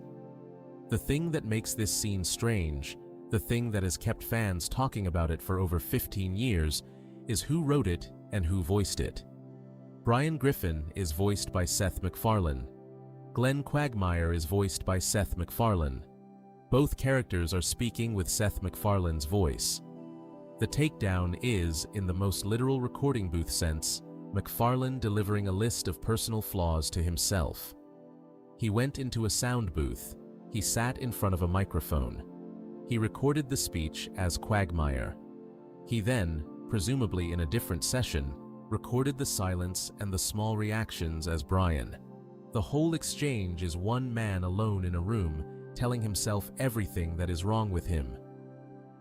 The thing that makes this scene strange, the thing that has kept fans talking about it for over 15 years, is who wrote it and who voiced it. Brian Griffin is voiced by Seth MacFarlane. Glenn Quagmire is voiced by Seth MacFarlane. Both characters are speaking with Seth MacFarlane's voice. The takedown is, in the most literal recording booth sense, MacFarlane delivering a list of personal flaws to himself. He went into a sound booth. He sat in front of a microphone. He recorded the speech as Quagmire. He then, presumably in a different session, recorded the silence and the small reactions as Brian. The whole exchange is one man alone in a room, telling himself everything that is wrong with him.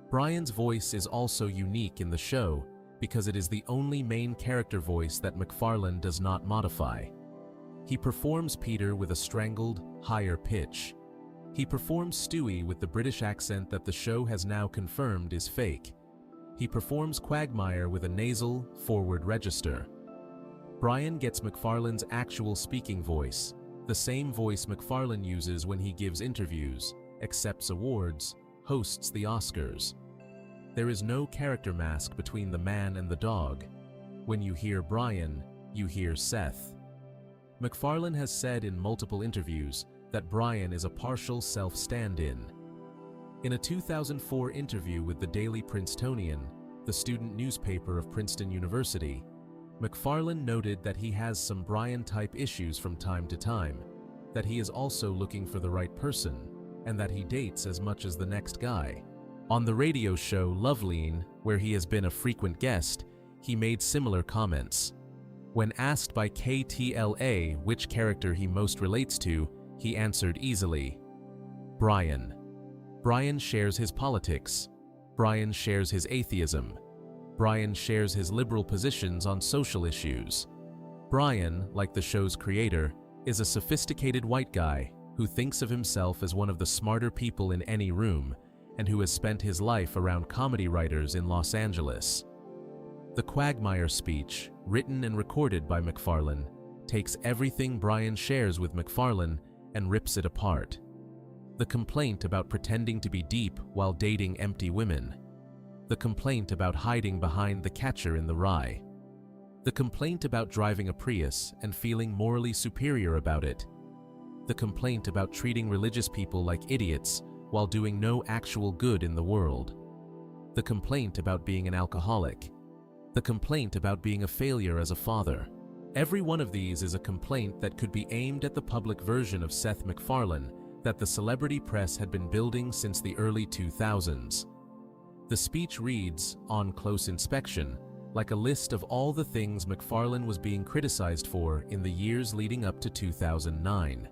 Brian's voice is also unique in the show because it is the only main character voice that MacFarlane does not modify. He performs Peter with a strangled, higher pitch. He performs Stewie with the British accent that the show has now confirmed is fake. He performs Quagmire with a nasal, forward register. Brian gets MacFarlane's actual speaking voice, the same voice MacFarlane uses when he gives interviews, accepts awards, hosts the Oscars. There is no character mask between the man and the dog. When you hear Brian, you hear Seth. MacFarlane has said in multiple interviews that Brian is a partial self-stand-in. In a 2004 interview with the Daily Princetonian, the student newspaper of Princeton University, MacFarlane noted that he has some Brian-type issues from time to time, that he is also looking for the right person, and that he dates as much as the next guy. On the radio show Loveline, where he has been a frequent guest, he made similar comments. When asked by KTLA which character he most relates to, he answered easily, Brian. Brian shares his politics. Brian shares his atheism. Brian shares his liberal positions on social issues. Brian, like the show's creator, is a sophisticated white guy who thinks of himself as one of the smarter people in any room and who has spent his life around comedy writers in Los Angeles. The Quagmire speech, written and recorded by MacFarlane, takes everything Brian shares with MacFarlane and rips it apart. The complaint about pretending to be deep while dating empty women. The complaint about hiding behind the catcher in the rye. The complaint about driving a Prius and feeling morally superior about it. The complaint about treating religious people like idiots while doing no actual good in the world. The complaint about being an alcoholic. The complaint about being a failure as a father. Every one of these is a complaint that could be aimed at the public version of Seth MacFarlane that the celebrity press had been building since the early 2000s. The speech reads, on close inspection, like a list of all the things MacFarlane was being criticized for in the years leading up to 2009.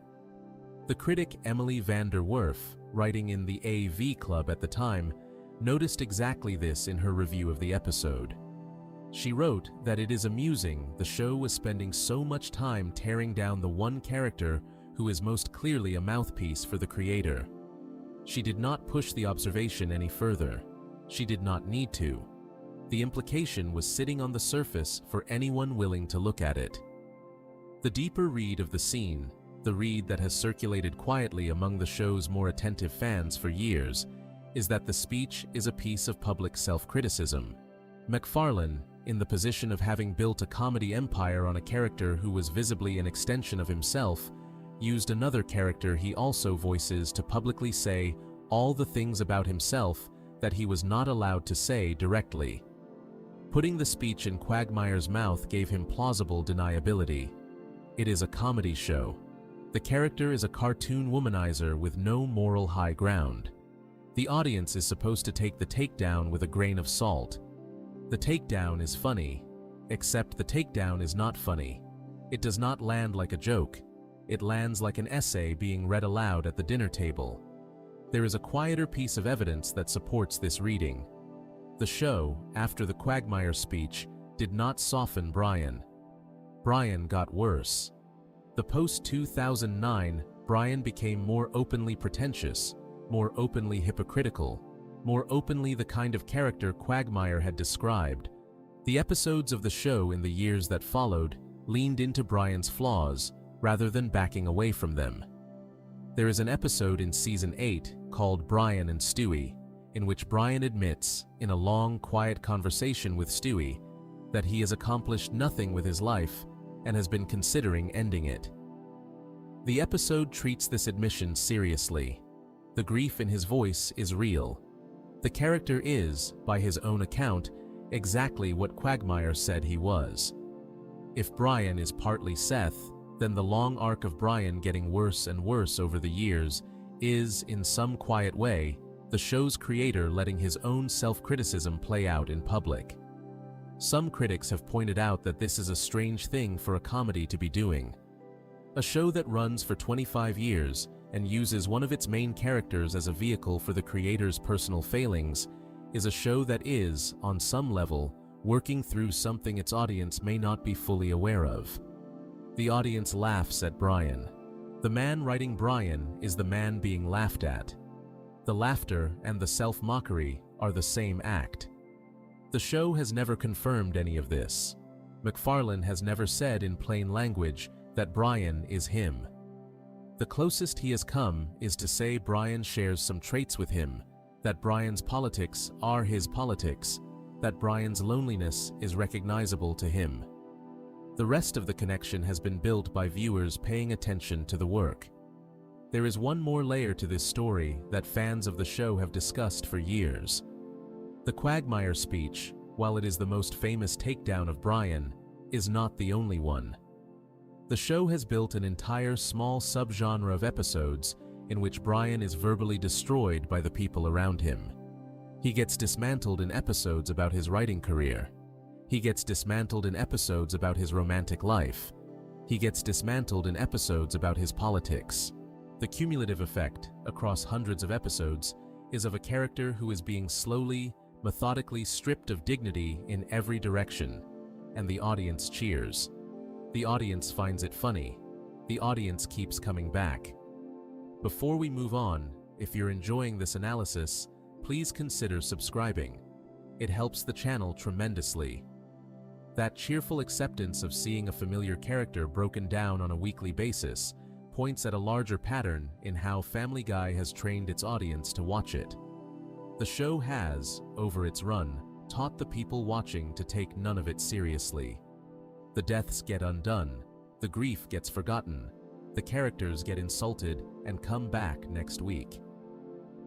The critic Emily van der Werf, writing in the AV Club at the time, noticed exactly this in her review of the episode. She wrote that it is amusing the show was spending so much time tearing down the one character who is most clearly a mouthpiece for the creator. She did not push the observation any further. She did not need to. The implication was sitting on the surface for anyone willing to look at it. The deeper read of the scene, the read that has circulated quietly among the show's more attentive fans for years, is that the speech is a piece of public self-criticism. MacFarlane, in the position of having built a comedy empire on a character who was visibly an extension of himself, used another character he also voices to publicly say all the things about himself that he was not allowed to say directly. Putting the speech in Quagmire's mouth gave him plausible deniability. It is a comedy show. The character is a cartoon womanizer with no moral high ground. The audience is supposed to take the takedown with a grain of salt. The takedown is funny, except the takedown is not funny. It does not land like a joke. It lands like an essay being read aloud at the dinner table. There is a quieter piece of evidence that supports this reading. The show, after the Quagmire speech, did not soften Brian. Brian got worse. The post-2009 Brian became more openly pretentious, more openly hypocritical, more openly the kind of character Quagmire had described. The episodes of the show in the years that followed leaned into Brian's flaws rather than backing away from them. There is an episode in Season 8 called Brian and Stewie, in which Brian admits, in a long, quiet conversation with Stewie, that he has accomplished nothing with his life and has been considering ending it. The episode treats this admission seriously. The grief in his voice is real. The character is, by his own account, exactly what Quagmire said he was. If Brian is partly Seth, then the long arc of Brian getting worse and worse over the years is, in some quiet way, the show's creator letting his own self-criticism play out in public. Some critics have pointed out that this is a strange thing for a comedy to be doing. A show that runs for 25 years and uses one of its main characters as a vehicle for the creator's personal failings is a show that is, on some level, working through something its audience may not be fully aware of. The audience laughs at Brian. The man writing Brian is the man being laughed at. The laughter and the self-mockery are the same act. The show has never confirmed any of this. MacFarlane has never said in plain language that Brian is him. The closest he has come is to say Brian shares some traits with him, that Brian's politics are his politics, that Brian's loneliness is recognizable to him. The rest of the connection has been built by viewers paying attention to the work. There is one more layer to this story that fans of the show have discussed for years. The Quagmire speech, while it is the most famous takedown of Brian, is not the only one. The show has built an entire small subgenre of episodes in which Brian is verbally destroyed by the people around him. He gets dismantled in episodes about his writing career. He gets dismantled in episodes about his romantic life. He gets dismantled in episodes about his politics. The cumulative effect, across hundreds of episodes, is of a character who is being slowly, methodically stripped of dignity in every direction, and the audience cheers. The audience finds it funny. The audience keeps coming back. Before we move on, if you're enjoying this analysis, please consider subscribing. It helps the channel tremendously. That cheerful acceptance of seeing a familiar character broken down on a weekly basis points at a larger pattern in how Family Guy has trained its audience to watch it. The show has, over its run, taught the people watching to take none of it seriously. The deaths get undone, the grief gets forgotten, the characters get insulted and come back next week.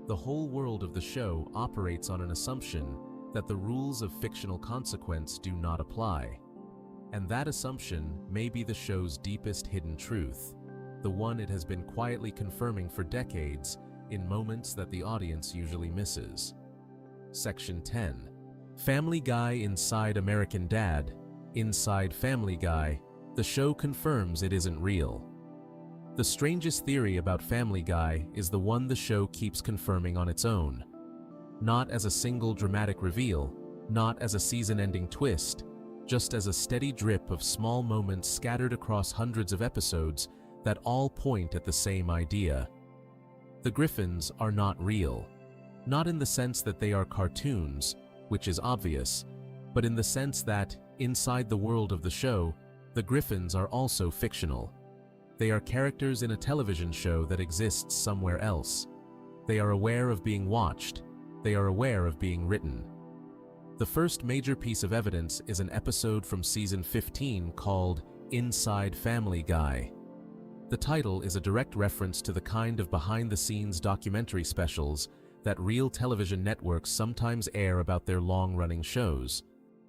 The whole world of the show operates on an assumption that the rules of fictional consequence do not apply. And that assumption may be the show's deepest hidden truth, the one it has been quietly confirming for decades in moments that the audience usually misses. Section 10. Family Guy inside American Dad. Inside Family Guy, the show confirms it isn't real. The strangest theory about Family Guy is the one the show keeps confirming on its own. Not as a single dramatic reveal, not as a season-ending twist, just as a steady drip of small moments scattered across hundreds of episodes that all point at the same idea. The Griffins are not real. Not in the sense that they are cartoons, which is obvious, but in the sense that, inside the world of the show, the Griffins are also fictional. They are characters in a television show that exists somewhere else. They are aware of being watched. They are aware of being written. The first major piece of evidence is an episode from season 15 called Inside Family Guy. The title is a direct reference to the kind of behind-the-scenes documentary specials that real television networks sometimes air about their long-running shows.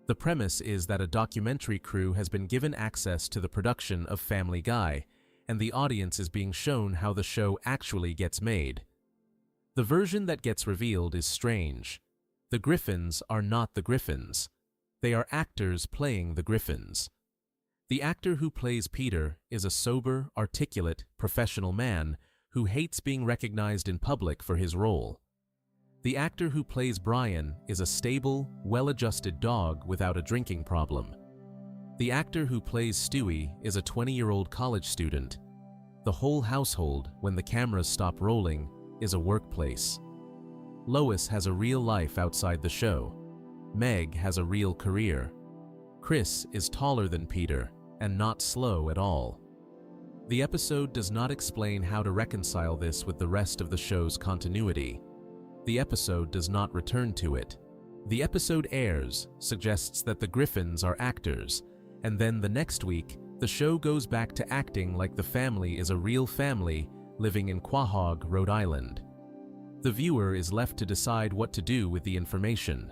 The premise is that a documentary crew has been given access to the production of Family Guy, and the audience is being shown how the show actually gets made. The version that gets revealed is strange. The Griffins are not the Griffins. They are actors playing the Griffins. The actor who plays Peter is a sober, articulate, professional man who hates being recognized in public for his role. The actor who plays Brian is a stable, well-adjusted dog without a drinking problem. The actor who plays Stewie is a 20-year-old college student. The whole household, when the cameras stop rolling, is a workplace. Lois has a real life outside the show. Meg has a real career. Chris is taller than Peter and not slow at all. The episode does not explain how to reconcile this with the rest of the show's continuity. The episode does not return to it. The episode airs, suggests that the Griffins are actors, and then the next week, the show goes back to acting like the family is a real family living in Quahog, Rhode Island. The viewer is left to decide what to do with the information.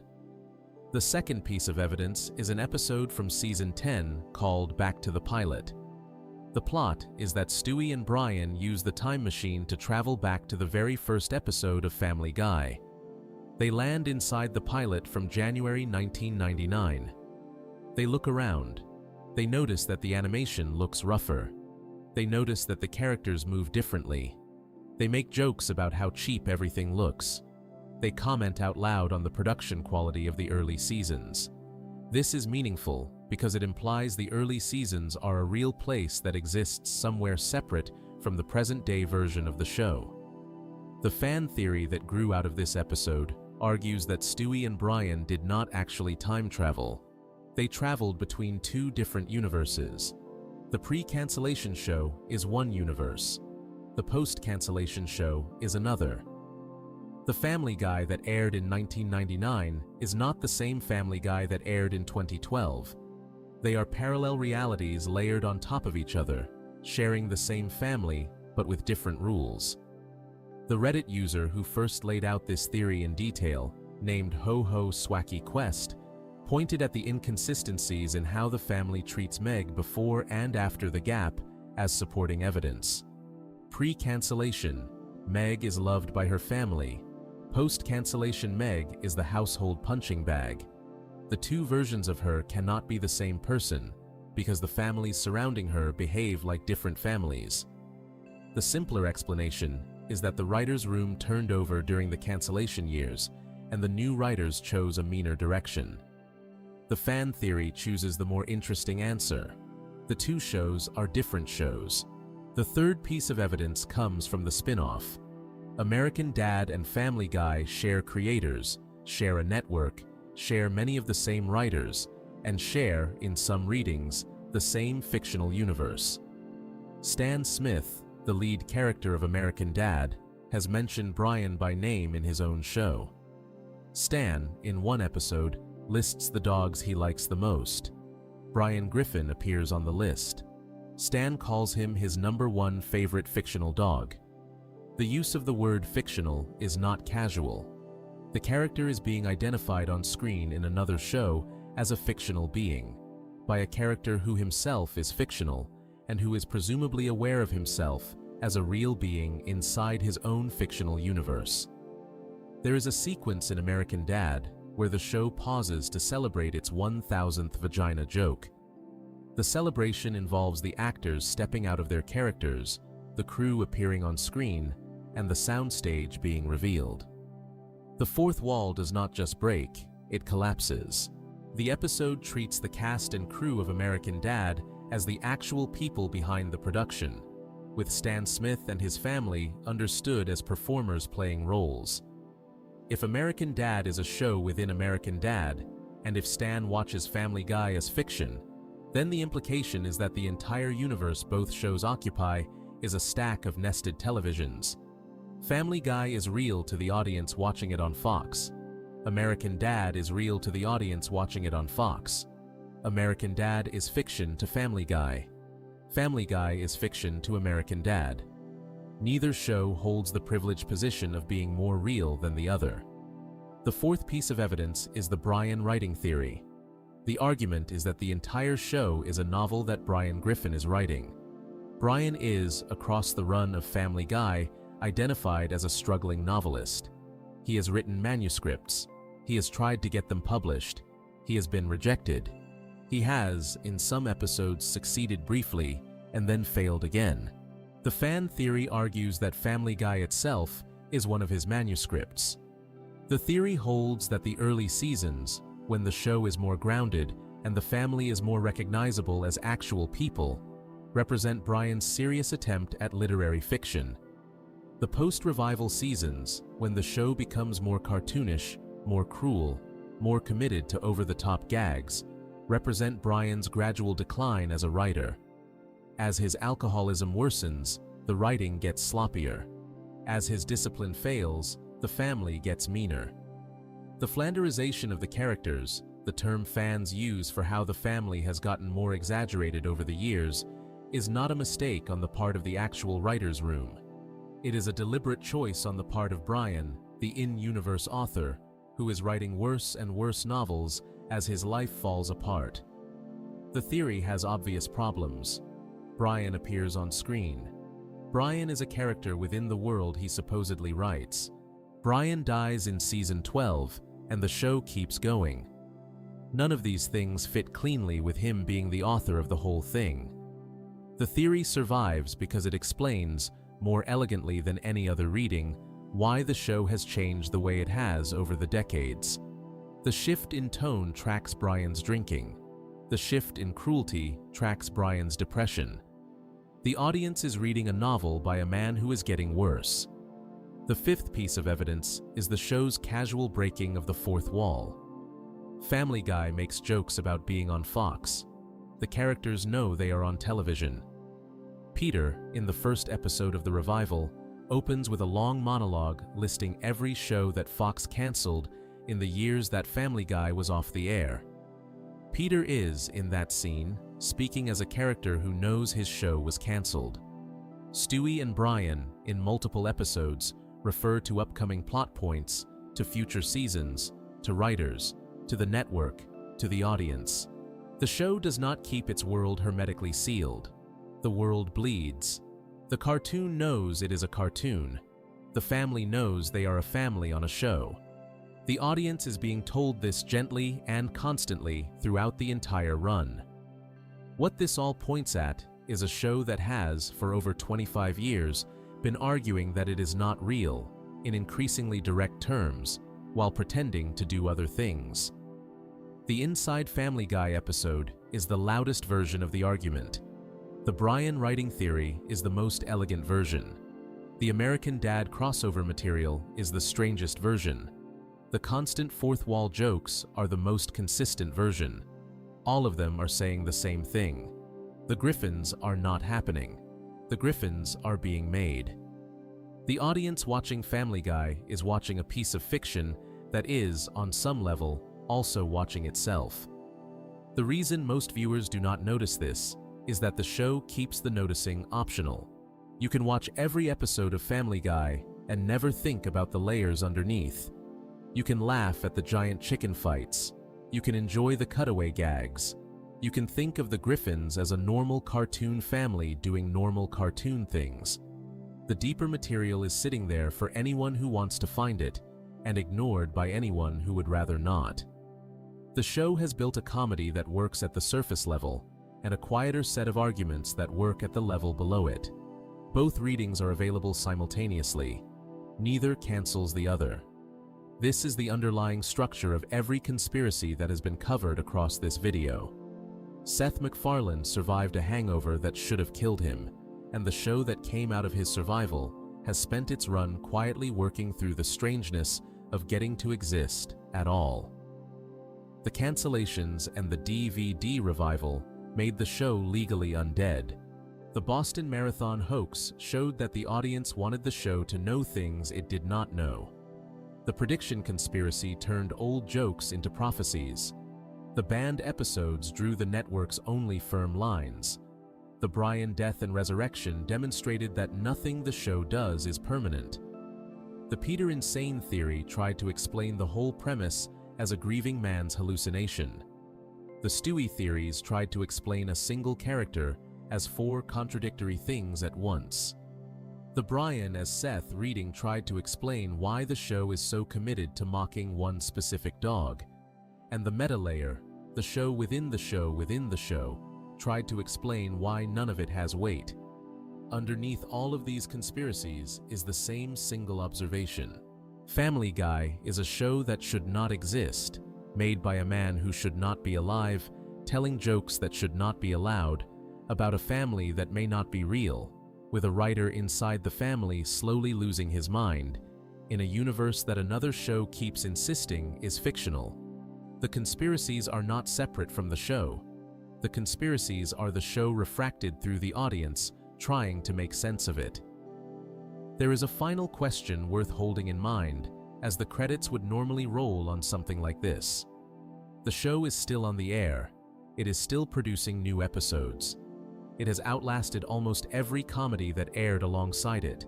The second piece of evidence is an episode from season 10 called Back to the Pilot. The plot is that Stewie and Brian use the time machine to travel back to the very first episode of Family Guy. They land inside the pilot from January 1999. They look around. They notice that the animation looks rougher. They notice that the characters move differently. They make jokes about how cheap everything looks. They comment out loud on the production quality of the early seasons. This is meaningful because it implies the early seasons are a real place that exists somewhere separate from the present-day version of the show. The fan theory that grew out of this episode argues that Stewie and Brian did not actually time travel. They traveled between two different universes. The pre-cancellation show is one universe. The post-cancellation show is another. The Family Guy that aired in 1999 is not the same Family Guy that aired in 2012. They are parallel realities layered on top of each other, sharing the same family but with different rules. The Reddit user who first laid out this theory in detail, named Ho-Ho Swacky Quest, pointed at the inconsistencies in how the family treats Meg before and after the gap as supporting evidence. Pre-cancellation, Meg is loved by her family. Post-cancellation Meg is the household punching bag. The two versions of her cannot be the same person because the families surrounding her behave like different families. The simpler explanation is that the writer's room turned over during the cancellation years and the new writers chose a meaner direction. The fan theory chooses the more interesting answer. The two shows are different shows. The third piece of evidence comes from the spin-off. American Dad and Family Guy share creators, share a network, share many of the same writers, and share, in some readings, the same fictional universe. Stan Smith, the lead character of American Dad, has mentioned Brian by name in his own show. Stan, in one episode, lists the dogs he likes the most. Brian Griffin appears on the list. Stan calls him his #1 favorite fictional dog. The use of the word fictional is not casual. The character is being identified on screen in another show as a fictional being, by a character who himself is fictional and who is presumably aware of himself as a real being inside his own fictional universe. There is a sequence in American Dad where the show pauses to celebrate its 1000th vagina joke. The celebration involves the actors stepping out of their characters, the crew appearing on screen, and the soundstage being revealed. The fourth wall does not just break, it collapses. The episode treats the cast and crew of American Dad as the actual people behind the production, with Stan Smith and his family understood as performers playing roles. If American Dad is a show within American Dad, and if Stan watches Family Guy as fiction, then the implication is that the entire universe both shows occupy is a stack of nested televisions. Family Guy is real to the audience watching it on Fox. American Dad is real to the audience watching it on Fox. American Dad is fiction to Family Guy. Family Guy is fiction to American Dad. Neither show holds the privileged position of being more real than the other. The fourth piece of evidence is the Brian writing theory. The argument is that the entire show is a novel that Brian Griffin is writing. Brian is, across the run of Family Guy, identified as a struggling novelist. He has written manuscripts. He has tried to get them published. He has been rejected. He has, in some episodes, succeeded briefly and then failed again. The fan theory argues that Family Guy itself is one of his manuscripts. The theory holds that the early seasons, when the show is more grounded and the family is more recognizable as actual people, represent Brian's serious attempt at literary fiction. The post-revival seasons, when the show becomes more cartoonish, more cruel, more committed to over-the-top gags, represent Brian's gradual decline as a writer. As his alcoholism worsens, the writing gets sloppier. As his discipline fails, the family gets meaner. The Flanderization of the characters, the term fans use for how the family has gotten more exaggerated over the years, is not a mistake on the part of the actual writer's room. It is a deliberate choice on the part of Brian, the in-universe author, who is writing worse and worse novels as his life falls apart. The theory has obvious problems. Brian appears on screen. Brian is a character within the world he supposedly writes. Brian dies in season 12, and the show keeps going. None of these things fit cleanly with him being the author of the whole thing. The theory survives because it explains, more elegantly than any other reading, why the show has changed the way it has over the decades. The shift in tone tracks Brian's drinking. The shift in cruelty tracks Brian's depression. The audience is reading a novel by a man who is getting worse. The fifth piece of evidence is the show's casual breaking of the fourth wall. Family Guy makes jokes about being on Fox. The characters know they are on television. Peter, in the first episode of the revival, opens with a long monologue listing every show that Fox canceled in the years that Family Guy was off the air. Peter is, in that scene, speaking as a character who knows his show was canceled. Stewie and Brian, in multiple episodes, refer to upcoming plot points, to future seasons, to writers, to the network, to the audience. The show does not keep its world hermetically sealed. The world bleeds. The cartoon knows it is a cartoon. The family knows they are a family on a show. The audience is being told this gently and constantly throughout the entire run. What this all points at is a show that has, for over 25 years, been arguing that it is not real, in increasingly direct terms, while pretending to do other things. The Inside Family Guy episode is the loudest version of the argument. The Brian writing theory is the most elegant version. The American Dad crossover material is the strangest version. The constant fourth wall jokes are the most consistent version. All of them are saying the same thing. The Griffins are not happening. The Griffins are being made. The audience watching Family Guy is watching a piece of fiction that is, on some level, also watching itself. The reason most viewers do not notice this is that the show keeps the noticing optional. You can watch every episode of Family Guy and never think about the layers underneath. You can laugh at the giant chicken fights. You can enjoy the cutaway gags. You can think of the Griffins as a normal cartoon family doing normal cartoon things. The deeper material is sitting there for anyone who wants to find it, and ignored by anyone who would rather not. The show has built a comedy that works at the surface level, and a quieter set of arguments that work at the level below it. Both readings are available simultaneously. Neither cancels the other. This is the underlying structure of every conspiracy that has been covered across this video. Seth MacFarlane survived a hangover that should have killed him, and the show that came out of his survival has spent its run quietly working through the strangeness of getting to exist at all. The cancellations and the DVD revival made the show legally undead. The Boston Marathon hoax showed that the audience wanted the show to know things it did not know. The prediction conspiracy turned old jokes into prophecies. The banned episodes drew the network's only firm lines. The Brian death and resurrection demonstrated that nothing the show does is permanent. The Peter Insane theory tried to explain the whole premise as a grieving man's hallucination. The Stewie theories tried to explain a single character as four contradictory things at once. The Brian as Seth reading tried to explain why the show is so committed to mocking one specific dog. And the meta layer, the show within the show within the show, tried to explain why none of it has weight. Underneath all of these conspiracies is the same single observation. Family Guy is a show that should not exist, made by a man who should not be alive, telling jokes that should not be allowed, about a family that may not be real, with a writer inside the family slowly losing his mind, in a universe that another show keeps insisting is fictional. The conspiracies are not separate from the show. The conspiracies are the show refracted through the audience, trying to make sense of it. There is a final question worth holding in mind, as the credits would normally roll on something like this. The show is still on the air. It is still producing new episodes. It has outlasted almost every comedy that aired alongside it.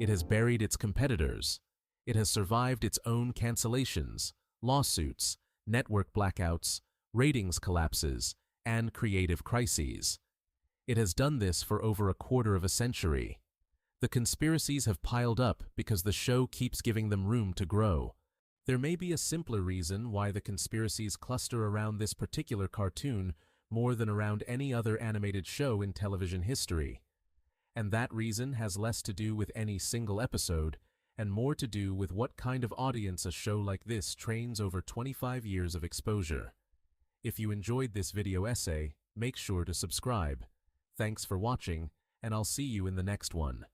It has buried its competitors. It has survived its own cancellations, lawsuits, network blackouts, ratings collapses, and creative crises. It has done this for over a quarter of a century. The conspiracies have piled up because the show keeps giving them room to grow. There may be a simpler reason why the conspiracies cluster around this particular cartoon more than around any other animated show in television history. And that reason has less to do with any single episode, and more to do with what kind of audience a show like this trains over 25 years of exposure. If you enjoyed this video essay, make sure to subscribe. Thanks for watching, and I'll see you in the next one.